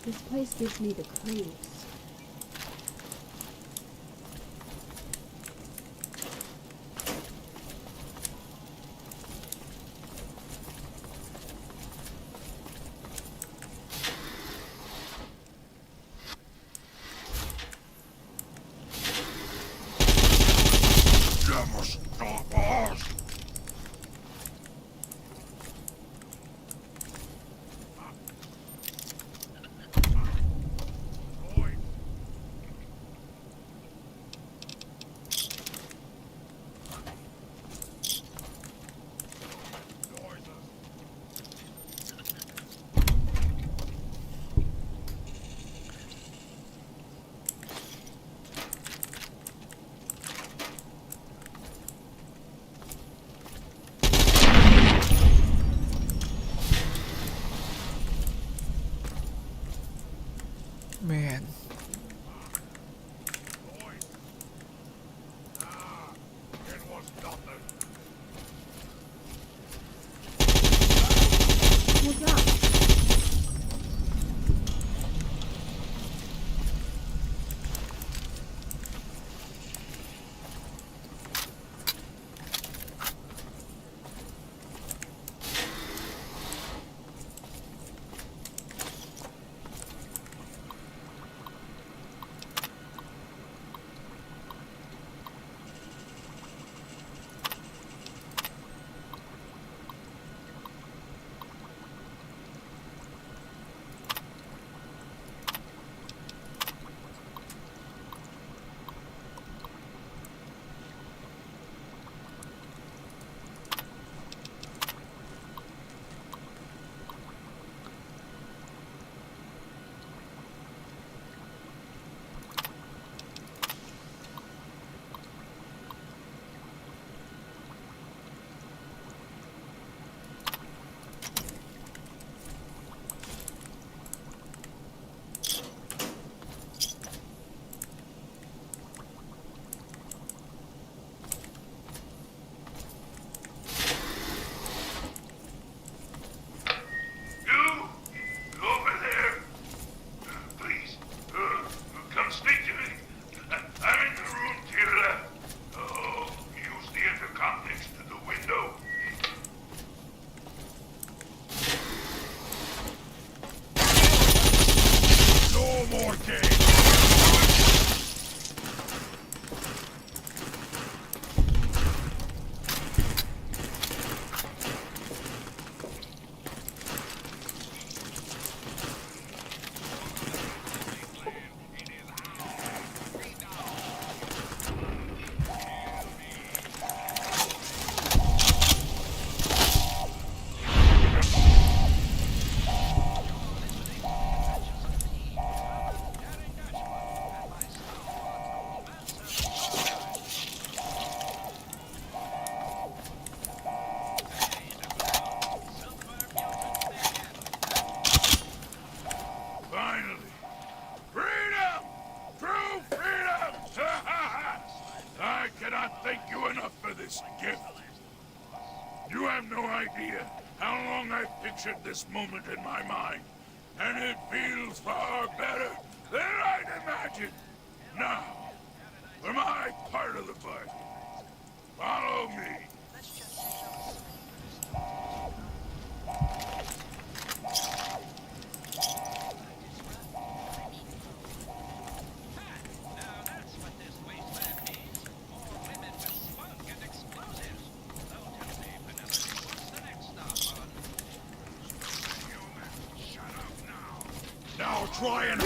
This place gives me the creeps. Never stop us! Man. It was nothing. What's up? this gift. You have no idea how long I've pictured this moment in my mind, and it feels far better than I'd imagined. Now, for my part of the bargain, follow me. Now try and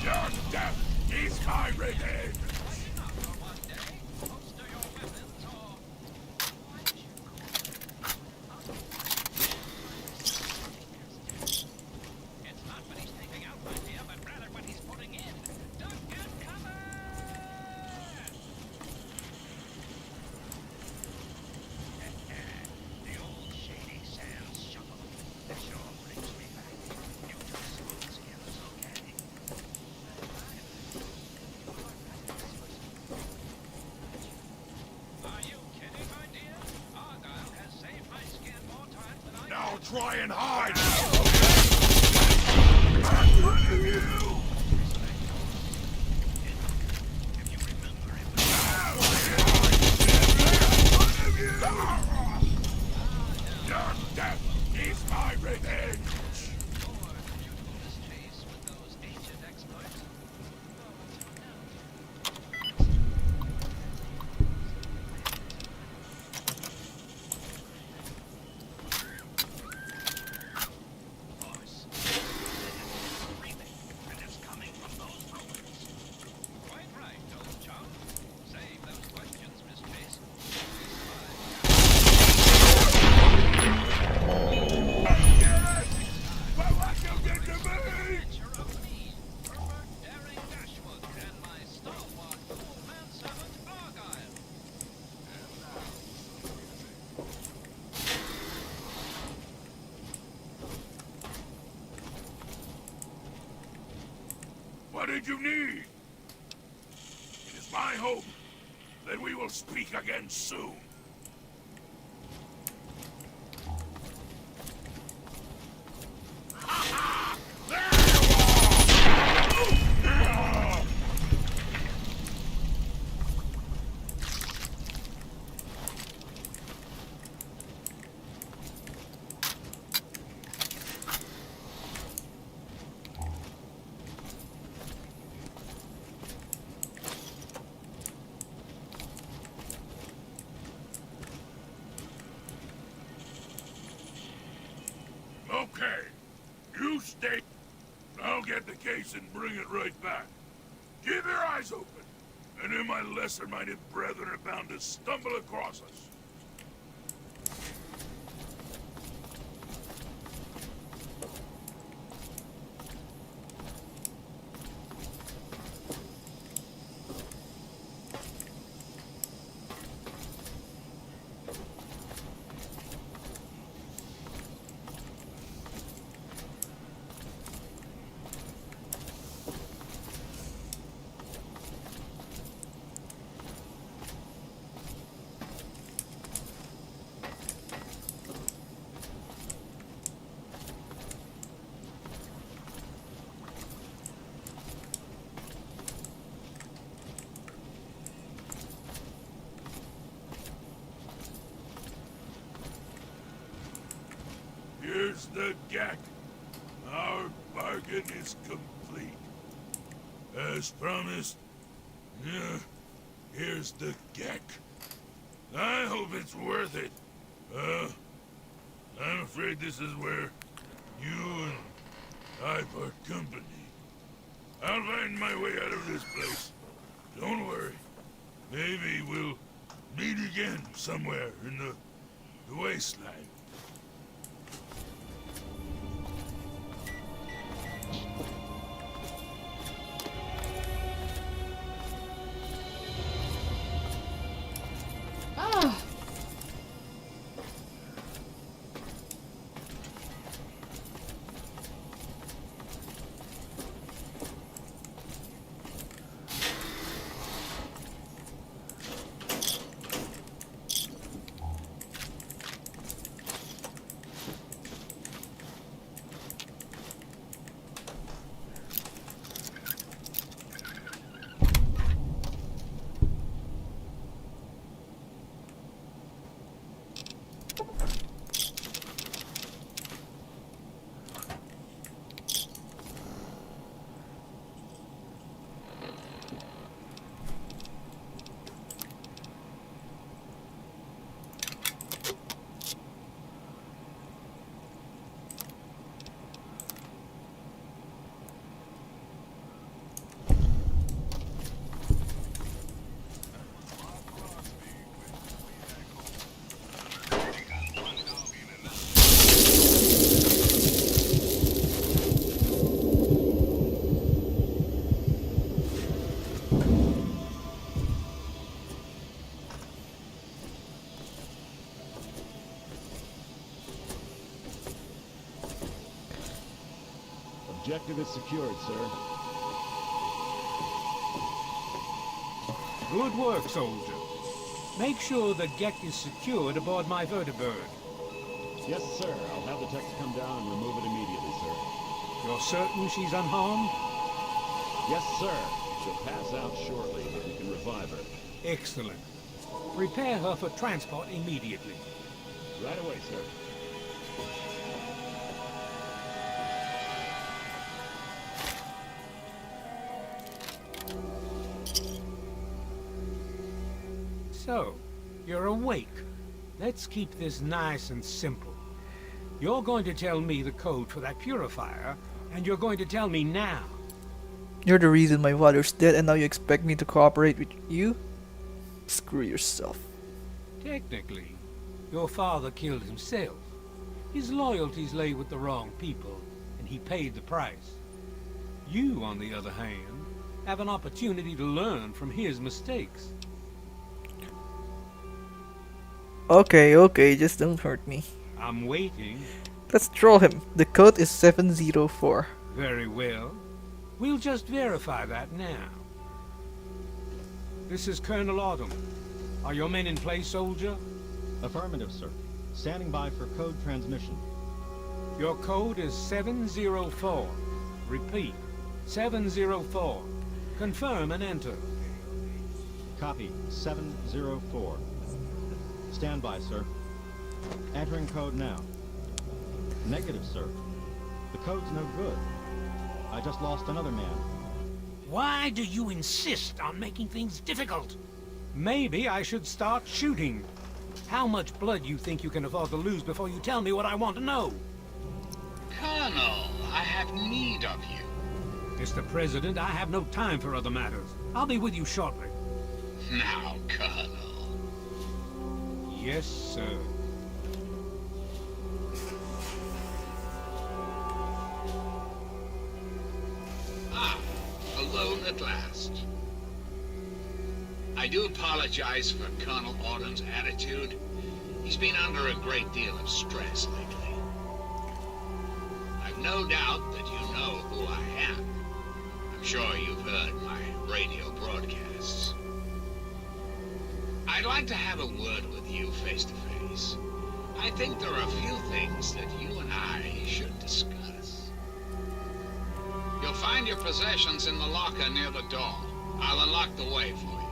Your death is my revenge! Now try and hide! I'm running you! Your death is my revenge! What did you need? It is my hope that we will speak again soon. Okay, you stay. I'll get the case and bring it right back. Keep your eyes open, and then my lesser-minded brethren are bound to stumble across us. Here's the GAC. Our bargain is complete. As promised, here's the GAC. I hope it's worth it. I'm afraid this is where you and I part company. I'll find my way out of this place. Don't worry. Maybe we'll meet again somewhere in the Wasteland. Objective is secured, sir. Good work, soldier. Make sure the Gek is secured aboard my vertibird. Yes, sir. I'll have the techs come down and remove it immediately, sir. You're certain she's unharmed? Yes, sir. She'll pass out shortly, but we can revive her. Excellent. Prepare her for transport immediately. Right away, sir. So, you're awake. Let's keep this nice and simple. You're going to tell me the code for that purifier, and you're going to tell me now. You're the reason my father's dead and now you expect me to cooperate with you? Screw yourself. Technically, your father killed himself. His loyalties lay with the wrong people, and he paid the price. You, on the other hand, have an opportunity to learn from his mistakes. Okay, just don't hurt me. I'm waiting. Let's troll him. The code is 704. Very well. We'll just verify that now. This is Colonel Autumn. Are your men in place, soldier? Affirmative, sir. Standing by for code transmission. Your code is 704. Repeat, 704. Confirm and enter. Copy, 704. Stand by, sir. Entering code now. Negative, sir. The code's no good. I just lost another man. Why do you insist on making things difficult? Maybe I should start shooting. How much blood you think you can afford to lose before you tell me what I want to know? Colonel, I have need of you. Mr. President, I have no time for other matters. I'll be with you shortly. Now, Colonel. Yes, sir. Alone at last. I do apologize for Colonel Autumn's attitude. He's been under a great deal of stress lately. I've no doubt that you know who I am. I'm sure you've heard my radio broadcasts. I'd like to have a word with you face to face. I think there are a few things that you and I should discuss. You'll find your possessions in the locker near the door. I'll unlock the way for you.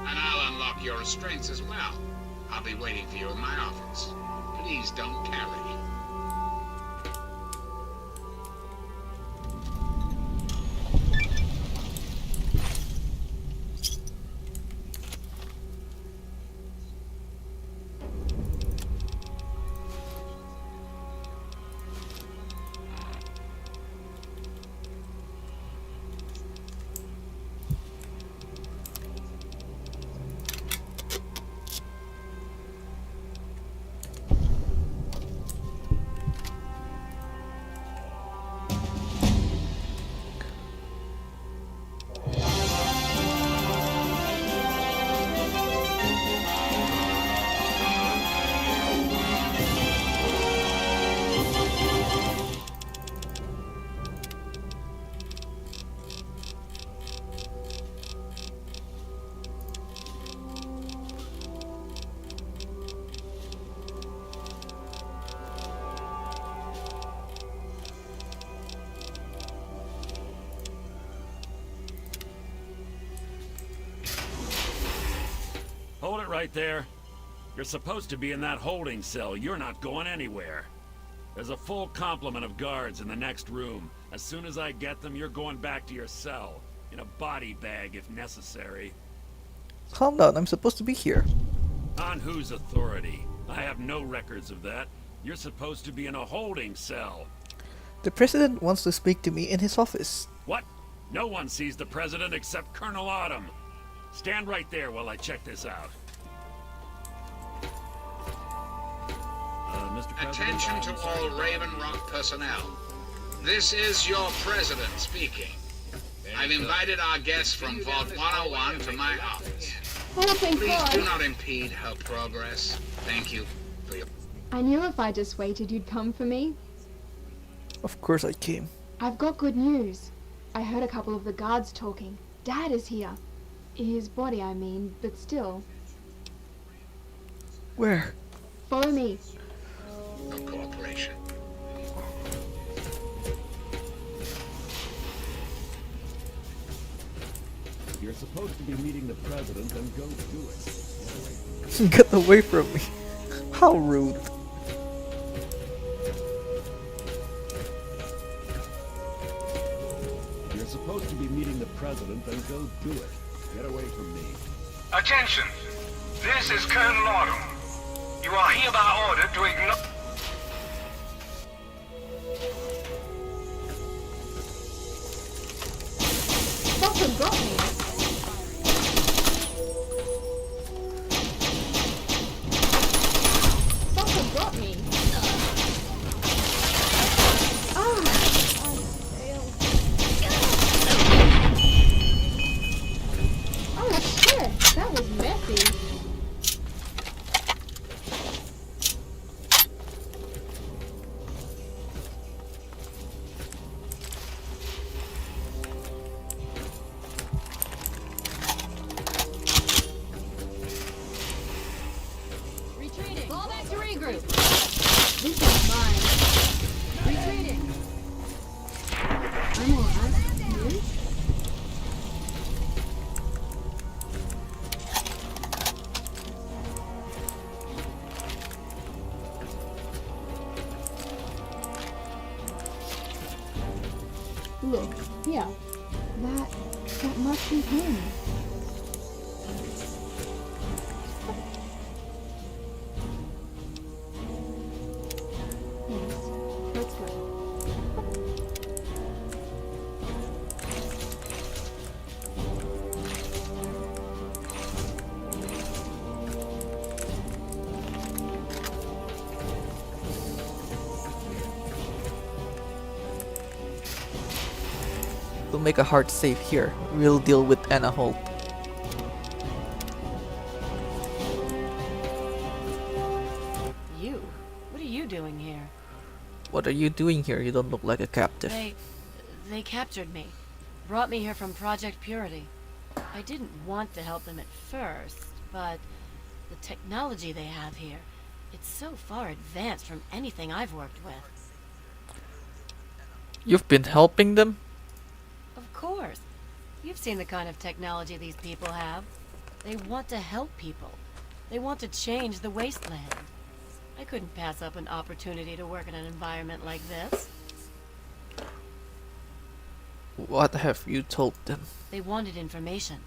And I'll unlock your restraints as well. I'll be waiting for you in my office. Please don't carry. Hold it right there. You're supposed to be in that holding cell. You're not going anywhere. There's a full complement of guards in the next room. As soon as I get them, you're going back to your cell. In a body bag, if necessary. Calm down, I'm supposed to be here. On whose authority? I have no records of that. You're supposed to be in a holding cell. The president wants to speak to me in his office. What? No one sees the president except Colonel Autumn. Stand right there while I check this out. Mr. President, Attention to all Raven Rock personnel. This is your president speaking. I've invited our guest from Vault 101 to my office. Please do not impede her progress. Thank you for your... I knew if I just waited, you'd come for me. Of course I came. I've got good news. I heard a couple of the guards talking. Dad is here. His body, I mean, but still. Where? Follow me. For cooperation. You're supposed to be meeting the president, and go do it. Get away from me. How rude. You're supposed to be meeting the president, and go do it. Get away from me. Attention! This is Colonel Autumn. You are hereby ordered to ignore... Someone got me. Someone got me. Oh shit, that was messy. Retreating. Fall back to regroup. This is mine. Retreating. I'm alright. You? Look, here. That must be him. Yes, let's go. We'll make a hard save here. We'll deal with Anna Holt. You? What are you doing here? What are you doing here? You don't look like a captive. They captured me. Brought me here from Project Purity. I didn't want to help them at first, but the technology they have here, it's so far advanced from anything I've worked with. You've been helping them? Of course. You've seen the kind of technology these people have. They want to help people. They want to change the wasteland. I couldn't pass up an opportunity to work in an environment like this. What have you told them? They wanted information.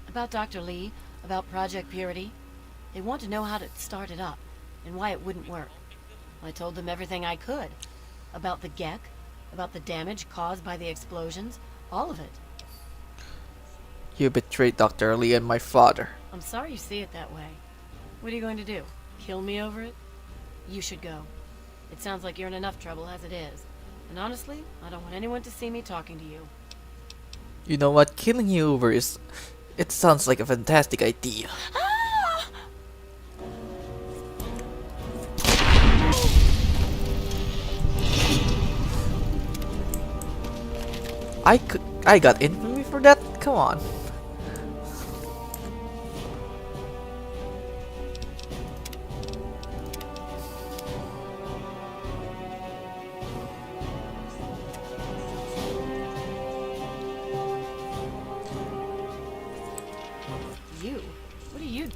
About Dr. Lee, about Project Purity. They want to know how to start it up, and why it wouldn't work. I told them everything I could. About the Gek, about the damage caused by the explosions, all of it. You betrayed Dr. Lee and my father. I'm sorry you see it that way. What are you going to do? Kill me over it? You should go. It sounds like you're in enough trouble as it is. And honestly, I don't want anyone to see me talking to you. You know what? Killing you over is... It sounds like a fantastic idea. I got infamy for that? Come on. You? What are you...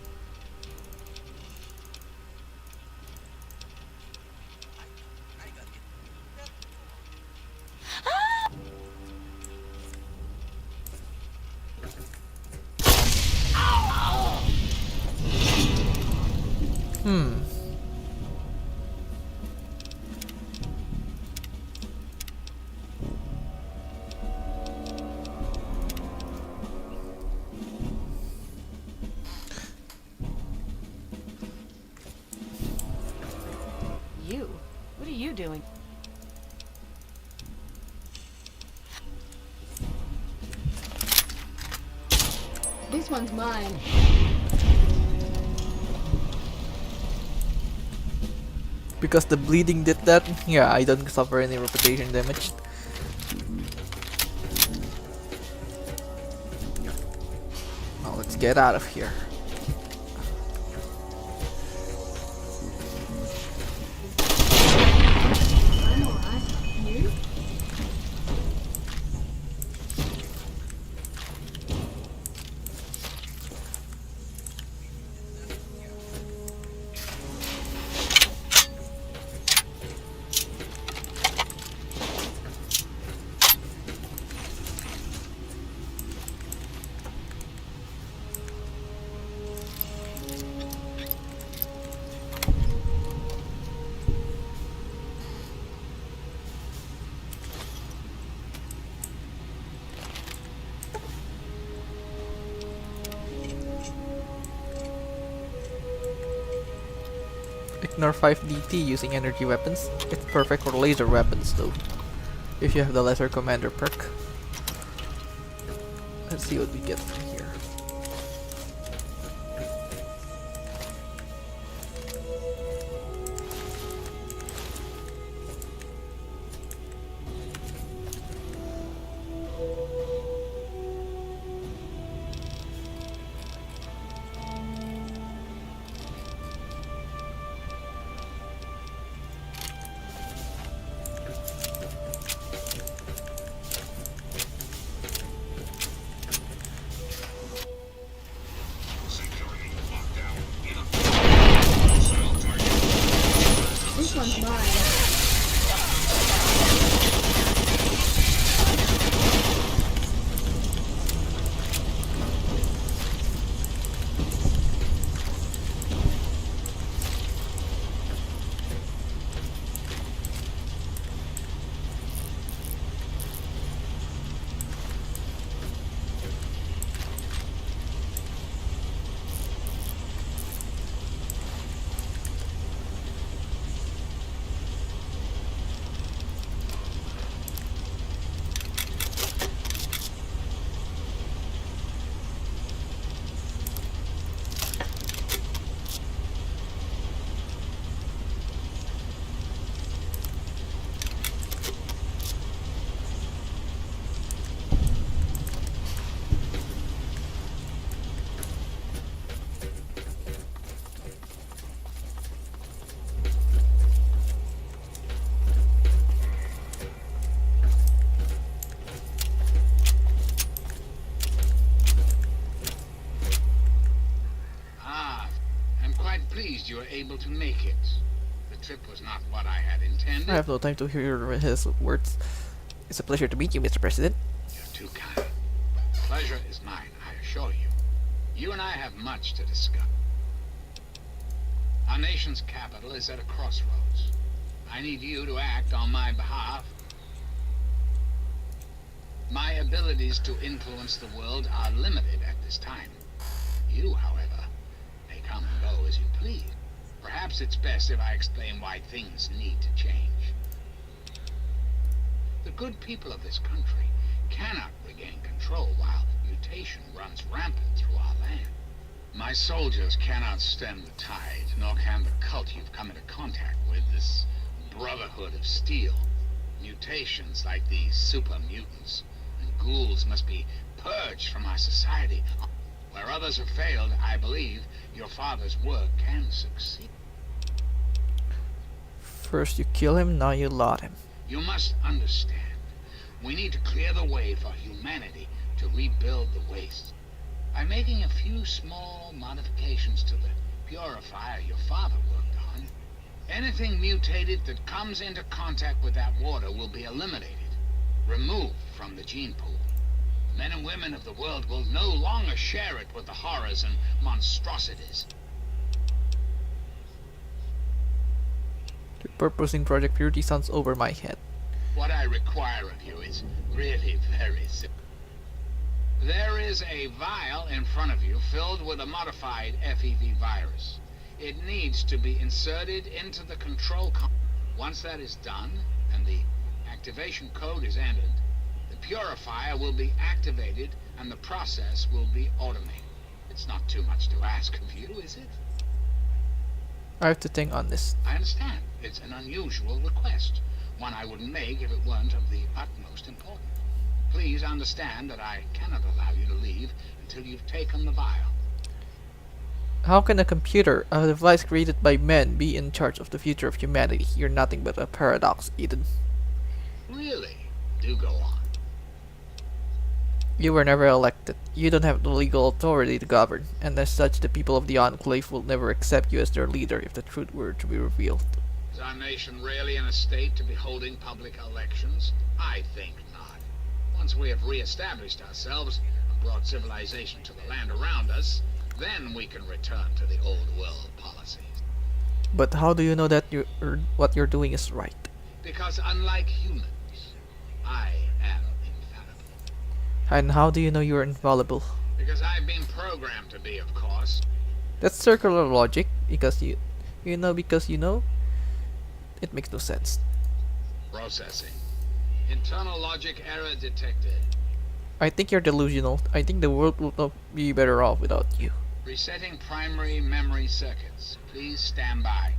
You? What are you doing? This one's mine. Because the bleeding did that, yeah, I don't suffer any reputation damage. Now let's get out of here. I'm alright. You? Ignore 5 DT using energy weapons. It's perfect for laser weapons though, if you have the Lesser Commander perk. Let's see what we get from here. This one's mine. Pleased you were able to make it. The trip was not what I had intended. I have no time to hear his words. It's a pleasure to meet you, Mr. President. You're too kind. Pleasure is mine, I assure you. You and I have much to discuss. Our nation's capital is at a crossroads. I need you to act on my behalf. My abilities to influence the world are limited at this time. You, however, may come and go as you please. Perhaps it's best if I explain why things need to change. The good people of this country cannot regain control while mutation runs rampant through our land. My soldiers cannot stem the tide, nor can the cult you've come into contact with, this Brotherhood of Steel. Mutations like these super mutants and ghouls must be purged from our society. Where others have failed, I believe your father's work can succeed. First you kill him, now you laud him. You must understand. We need to clear the way for humanity to rebuild the waste. By making a few small modifications to the purifier your father worked on, anything mutated that comes into contact with that water will be eliminated, removed from the gene pool. Men and women of the world will no longer share it with the horrors and monstrosities. Purposing Project Purity sounds over my head. What I require of you is really very simple. There is a vial in front of you filled with a modified FEV virus. It needs to be inserted into the control Once that is done, and the activation code is entered, the purifier will be activated and the process will be automated. It's not too much to ask of you, is it? I have to think on this. I understand. It's an unusual request. One I wouldn't make if it weren't of the utmost importance. Please understand that I cannot allow you to leave until you've taken the vial. How can a computer, a device created by men, be in charge of the future of humanity? You're nothing but a paradox, Eden. Really? Do go on. You were never elected. You don't have the legal authority to govern, and as such, the people of the Enclave will never accept you as their leader if the truth were to be revealed. Is our nation really in a state to be holding public elections? I think not. Once we have re-established ourselves and brought civilization to the land around us, then we can return to the old world policies. But how do you know that what you're doing is right? Because unlike humans, I am infallible. And how do you know you're infallible? Because I've been programmed to be, of course. That's circular logic, because you know. It makes no sense. Processing. Internal logic error detected. I think you're delusional. I think the world will not be better off without you. Resetting primary memory circuits. Please stand by.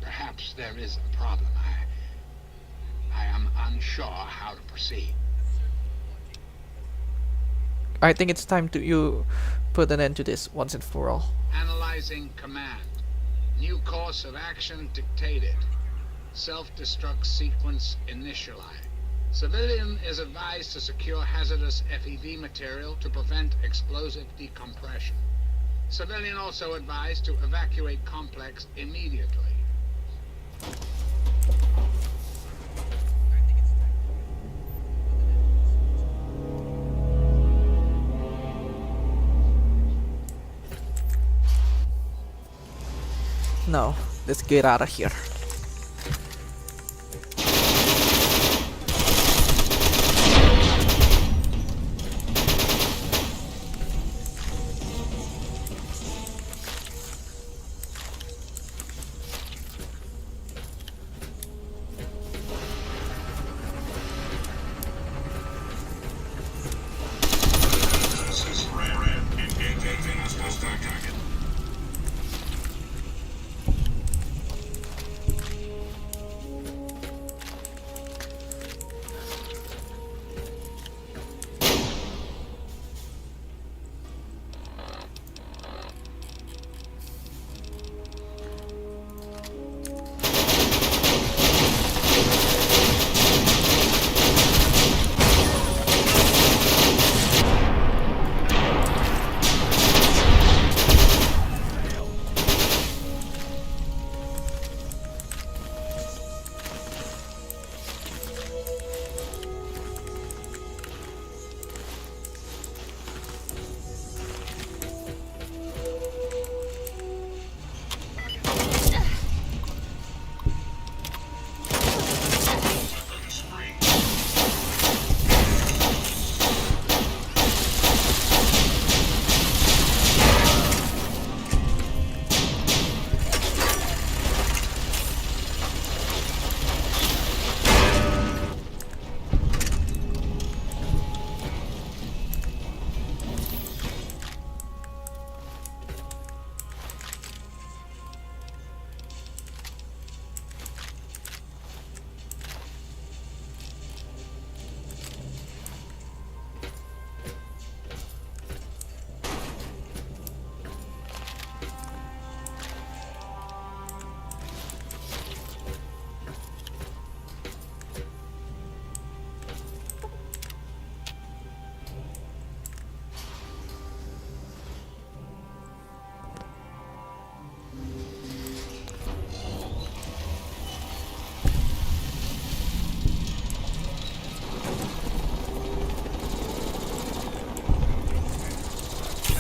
Perhaps there is a problem. I am unsure how to proceed. I think it's time to you put an end to this once and for all. Analyzing command. New course of action dictated. Self-destruct sequence initialized. Civilian is advised to secure hazardous FEV material to prevent explosive decompression. Civilian also advised to evacuate complex immediately. Now, let's get out of here.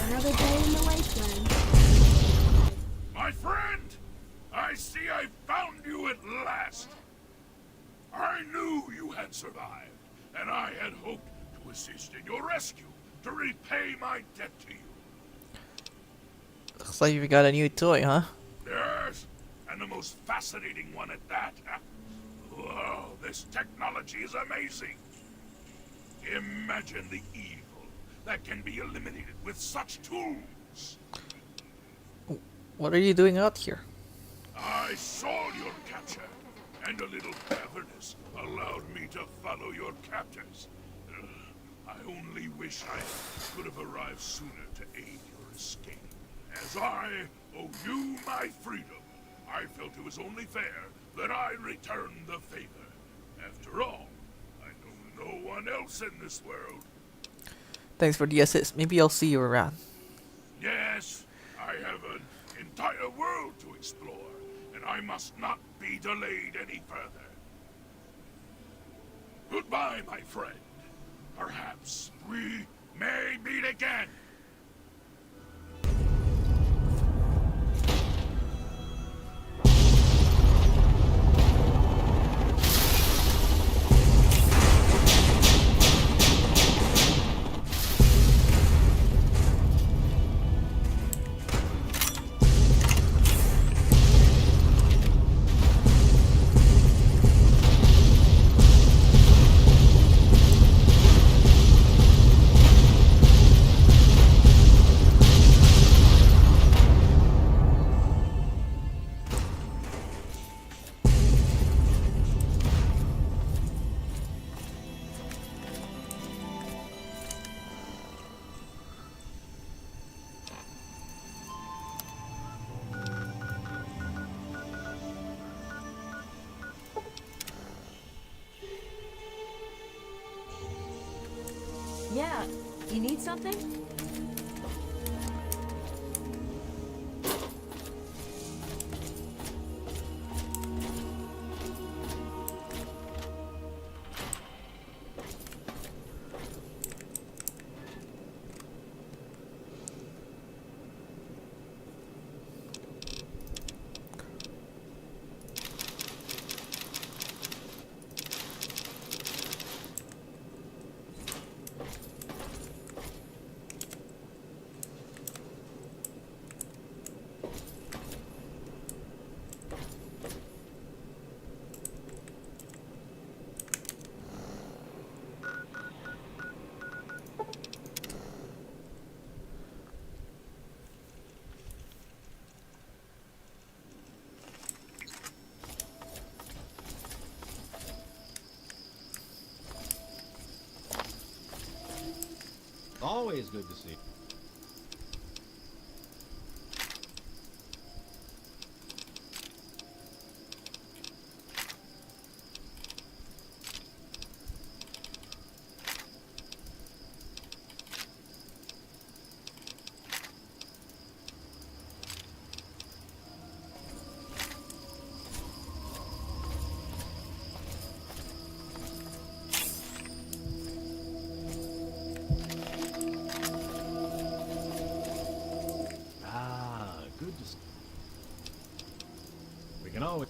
Another day in the Wastelands. My friend! I see I found you at last! I knew you had survived, and I had hoped to assist in your rescue, to repay my debt to you. Looks like we got a new toy, huh? Yes, and the most fascinating one at that. Whoa, this technology is amazing. Imagine the evil that can be eliminated with such tools. What are you doing out here? I saw your capture, and a little cleverness allowed me to follow your captors. I only wish I could have arrived sooner to aid your escape. As I owe you my freedom, I felt it was only fair that I return the favor. After all, I know no one else in this world. Thanks for the assist. Maybe I'll see you around. Yes, I have an entire world to explore, and I must not be delayed any further. Goodbye, my friend. Perhaps we may meet again. Yeah, you need something? Always good to see. Good to see. We can always...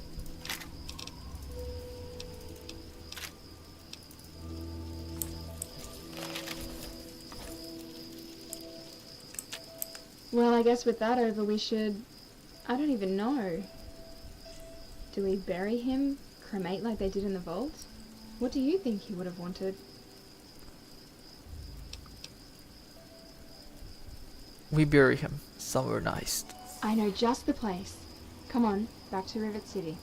Well, I guess with that over, we should... I don't even know. Do we bury him? Cremate like they did in the vault? What do you think he would have wanted? We bury him somewhere nice. I know just the place. Come on, back to Rivet City.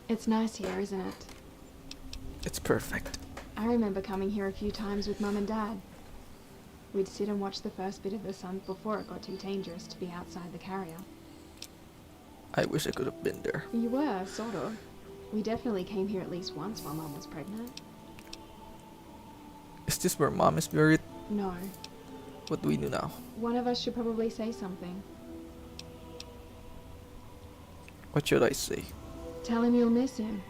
It's nice here, isn't it? It's perfect. I remember coming here a few times with Mum and Dad. We'd sit and watch the first bit of the sun before it got too dangerous to be outside the carrier. I wish I could have been there. You were, sort of. We definitely came here at least once while Mum was pregnant. Is this where Mom is buried? No. What do we do now? One of us should probably say something. What should I say? Tell him you'll miss him.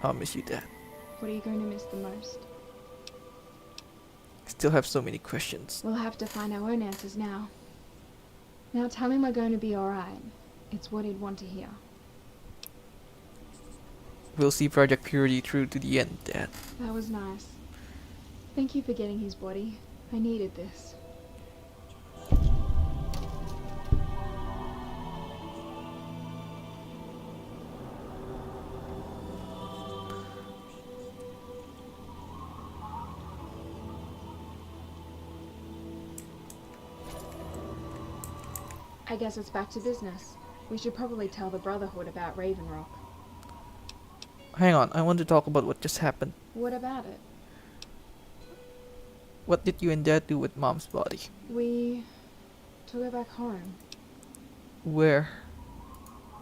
I'll miss you, Dad. What are you going to miss the most? Still have so many questions. We'll have to find our own answers now. Now tell him we're going to be alright. It's what he'd want to hear. We'll see Project Purity through to the end, Dad. That was nice. Thank you for getting his body. I needed this. I guess it's back to business. We should probably tell the Brotherhood about Raven Rock. Hang on, I want to talk about what just happened. What about it? What did you and Dad do with Mom's body? We took her back home. Where?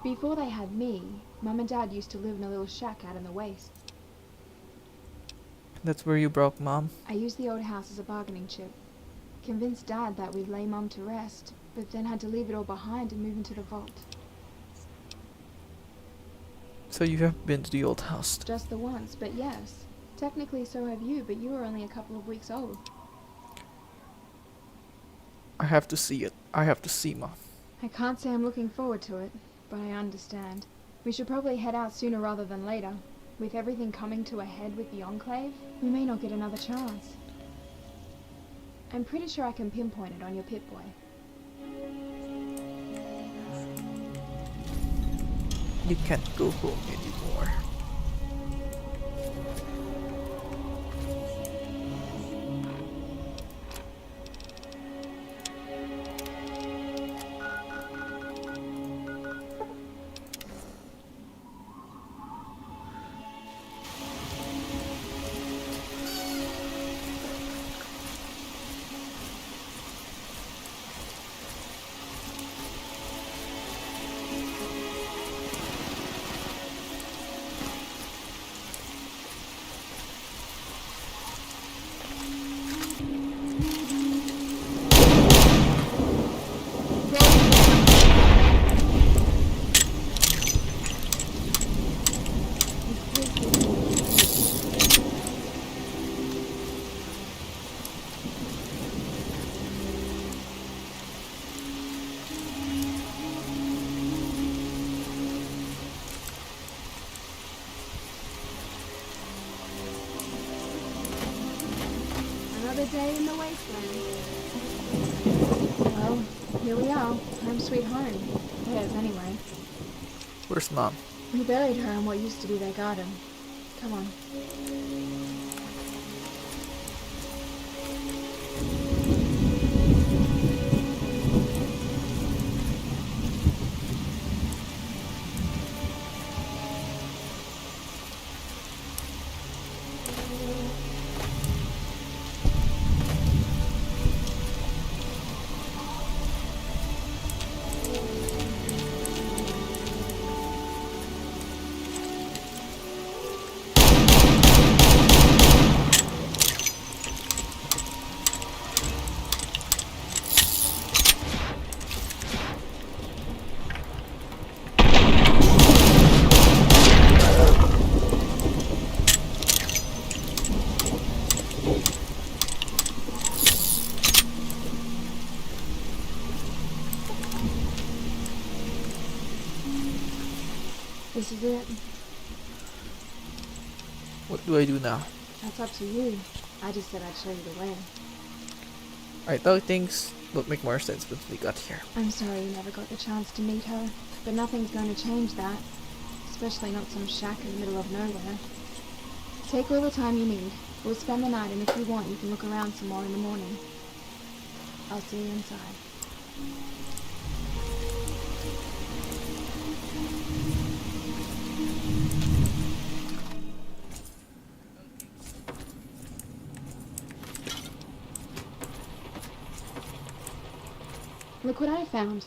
Before they had me, Mum and Dad used to live in a little shack out in the waste. That's where you broke Mom? I used the old house as a bargaining chip. Convinced Dad that we'd lay Mum to rest, but then had to leave it all behind and move into the vault. So you have been to the old house? Just the once, but yes. Technically so have you, but you were only a couple of weeks old. I have to see it. I have to see Mom. I can't say I'm looking forward to it, but I understand. We should probably head out sooner rather than later. With everything coming to a head with the Enclave, we may not get another chance. I'm pretty sure I can pinpoint it on your Pip-Boy. You can't go home anymore. Another day in the Wastelands. Well, here we are. Home sweet home. Theirs, anyway. Where's Mom? We buried her in what used to be their garden. Come on. This is it. What do I do now? That's up to you. I just said I'd show you the way. I thought things would make more sense once we got here. I'm sorry you never got the chance to meet her, but nothing's going to change that. Especially not some shack in the middle of nowhere. Take all the time you need. We'll spend the night, and if you want, you can look around some more in the morning. I'll see you inside. Look what I found.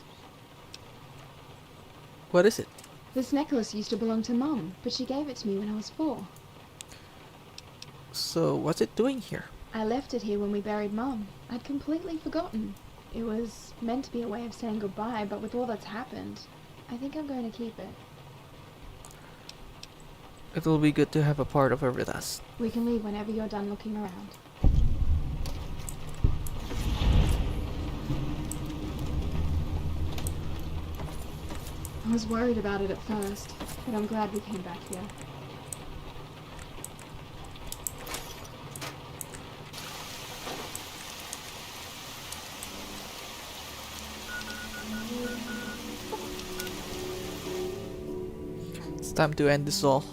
What is it? This necklace used to belong to Mum, but she gave it to me when I was 4. So, what's it doing here? I left it here when we buried Mum. I'd completely forgotten. It was meant to be a way of saying goodbye, but with all that's happened, I think I'm going to keep it. It'll be good to have a part of her with us. We can leave whenever you're done looking around. I was worried about it at first, but I'm glad we came back here. It's time to end this all.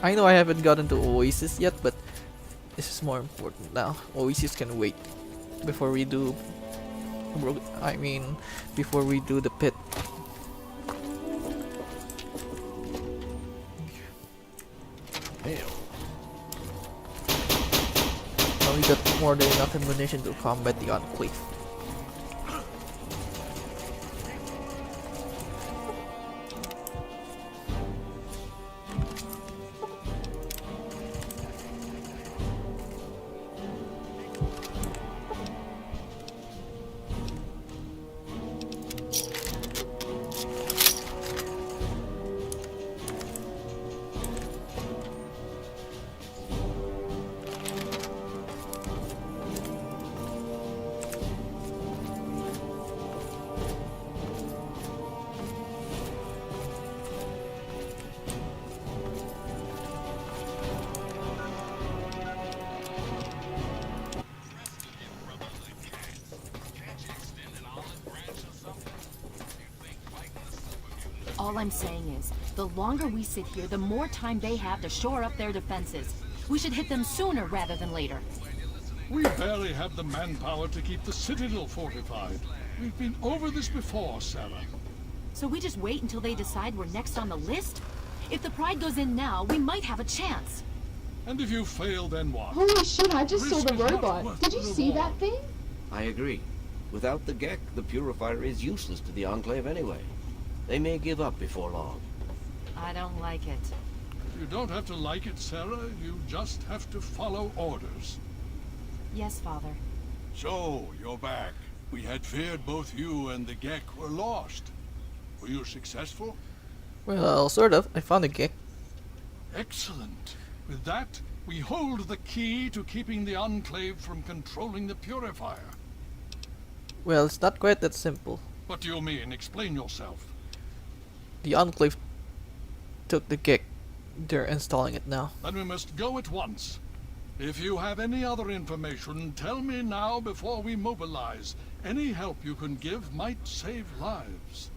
I know I haven't gotten to Oasis yet, but this is more important now. Oasis can wait before we do I mean, before we do the pit. Hail. Now we got more than enough ammunition to combat the Enclave. All I'm saying is, the longer we sit here, the more time they have to shore up their defenses. We should hit them sooner rather than later. We barely have the manpower to keep the Citadel fortified. We've been over this before, Sarah. So we just wait until they decide we're next on the list? If the Pride goes in now, we might have a chance. And if you fail, then what? Holy shit, I just saw Risk the is not robot. worth Did you the see reward. that thing? I agree. Without the Gek, the Purifier is useless to the Enclave anyway. They may give up before long. I don't like it. You don't have to like it, Sarah. You just have to follow orders. Yes, Father. So, you're back. We had feared both you and the Gek were lost. Were you successful? Well, sort of. I found a Gek. Excellent. With that, we hold the key to keeping the Enclave from controlling the Purifier. Well, it's not quite that simple. What do you mean? Explain yourself. The Enclave took the Gek. They're installing it now. Then we must go at once. If you have any other information, tell me now before we mobilize. Any help you can give might save lives.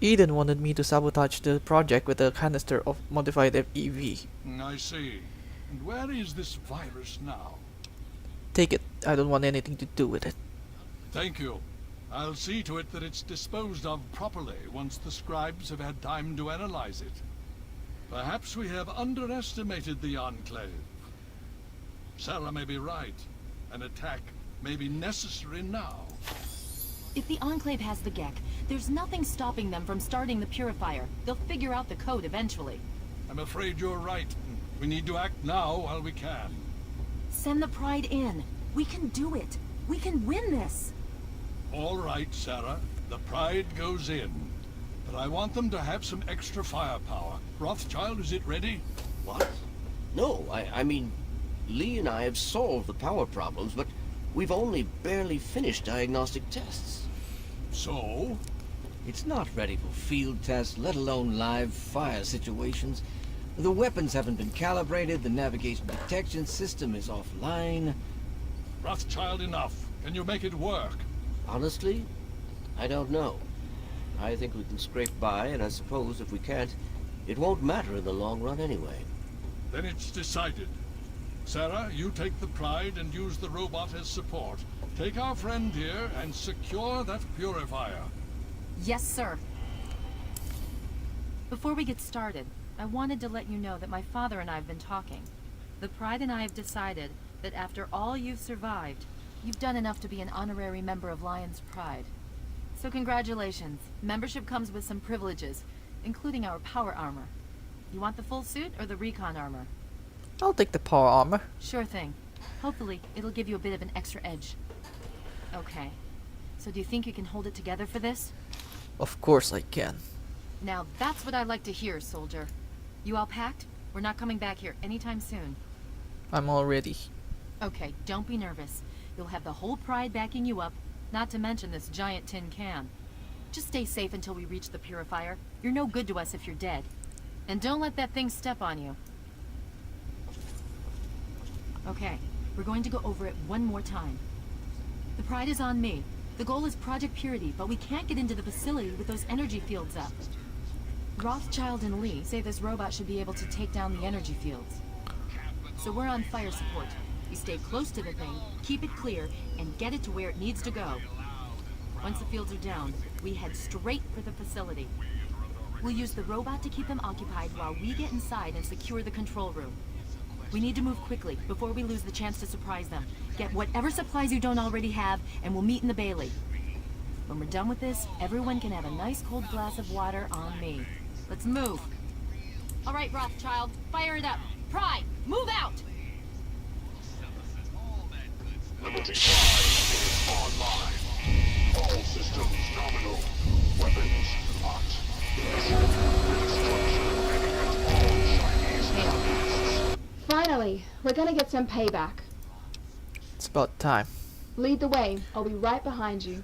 Eden wanted me to sabotage the project with a canister of modified EV. I see. And where is this virus now? Take it. I don't want anything to do with it. Thank you. I'll see to it that it's disposed of properly once the scribes have had time to analyze it. Perhaps we have underestimated the Enclave. Sarah may be right. An attack may be necessary now. If the Enclave has the Gek, there's nothing stopping them from starting the Purifier. They'll figure out the code eventually. I'm afraid you're right. We need to act now while we can. Send the Pride in. We can do it. We can win this. All right, Sarah. The Pride goes in. But I want them to have some extra firepower. Rothschild, is it ready? What? No, I mean, Lee and I have solved the power problems, but we've only barely finished diagnostic tests. So? It's not ready for field tests, let alone live fire situations. The weapons haven't been calibrated, the navigation detection system is offline. Rothschild, enough. Can you make it work? Honestly, I don't know. I think we can scrape by, and I suppose if we can't, it won't matter in the long run anyway. Then it's decided. Sarah, you take the Pride and use the robot as support. Take our friend here and secure that Purifier. Yes, sir. Before we get started, I wanted to let you know that my father and I have been talking. The Pride and I have decided that after all you've survived, you've done enough to be an honorary member of Lion's Pride. So congratulations. Membership comes with some privileges, including our power armor. You want the full suit or the recon armor? I'll take the power armor. Sure thing. Hopefully, it'll give you a bit of an extra edge. Okay. So do you think you can hold it together for this? Of course I can. Now that's what I like to hear, soldier. You all packed? We're not coming back here anytime soon. I'm all ready. Okay, don't be nervous. You'll have the whole Pride backing you up, not to mention this giant tin can. Just stay safe until we reach the Purifier. You're no good to us if you're dead. And don't let that thing step on you. Okay, we're going to go over it one more time. The Pride is on me. The goal is Project Purity, but we can't get into the facility with those energy fields up. Rothschild and Lee say this robot should be able to take down the energy fields. So we're on fire support. We stay close to the thing, keep it clear, and get it to where it needs to go. Once the fields are down, we head straight for the facility. We'll use the robot to keep them occupied while we get inside and secure the control room. We need to move quickly before we lose the chance to surprise them. Get whatever supplies you don't already have, and we'll meet in the Bailey. When we're done with this, everyone can have a nice cold glass of water on me. Let's move. All right, Rothschild, fire it up. Pry, move out! Liberty 5 is online. All systems nominal. Weapons locked. Finally, we're gonna get some payback. It's about time. Lead the way. I'll be right behind you.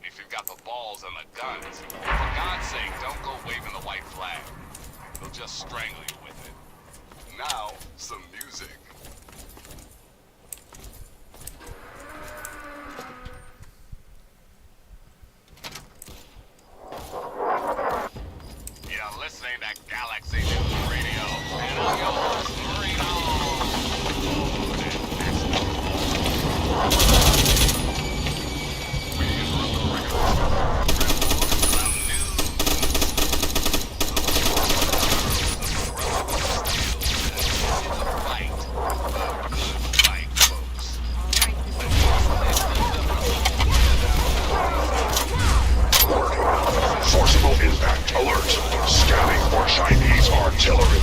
If you've got the balls and the guns. For God's sake, don't go waving the white flag. They'll just strangle you with it. Now, some music. You're listening to Galaxy News Radio, and I'm your host, Forcible impact alert. Scanning for Chinese artillery.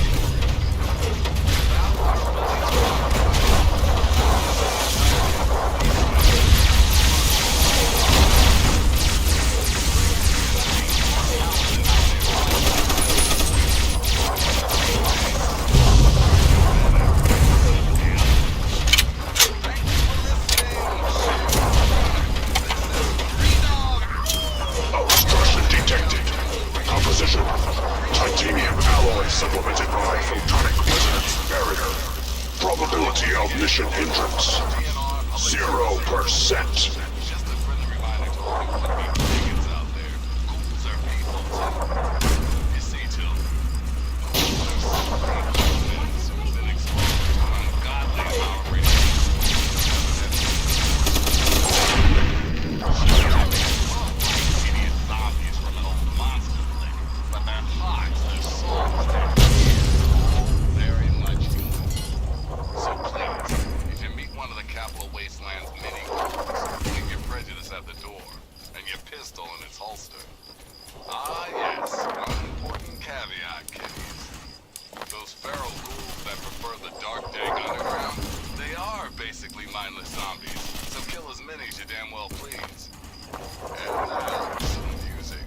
Obstruction detected. Composition: titanium alloy supplemented by photonic resonance barrier. Probability of mission hindrance: 0%. Wastelands mini, leave your prejudice at the door, and your pistol in its holster. Ah yes, one important caveat, kiddies. Those feral ghouls that prefer the dark dank underground, they are basically mindless zombies, so kill as many as you damn well please. And now, some music.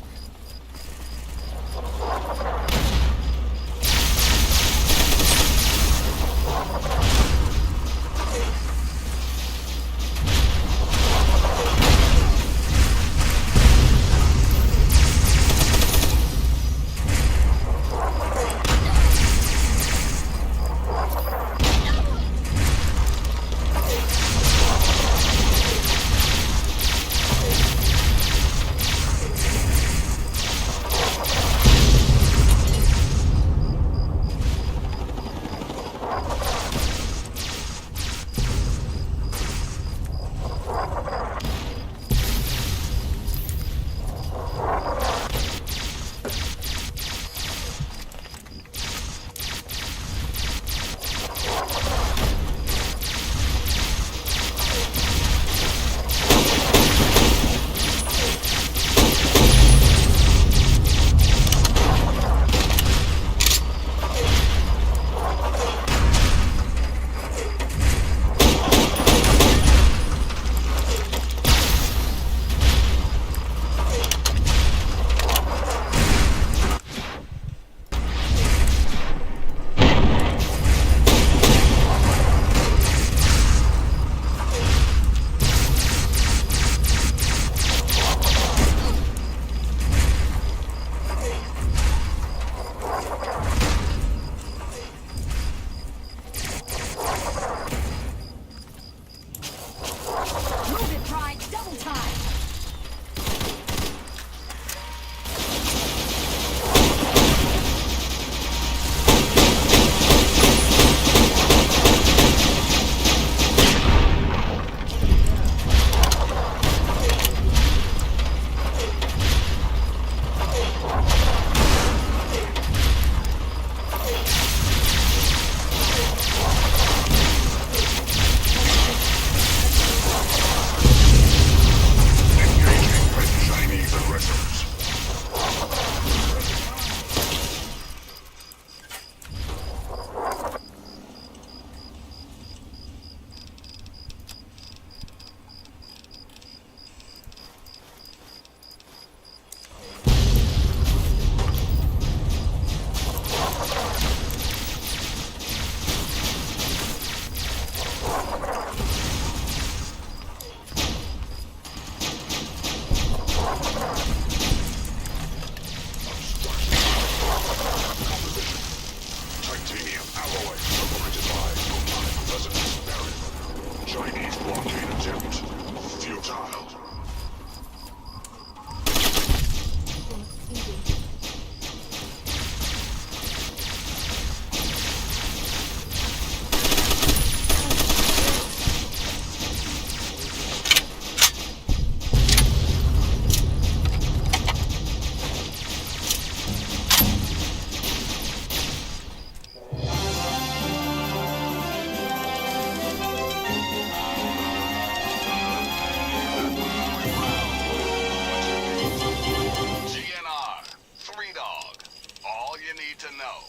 to know.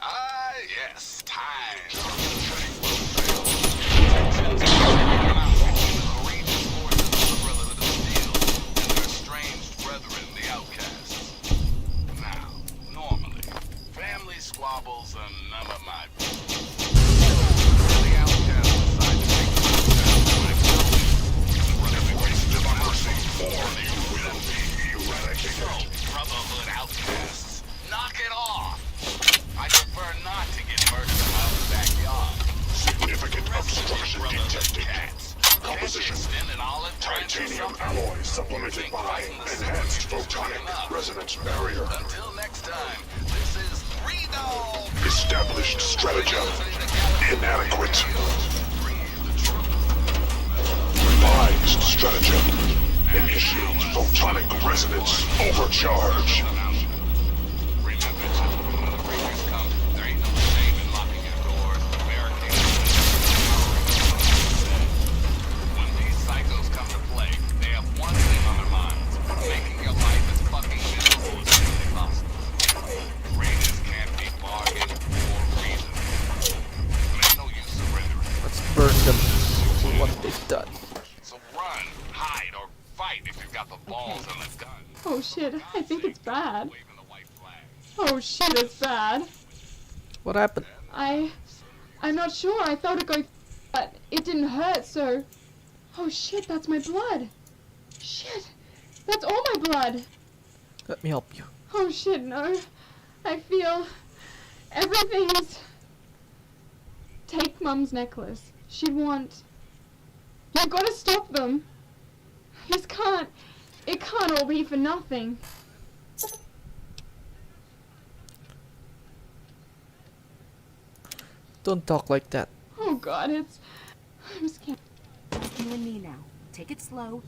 Ah, yes, time. Now, normally, family squabbles are none of my business. The outcasts decide to take so, Brotherhood outcasts, knock it off! I prefer not to get murdered in my own backyard. Significant obstruction detected. Composition. Titanium alloy supplemented by enhanced photonic resonance barrier. Until next time, this is Reno! Established stratagem. Inadequate. Revised stratagem. Initiate photonic resonance overcharge. When these psychos come to play, they have one thing on their minds: making your life as fucking miserable as humanly possible. Raiders can't be bargained or reasoned. There ain't no use surrendering. Let's burn them for what they've done. So run, hide, or fight if you've got the balls and the gun. Oh shit, I think it's bad. Oh shit, it's bad. What happened? I'm not sure. I felt it going, but it didn't hurt, so... Oh shit, that's my blood. Shit, that's all my blood. Let me help you. Oh shit, no. I feel everything's... Take Mum's necklace. She'd want... You've got to stop them. This can't... It can't all be for nothing. Don't talk like that. Oh god, it's... I'm scared. Just you and me now. Take it slow.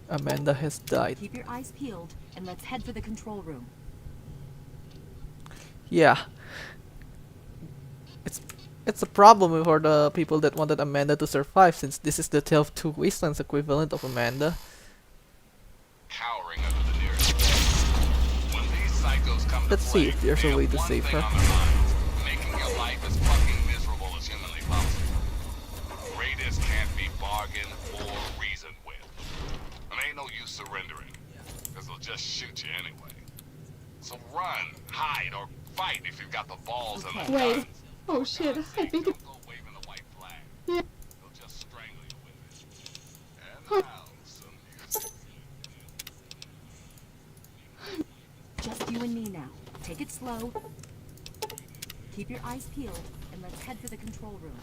Amanda has died. Keep your eyes peeled, and let's head for the control room. Yeah. It's a problem for the people that wanted Amanda to survive, since this is the Tale of Two Wastelands equivalent of Amanda. Cowering under the nearest bed. When these psychos come Let's to see play, if there's they a way have to one save thing her. on their minds: making your life as fucking miserable as humanly possible. Raiders can't be bargained or reasoned with. And ain't no use surrendering, because they'll just shoot you anyway. So run, hide, or fight if you've got the balls and the Wait. guns. Oh shit, I think it... Yeah. They'll just strangle you with it. Oh. And now, some Just you and me now. Take it slow. Keep your eyes peeled, and let's head for the control room.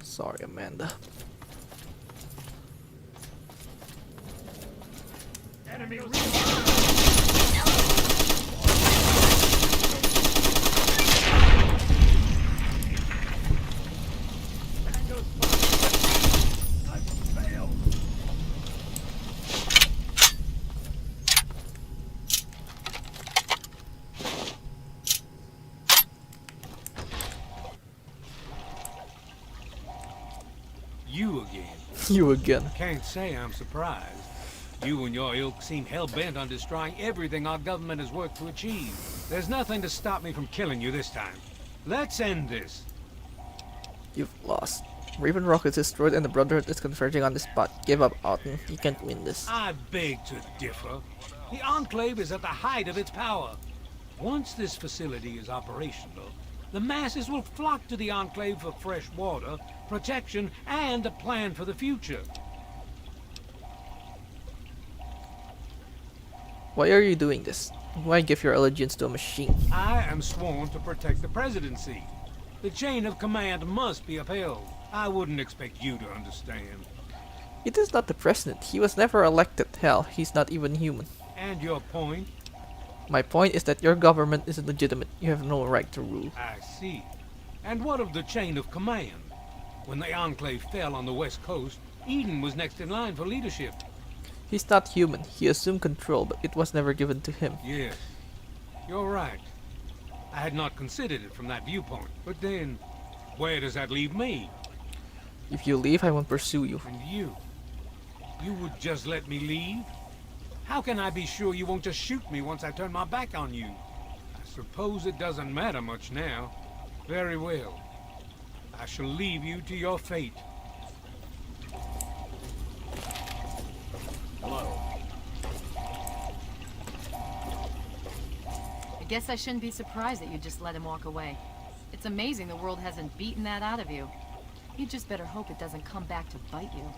Sorry, Amanda. Enemy You again. You again. Can't say I'm surprised. You and your ilk seem hell-bent on destroying everything our government has worked to achieve. There's nothing to stop me from killing you this time. Let's end this. You've lost. Raven Rock is destroyed and the Brotherhood is converging on the spot. Give up, Alton. You can't win this. I beg to differ. The Enclave is at the height of its power. Once this facility is operational, the masses will flock to the Enclave for fresh water, protection, and a plan for the future. Why are you doing this? Why give your allegiance to a machine? I am sworn to protect the presidency. The chain of command must be upheld. I wouldn't expect you to understand. It is not the president. He was never elected. Hell, he's not even human. And your point? My point is that your government is illegitimate. You have no right to rule. I see. And what of the chain of command? When the Enclave fell on the west coast, Eden was next in line for leadership. He's not human. He assumed control, but it was never given to him. Yes, you're right. I had not considered it from that viewpoint. But then, Where does that leave me? If you leave, I won't pursue you. And you? You would just let me leave? How can I be sure you won't just shoot me once I turn my back on you? I suppose it doesn't matter much now. Very well. I shall leave you to your fate. Hello. I guess I shouldn't be surprised that you just let him walk away. It's amazing the world hasn't beaten that out of you. You just better hope it doesn't come back to bite you.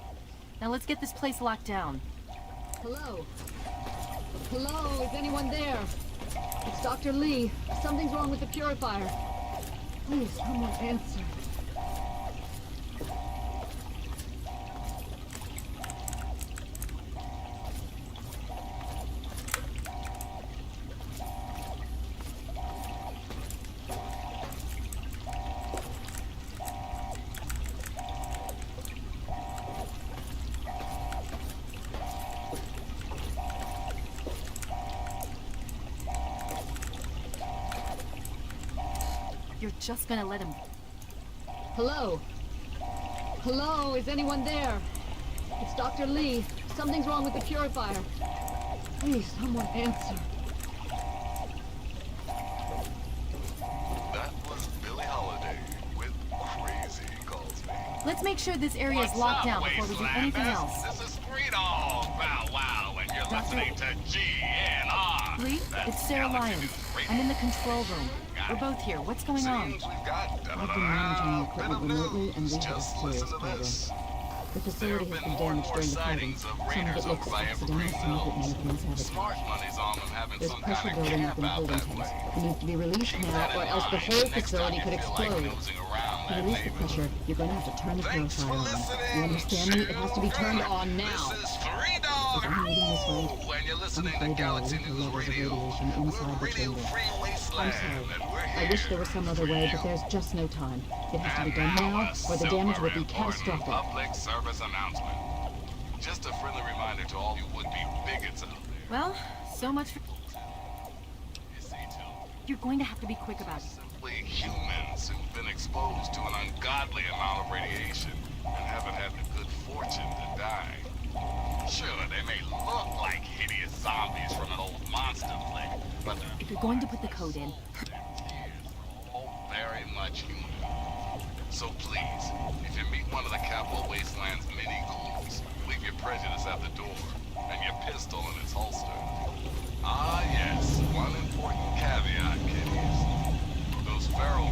Now let's get this place locked down. Hello? Hello, is anyone there? It's Dr. Lee. Something's wrong with the purifier. Please, someone answer. You're just gonna let him... Hello? Hello, is anyone there? It's Dr. Lee. Something's wrong with the purifier. Please, someone answer. That was Billie Holiday with Crazy Calls Me. Let's make sure this area is locked down before we do anything else. This is Freedom Bow Wow, and you're listening to GNR. Lee, it's Sarah Lyons. I'm in the control room. We're both here. What's going on? I've been managing the equipment remotely, and we have a serious problem. The facility has been damaged during the fighting. Some of it looks accidental, some of it may have been sabotage. There's pressure building up in the holding tanks. It needs to be released now, or else the whole facility could explode. To release the pressure, you're going to have to turn the purifier on. You understand me? It has to be turned on now. If I'm reading this right, I'm afraid there are lethal levels of radiation inside the chamber. I'm sorry. I wish there was some other way, but there's just no time. It has to be done now, or the damage will be catastrophic. Public service announcement. Just a friendly reminder to all you would-be bigots out there. Well, so much for... You're going to have to be quick about it. Simply humans who've been exposed to an ungodly amount of radiation and haven't had the good fortune to die. Sure, they may look like hideous zombies from an old monster flick, but If you're going to put the code in... all very much human. So please, if you meet one of the Capital Wastelands mini-ghouls, leave your prejudice at the door and your pistol in its holster. Ah yes, one important caveat, kiddies. Those feral...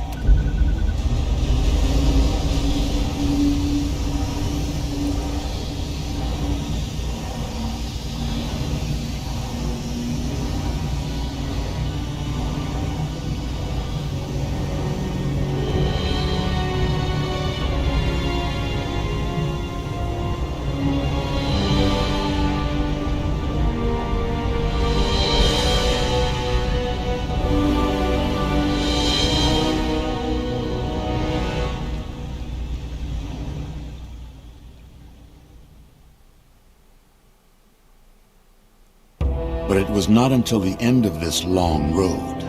But it was not until the end of this long road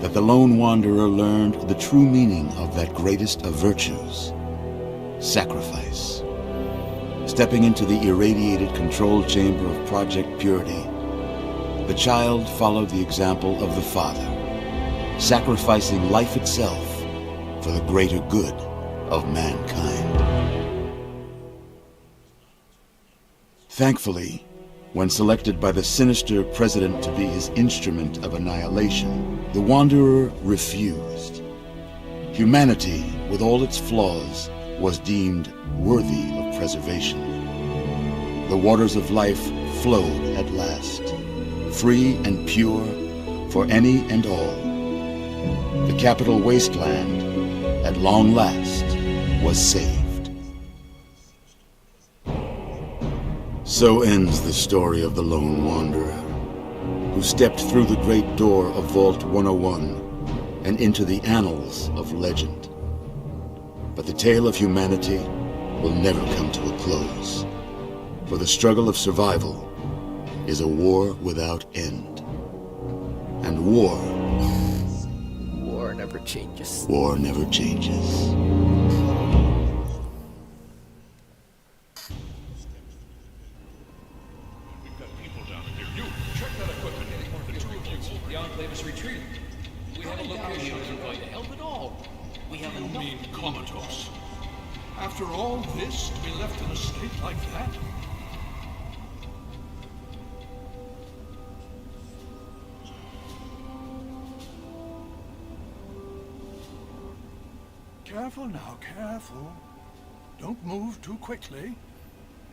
that the lone wanderer learned the true meaning of that greatest of virtues, sacrifice. Stepping into the irradiated control chamber of Project Purity, the child followed the example of the father, sacrificing life itself for the greater good of mankind. Thankfully, when selected by the sinister president to be his instrument of annihilation, the Wanderer refused. Humanity, with all its flaws, was deemed worthy of preservation. The waters of life flowed at last, free and pure for any and all. The capital wasteland, at long last, was saved. So ends the story of the Lone Wanderer, who stepped through the great door of Vault 101 and into the annals of legend. But the tale of humanity will never come to a close, for the struggle of survival is a war without end. And war never changes. War never changes. mean comatose. After all this, to be left in a state like that? Careful now, careful. Don't move too quickly.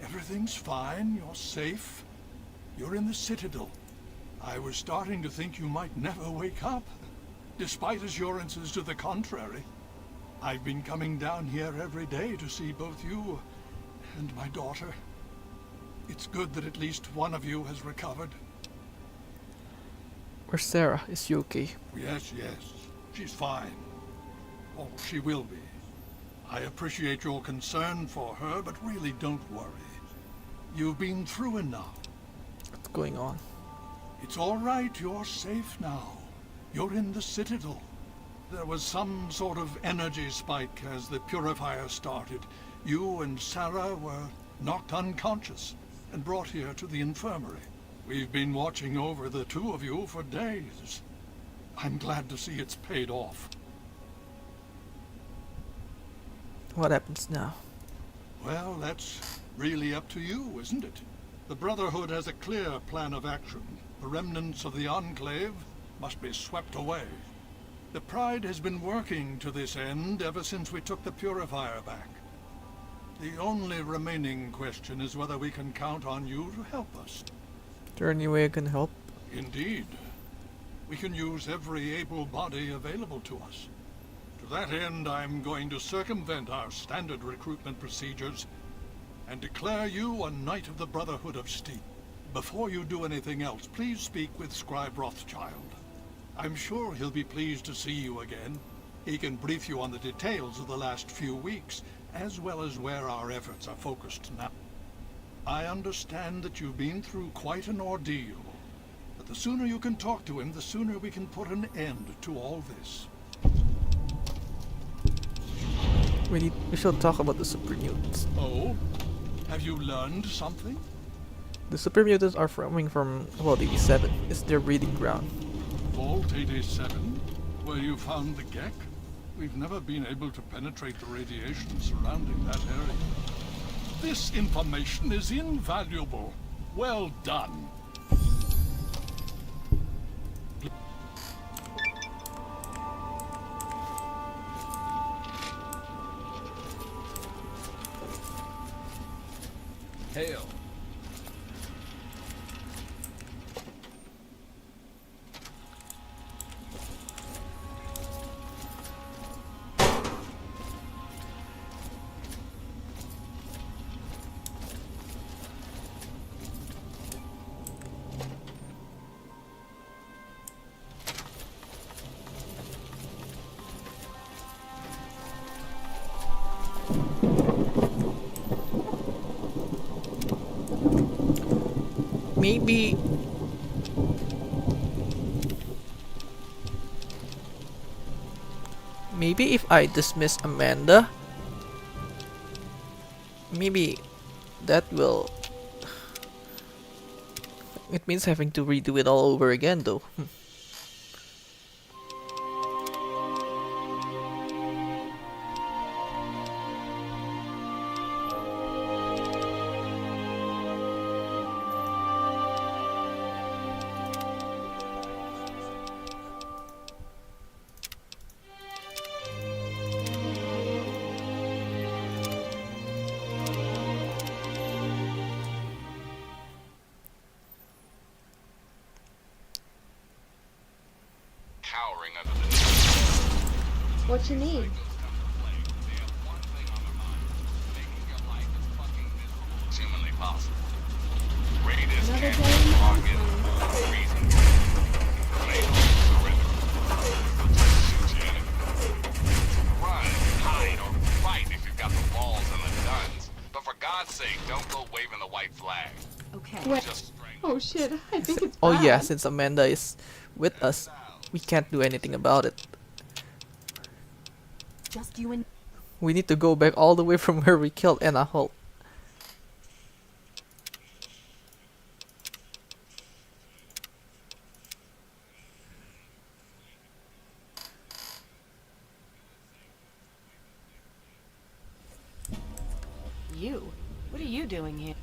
Everything's fine, you're safe. You're in the Citadel. I was starting to think you might never wake up, despite assurances to the contrary. I've been coming down here every day to see both you and my daughter. It's good that at least one of you has recovered. Where's Sarah? Is she okay? Yes, she's fine. Oh, she will be. I appreciate your concern for her, but really don't worry. You've been through enough. What's going on? It's all right, you're safe now. You're in the Citadel. There was some sort of energy spike as the purifier started. You and Sarah were knocked unconscious and brought here to the infirmary. We've been watching over the two of you for days. I'm glad to see it's paid off. What happens now? Well, that's really up to you, isn't it? The Brotherhood has a clear plan of action. The remnants of the Enclave must be swept away. The Pride has been working to this end ever since we took the Purifier back. The only remaining question is whether we can count on you to help us. Is there any way I can help? Indeed. We can use every able body available to us. To that end, I'm going to circumvent our standard recruitment procedures and declare you a Knight of the Brotherhood of Steel. Before you do anything else, please speak with Scribe Rothschild. I'm sure he'll be pleased to see you again. He can brief you on the details of the last few weeks, as well as where our efforts are focused now. I understand that you've been through quite an ordeal, but the sooner you can talk to him, the sooner we can put an end to all this. We should talk about the super mutants. Oh? Have you learned something? The super mutants are coming from Vault 87. It's their breeding ground. Vault 87? Where you found the Gek? We've never been able to penetrate the radiation surrounding that area. This information is invaluable. Well done. Hail. Maybe if I dismiss Amanda, maybe that will... It means having to redo it all over again though. What you need? Humanly possible. Raiders Another can't day in target Wastelands. reason. Tornadoes surrender. Shoot your enemy. Run, hide, or fight if you've got the balls and the guns. But for God's sake, don't go waving the white flag. Okay. Wait. Just Oh shit, I think it's Oh bad. yeah, since Amanda is with us, we can't do anything about it. Just you and... We need to go back all the way from where we killed Anna Holt. You? What are you doing here?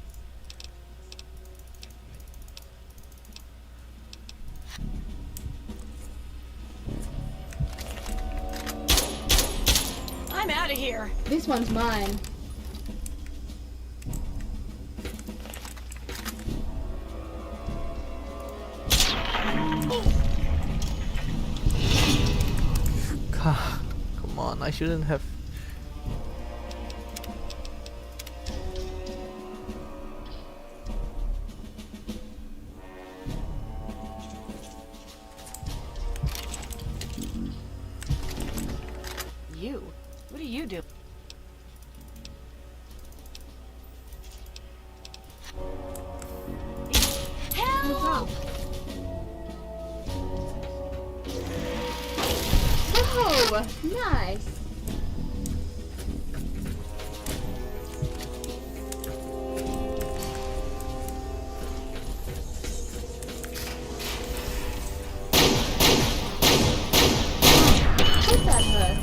I'm out of here. This one's mine. God, come on, I shouldn't have. You? What are you doing? Help! Oh, nice. Hope that hurt.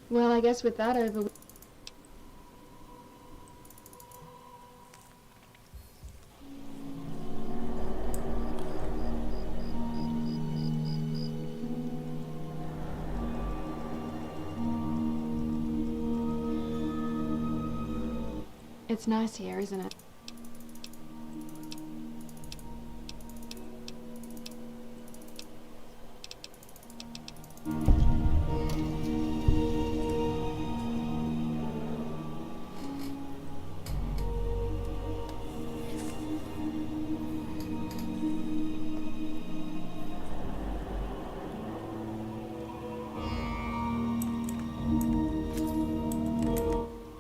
Well, I guess with that over... It's nice here, isn't it?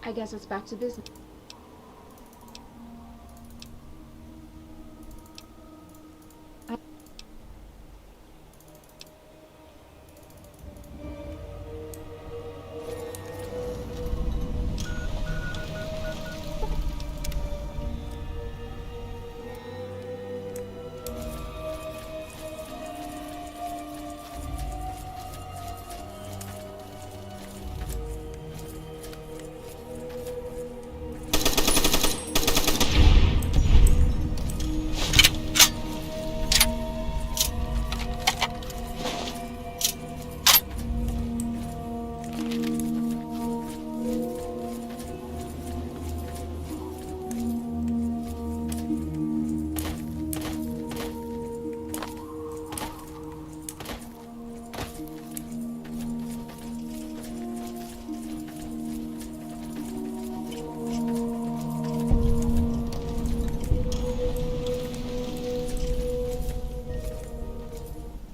I guess it's back to business.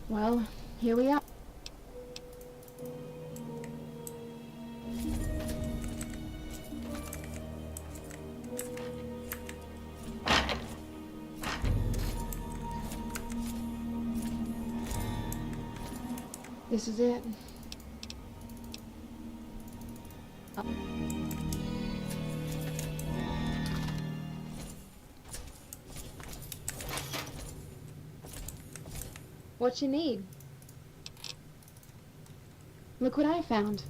Well, here we are. This is it. What you need? Look what I found.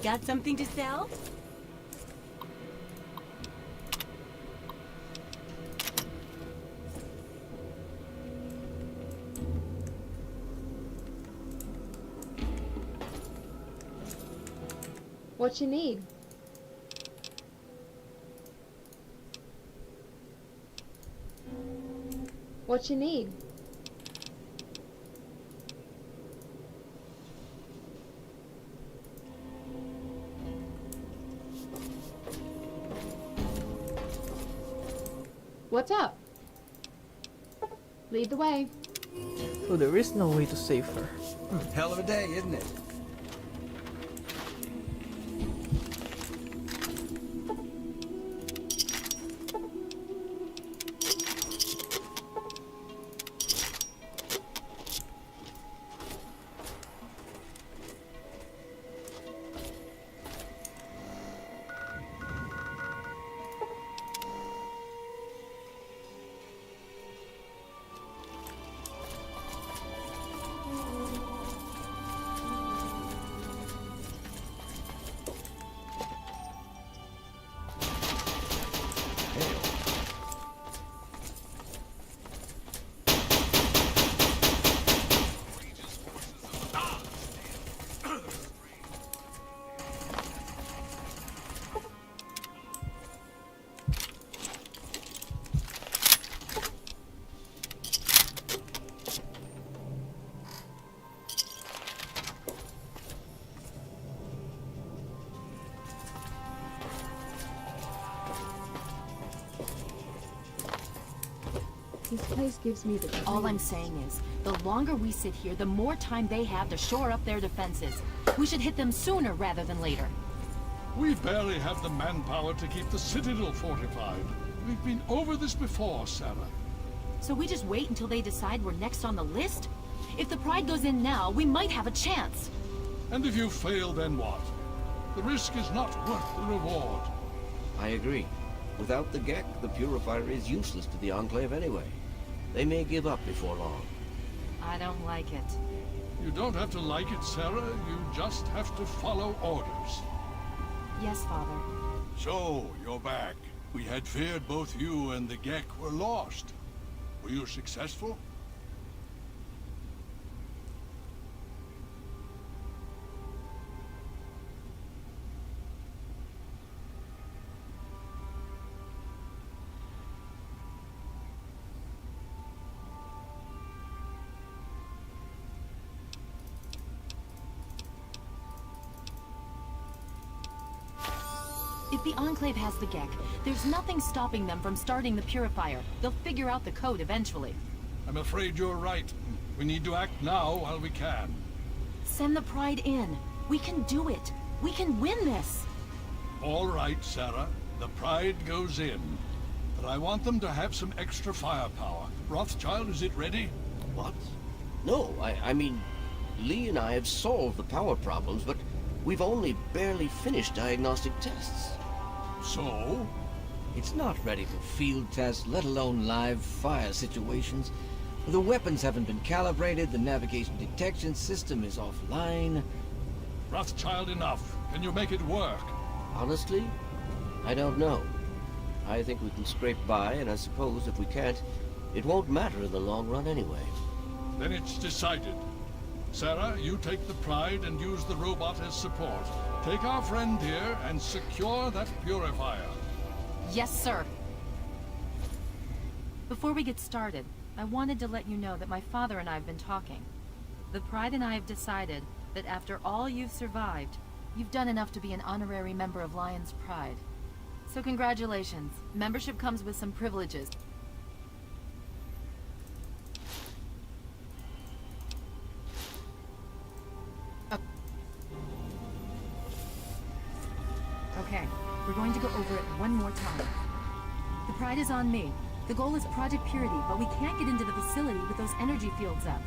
Got something to sell? What you need? What you need? What's up? Lead the way. So there is no way to save her. Hell of a day, isn't it? place gives me the All I'm saying is, the longer we sit here, the more time they have to shore up their defenses. We should hit them sooner rather than later. We barely have the manpower to keep the Citadel fortified. We've been over this before, Sarah. So we just wait until they decide we're next on the list? If the Pride goes in now, we might have a chance. And if you fail, then what? The risk is not worth the reward. I agree. Without the Gek, the Purifier is useless to the Enclave anyway. They may give up before long. I don't like it. You don't have to like it, Sarah. You just have to follow orders. Yes, Father. So, you're back. We had feared both you and the Gek were lost. Were you successful? If the Enclave has the Gek, there's nothing stopping them from starting the Purifier. They'll figure out the code eventually. I'm afraid you're right. We need to act now while we can. Send the Pride in. We can do it. We can win this. All right, Sarah. The Pride goes in. But I want them to have some extra firepower. Rothschild, is it ready? What? No, I mean, Lee and I have solved the power problems, but we've only barely finished diagnostic tests. So? It's not ready for field tests, let alone live fire situations. The weapons haven't been calibrated, the navigation detection system is offline. Rothschild, enough. Can you make it work? Honestly, I don't know. I think we can scrape by, and I suppose if we can't, it won't matter in the long run anyway. Then it's decided. Sarah, you take the Pride and use the robot as support. Take our friend here and secure that Purifier. Yes, sir. Before we get started, I wanted to let you know that my father and I have been talking. The Pride and I have decided that after all you've survived, you've done enough to be an honorary member of Lion's Pride. So congratulations. Membership comes with some privileges. Okay, we're going to go over it one more time. The Pride is on me. The goal is Project Purity, but we can't get into the facility with those energy fields up.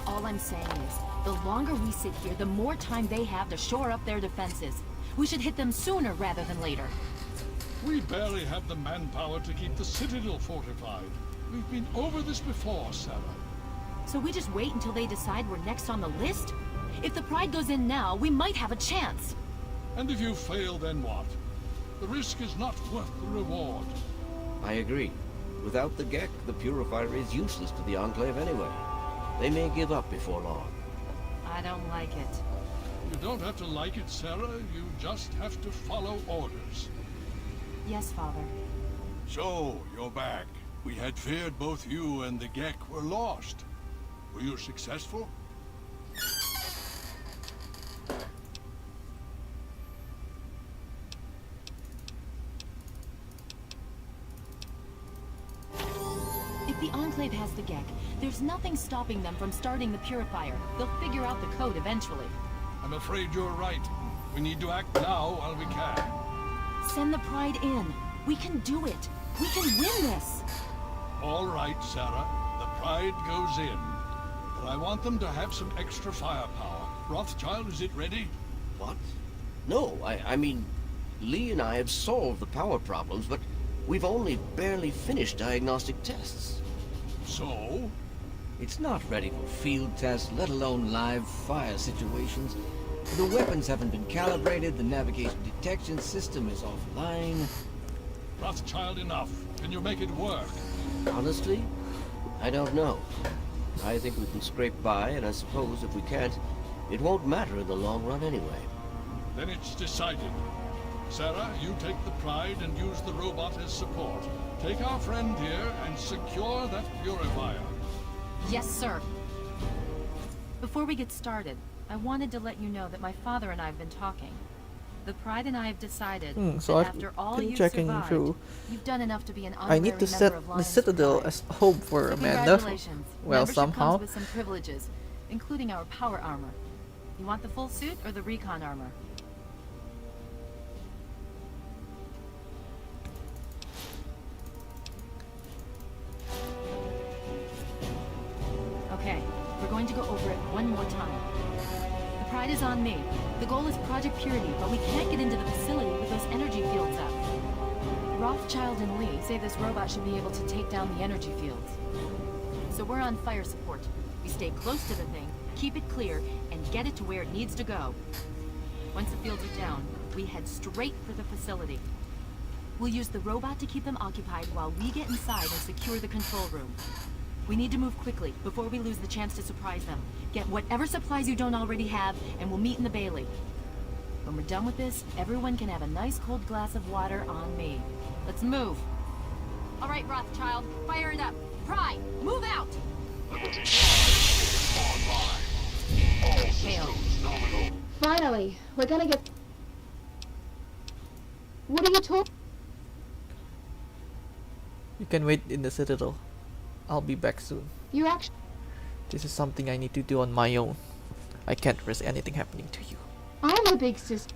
All I'm saying is, the longer we sit here, the more time they have to shore up their defenses. We should hit them sooner rather than later. We barely have the manpower to keep the Citadel fortified. We've been over this before, Sarah. So we just wait until they decide we're next on the list? If the Pride goes in now, we might have a chance. And if you fail, then what? The risk is not worth the reward. I agree. Without the Gek, the Purifier is useless to the Enclave anyway. They may give up before long. I don't like it. You don't have to like it, Sarah. You just have to follow orders. Yes, Father. So, you're back. We had feared both you and the Gek were lost. Were you successful? If the Enclave has the Gek, there's nothing stopping them from starting the Purifier. They'll figure out the code eventually. I'm afraid you're right. We need to act now while we can. Send the Pride in. We can do it. We can win this. All right, Sarah. The Pride goes in. But I want them to have some extra firepower. Rothschild, is it ready? What? No, I mean, Lee and I have solved the power problems, but we've only barely finished diagnostic tests. So? It's not ready for field tests, let alone live fire situations. The weapons haven't been calibrated, the navigation detection system is offline. Rothschild, enough. Can you make it work? Honestly, I don't know. I think we can scrape by, and I suppose if we can't, it won't matter in the long run anyway. Then it's decided. Sarah, you take the Pride and use the robot as support. Take our friend here and secure that purifier. Yes, sir. Before we get started, I wanted to let you know that my father and I have been talking. The Pride and I have decided so that I've after all been you've checking survived, through. you've done enough to be an I need to honorary set member of the Lions Citadel Pride. as home for So Amanda. congratulations. Well, Membership somehow. comes with some privileges, including our power armor. You want the full suit or the recon armor? Okay, we're going to go over it one more time. The Pride is on me. The goal is Project Purity, but we can't get into the facility with those energy fields up. Rothschild and Lee say this robot should be able to take down the energy fields. So we're on fire support. We stay close to the thing, keep it clear, and get it to where it needs to go. Once the fields are down, we head straight for the facility. We'll use the robot to keep them occupied while we get inside and secure the control room. We need to move quickly before we lose the chance to surprise them. Get whatever supplies you don't already have, and we'll meet in the Bailey. When we're done with this, everyone can have a nice cold glass of water on me. Let's move. All right, Rothschild, fire it up. Pride, move out! Failed. Finally, we're gonna get... What are you talking... You can wait in the Citadel. I'll be back soon. You actually... This is something I need to do on my own. I can't risk anything happening to you. I'm the big sister.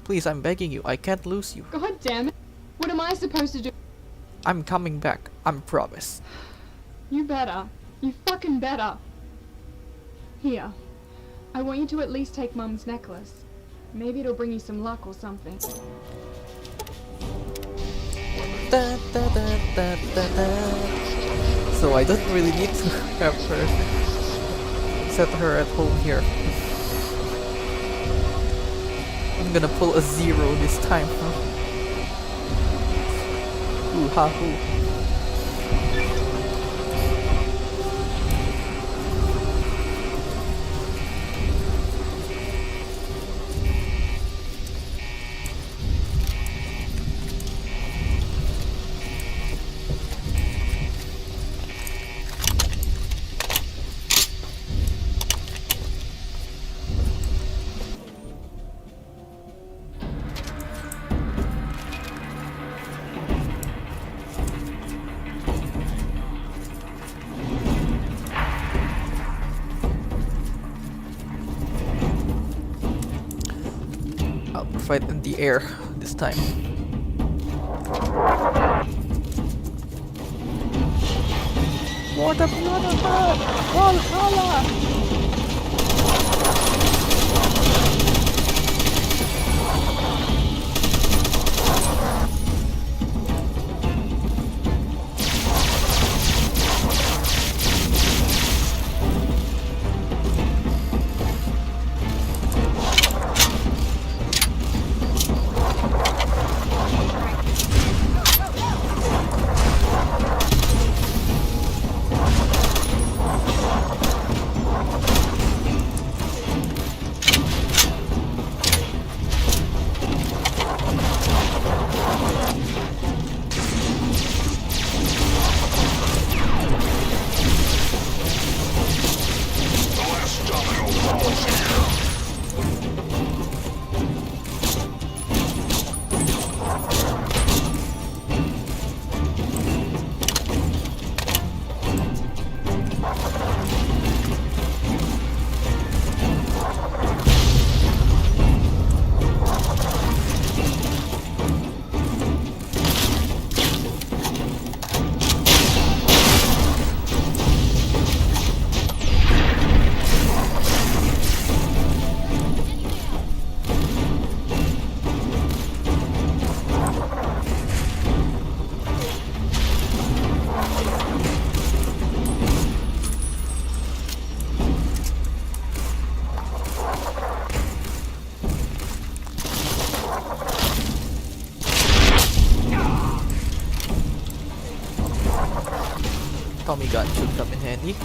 Please, I'm begging you. I can't lose you. God damn it. What am I supposed to do? I'm coming back. I promise. You better. You fucking better. Here. I want you to at least take Mum's necklace. Maybe it'll bring you some luck or something. Da, da, da, da, da, da. So I don't really need to have her set her at home here. I'm gonna pull a 0 this time, huh? Ooh ha hoo. Fight in the air this time. What a Valhalla! Tommy gun should come in handy.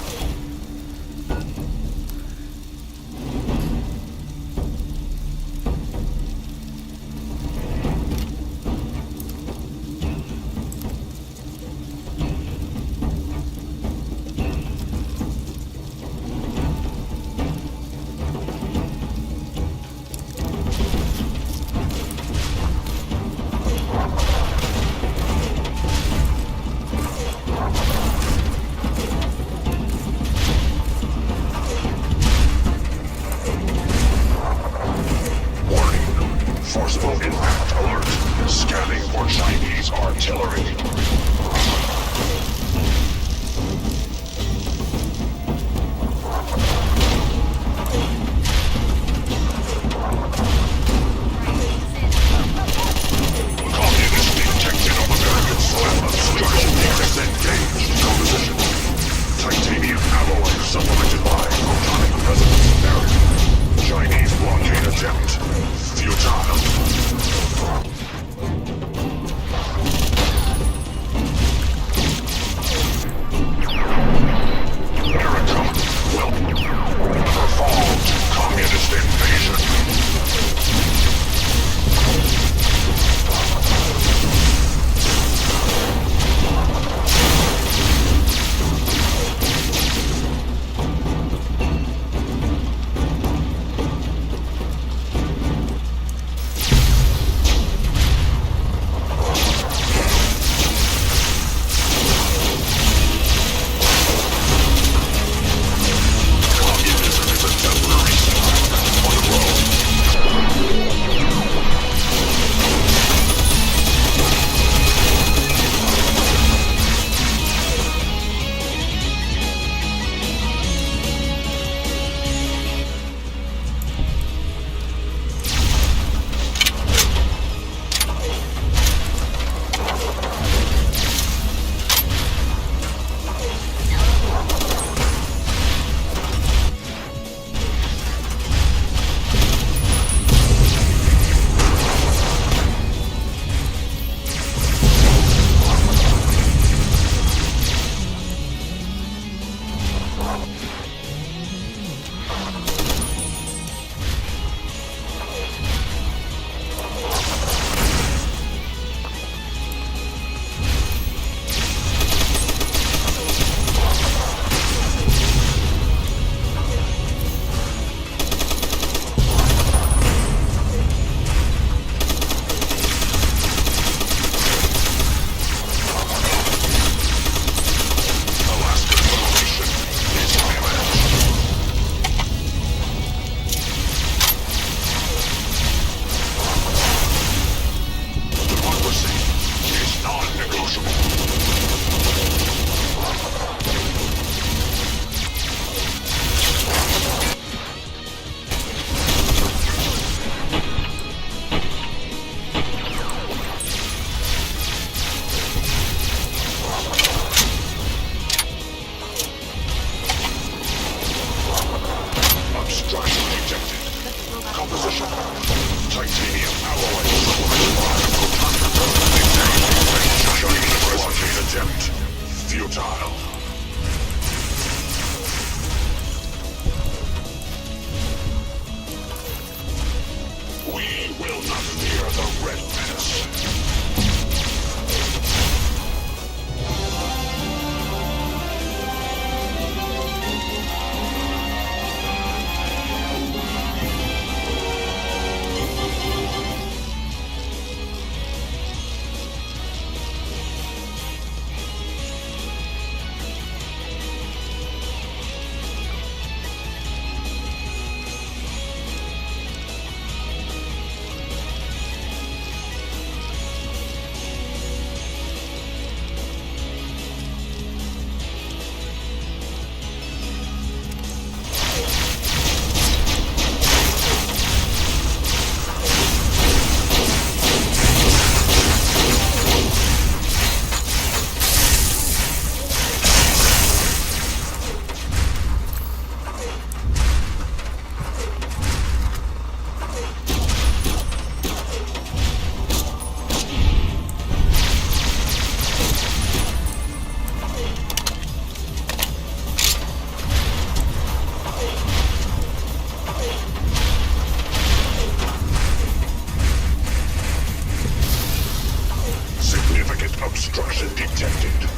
Obstruction detected.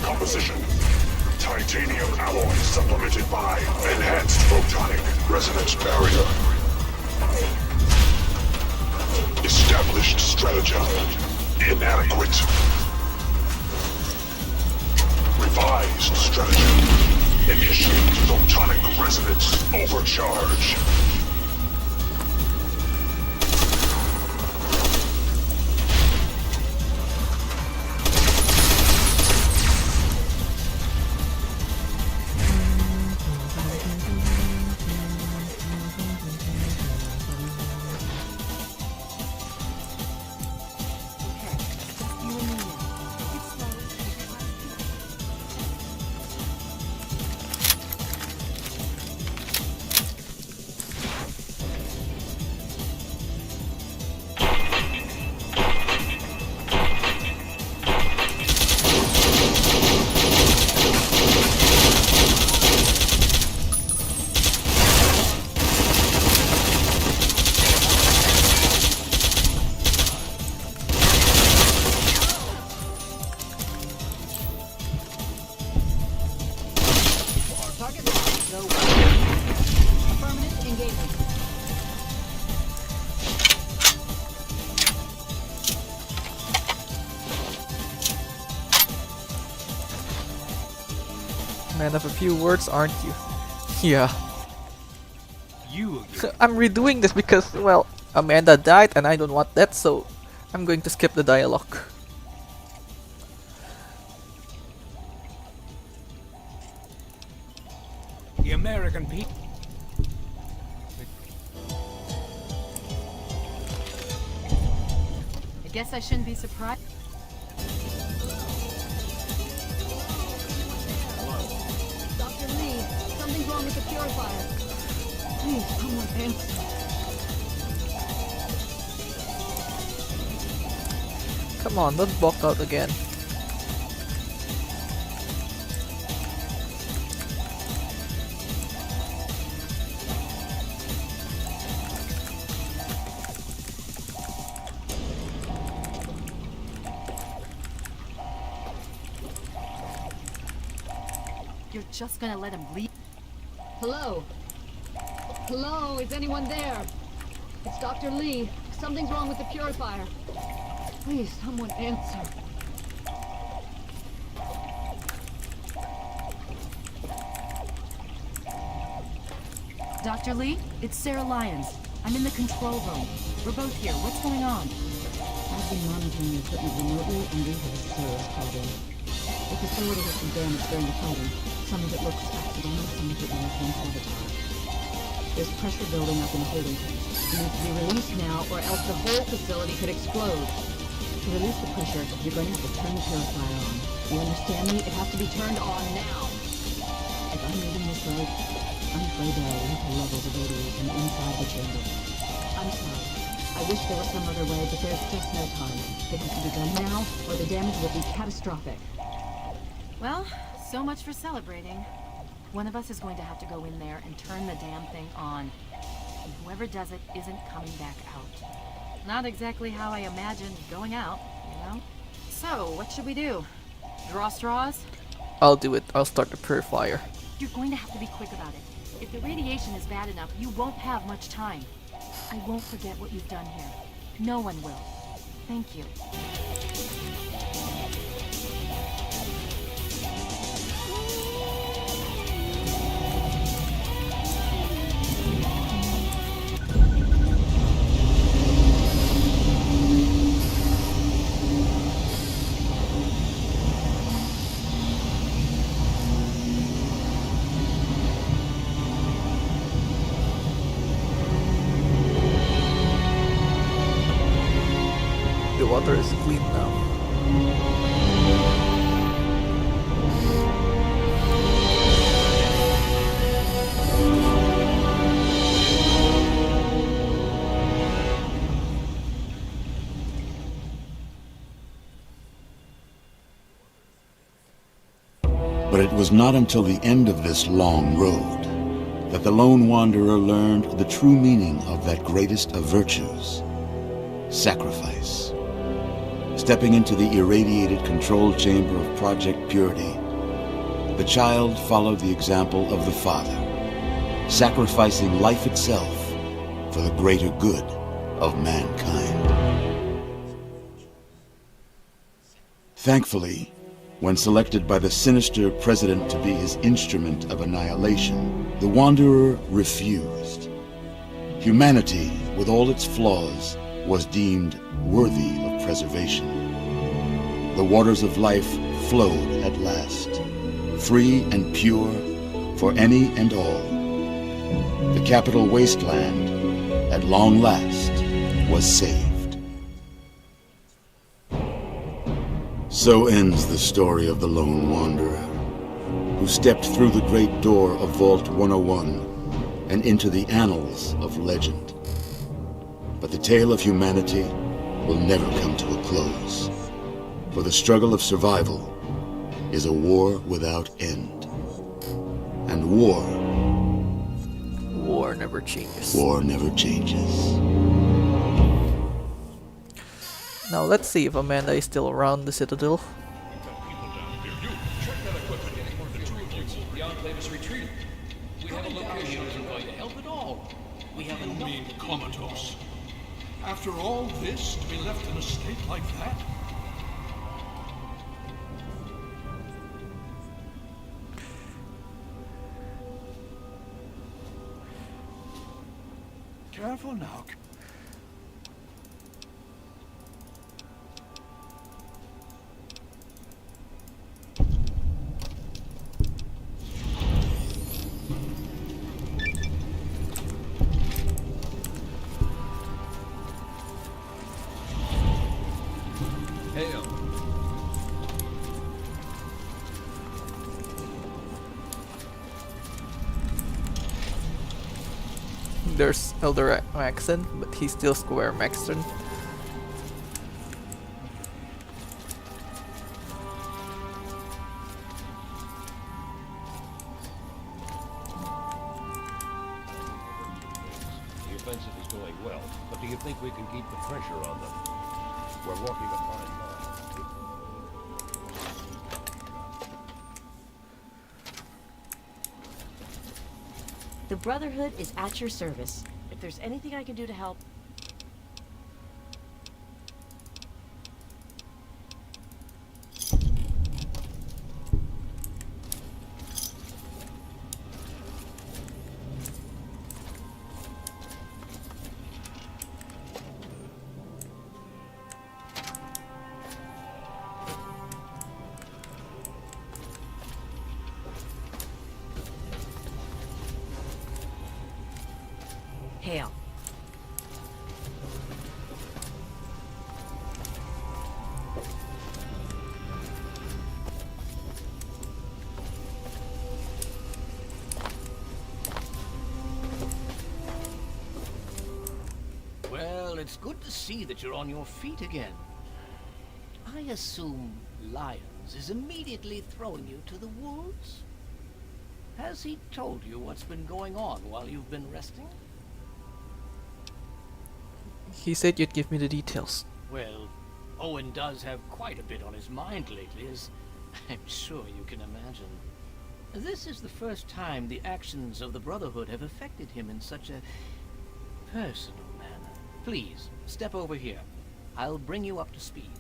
Composition. Titanium alloy supplemented by enhanced photonic resonance barrier. Established stratagem. Inadequate. Revised stratagem. Initiate photonic resonance overcharge. Man of a few words, aren't you? Yeah. You again. I'm redoing this because, well, Amanda died and I don't want that, so I'm going to skip the dialogue. The American people. I guess I shouldn't be surprised. Dr. Lee, something's wrong with the purifier. Please, someone answer. Come on, don't walk out again. You're just gonna let him leave? Hello? Hello, is anyone there? It's Dr. Lee. Something's wrong with the purifier. Please, someone answer. Dr. Lee, it's Sarah Lyons. I'm in the control room. We're both here. What's going on? I've been monitoring the equipment remotely, and we have a serious problem. The facility has been damaged during the fighting. Some of it looks accidental, some of it may have been sabotage. There's pressure building up in the holding tank. It needs to be released now, or else the whole facility could explode. To release the pressure, you're going to have to turn the purifier on. You understand me? It has to be turned on now. If I'm reading this right, I'm afraid there are lethal levels of radiation inside the chamber. I'm sorry. I wish there was some other way, but there's just no time. It has to be done now, or the damage will be catastrophic. Well, so much for celebrating. One of us is going to have to go in there and turn the damn thing on. And whoever does it isn't coming back out. Not exactly how I imagined going out, you know? So, what should we do? Draw straws? I'll do it. I'll start the purifier. You're going to have to be quick about it. If the radiation is bad enough, you won't have much time. I won't forget what you've done here. No one will. Thank you. The water is clean now. But it was not until the end of this long road that the lone wanderer learned the true meaning of that greatest of virtues, sacrifice. Stepping into the irradiated control chamber of Project Purity, the child followed the example of the father, sacrificing life itself for the greater good of mankind. Thankfully, when selected by the sinister president to be his instrument of annihilation, the Wanderer refused. Humanity, with all its flaws, was deemed worthy of preservation. The waters of life flowed at last, free and pure for any and all. The capital Wasteland, at long last, was saved. So ends the story of the Lone Wanderer, who stepped through the great door of Vault 101 and into the annals of legend. But the tale of humanity will never come to a close, for the struggle of survival is a war without end. And war never changes. War never changes. Now let's see if Amanda is still around the Citadel. The Enclave is retreating. We have a location isn't going to help at all. We have You enough. mean comatose? After all this, to be left in a state like that? Careful now. Hail. There's Elder Maxon, but he's still Square Maxon. The offensive is going well, but do you think we can keep the pressure on them? We're walking a fine line. The Brotherhood is at your service. If there's anything I can do to help, hail. Well, it's good to see that you're on your feet again. I assume Lyons is immediately throwing you to the wolves? Has he told you what's been going on while you've been resting? He said you'd give me the details. Well, Owen does have quite a bit on his mind lately, as I'm sure you can imagine. This is the first time the actions of the Brotherhood have affected him in such a personal manner. Please, step over here. I'll bring you up to speed.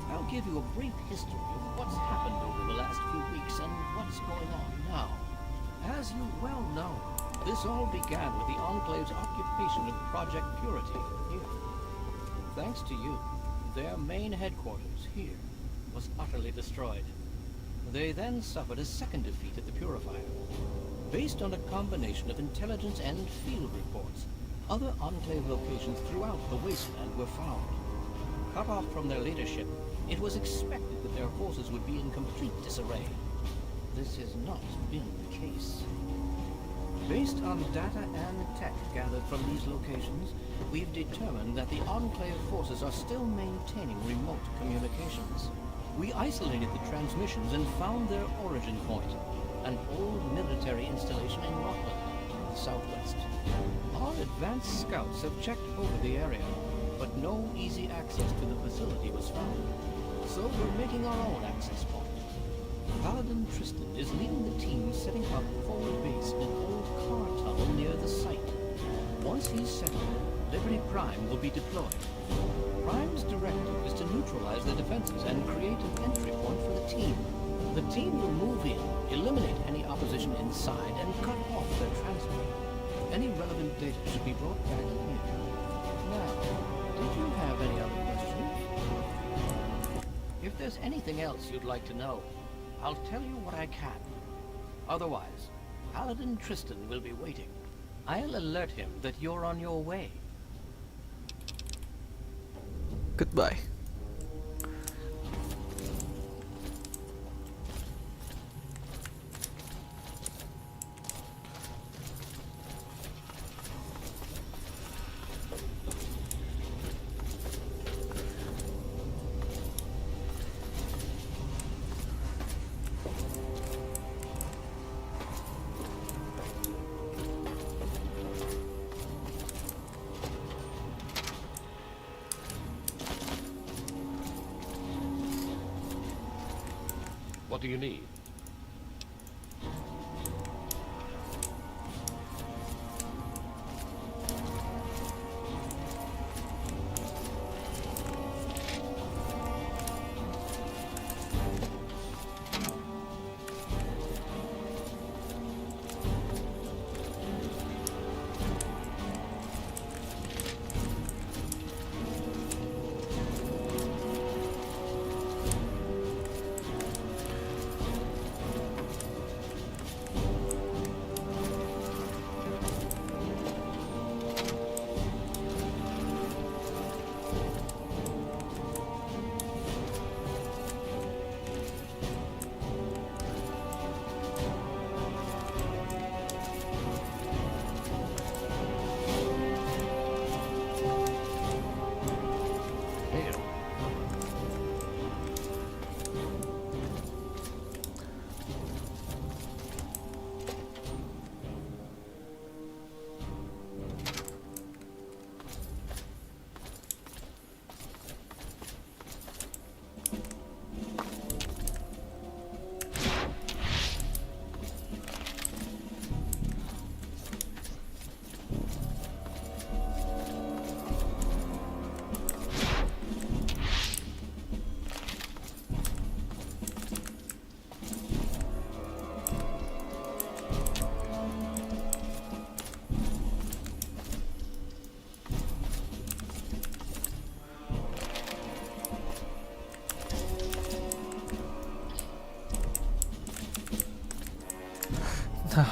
I'll give you a brief history of what's happened over the last few weeks and what's going on now. As you well know, this all began with the Enclave's occupation of Project Purity here. Thanks to you, their main headquarters here was utterly destroyed. They then suffered a second defeat at the Purifier. Based on a combination of intelligence and field reports, other Enclave locations throughout the Wasteland were found. Cut off from their leadership, it was expected that their forces would be in complete disarray. This has not been the case. Based on data and tech gathered from these locations, we've determined that the Enclave forces are still maintaining remote communications. We isolated the transmissions and found their origin point, an old military installation in Rockland, southwest. Our advanced scouts have checked over the area, but no easy access to the facility was found. So we're making our own access point. Paladin Tristan is leading the team setting up forward base in an old car tunnel near the site. Once he's settled, Liberty Prime will be deployed. Prime's directive is to neutralize the defenses and create an entry point for the team. The team will move in, eliminate any opposition inside, and cut off their transport. Any relevant data should be brought back here. Now, did you have any other questions? If there's anything else you'd like to know, I'll tell you what I can. Otherwise, Paladin Tristan will be waiting. I'll alert him that you're on your way. Goodbye. What do you need?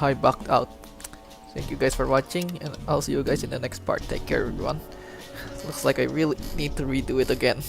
I backed out. Thank you guys for watching, and I'll see you guys in the next part. Take care, everyone. Looks like I really need to redo it again.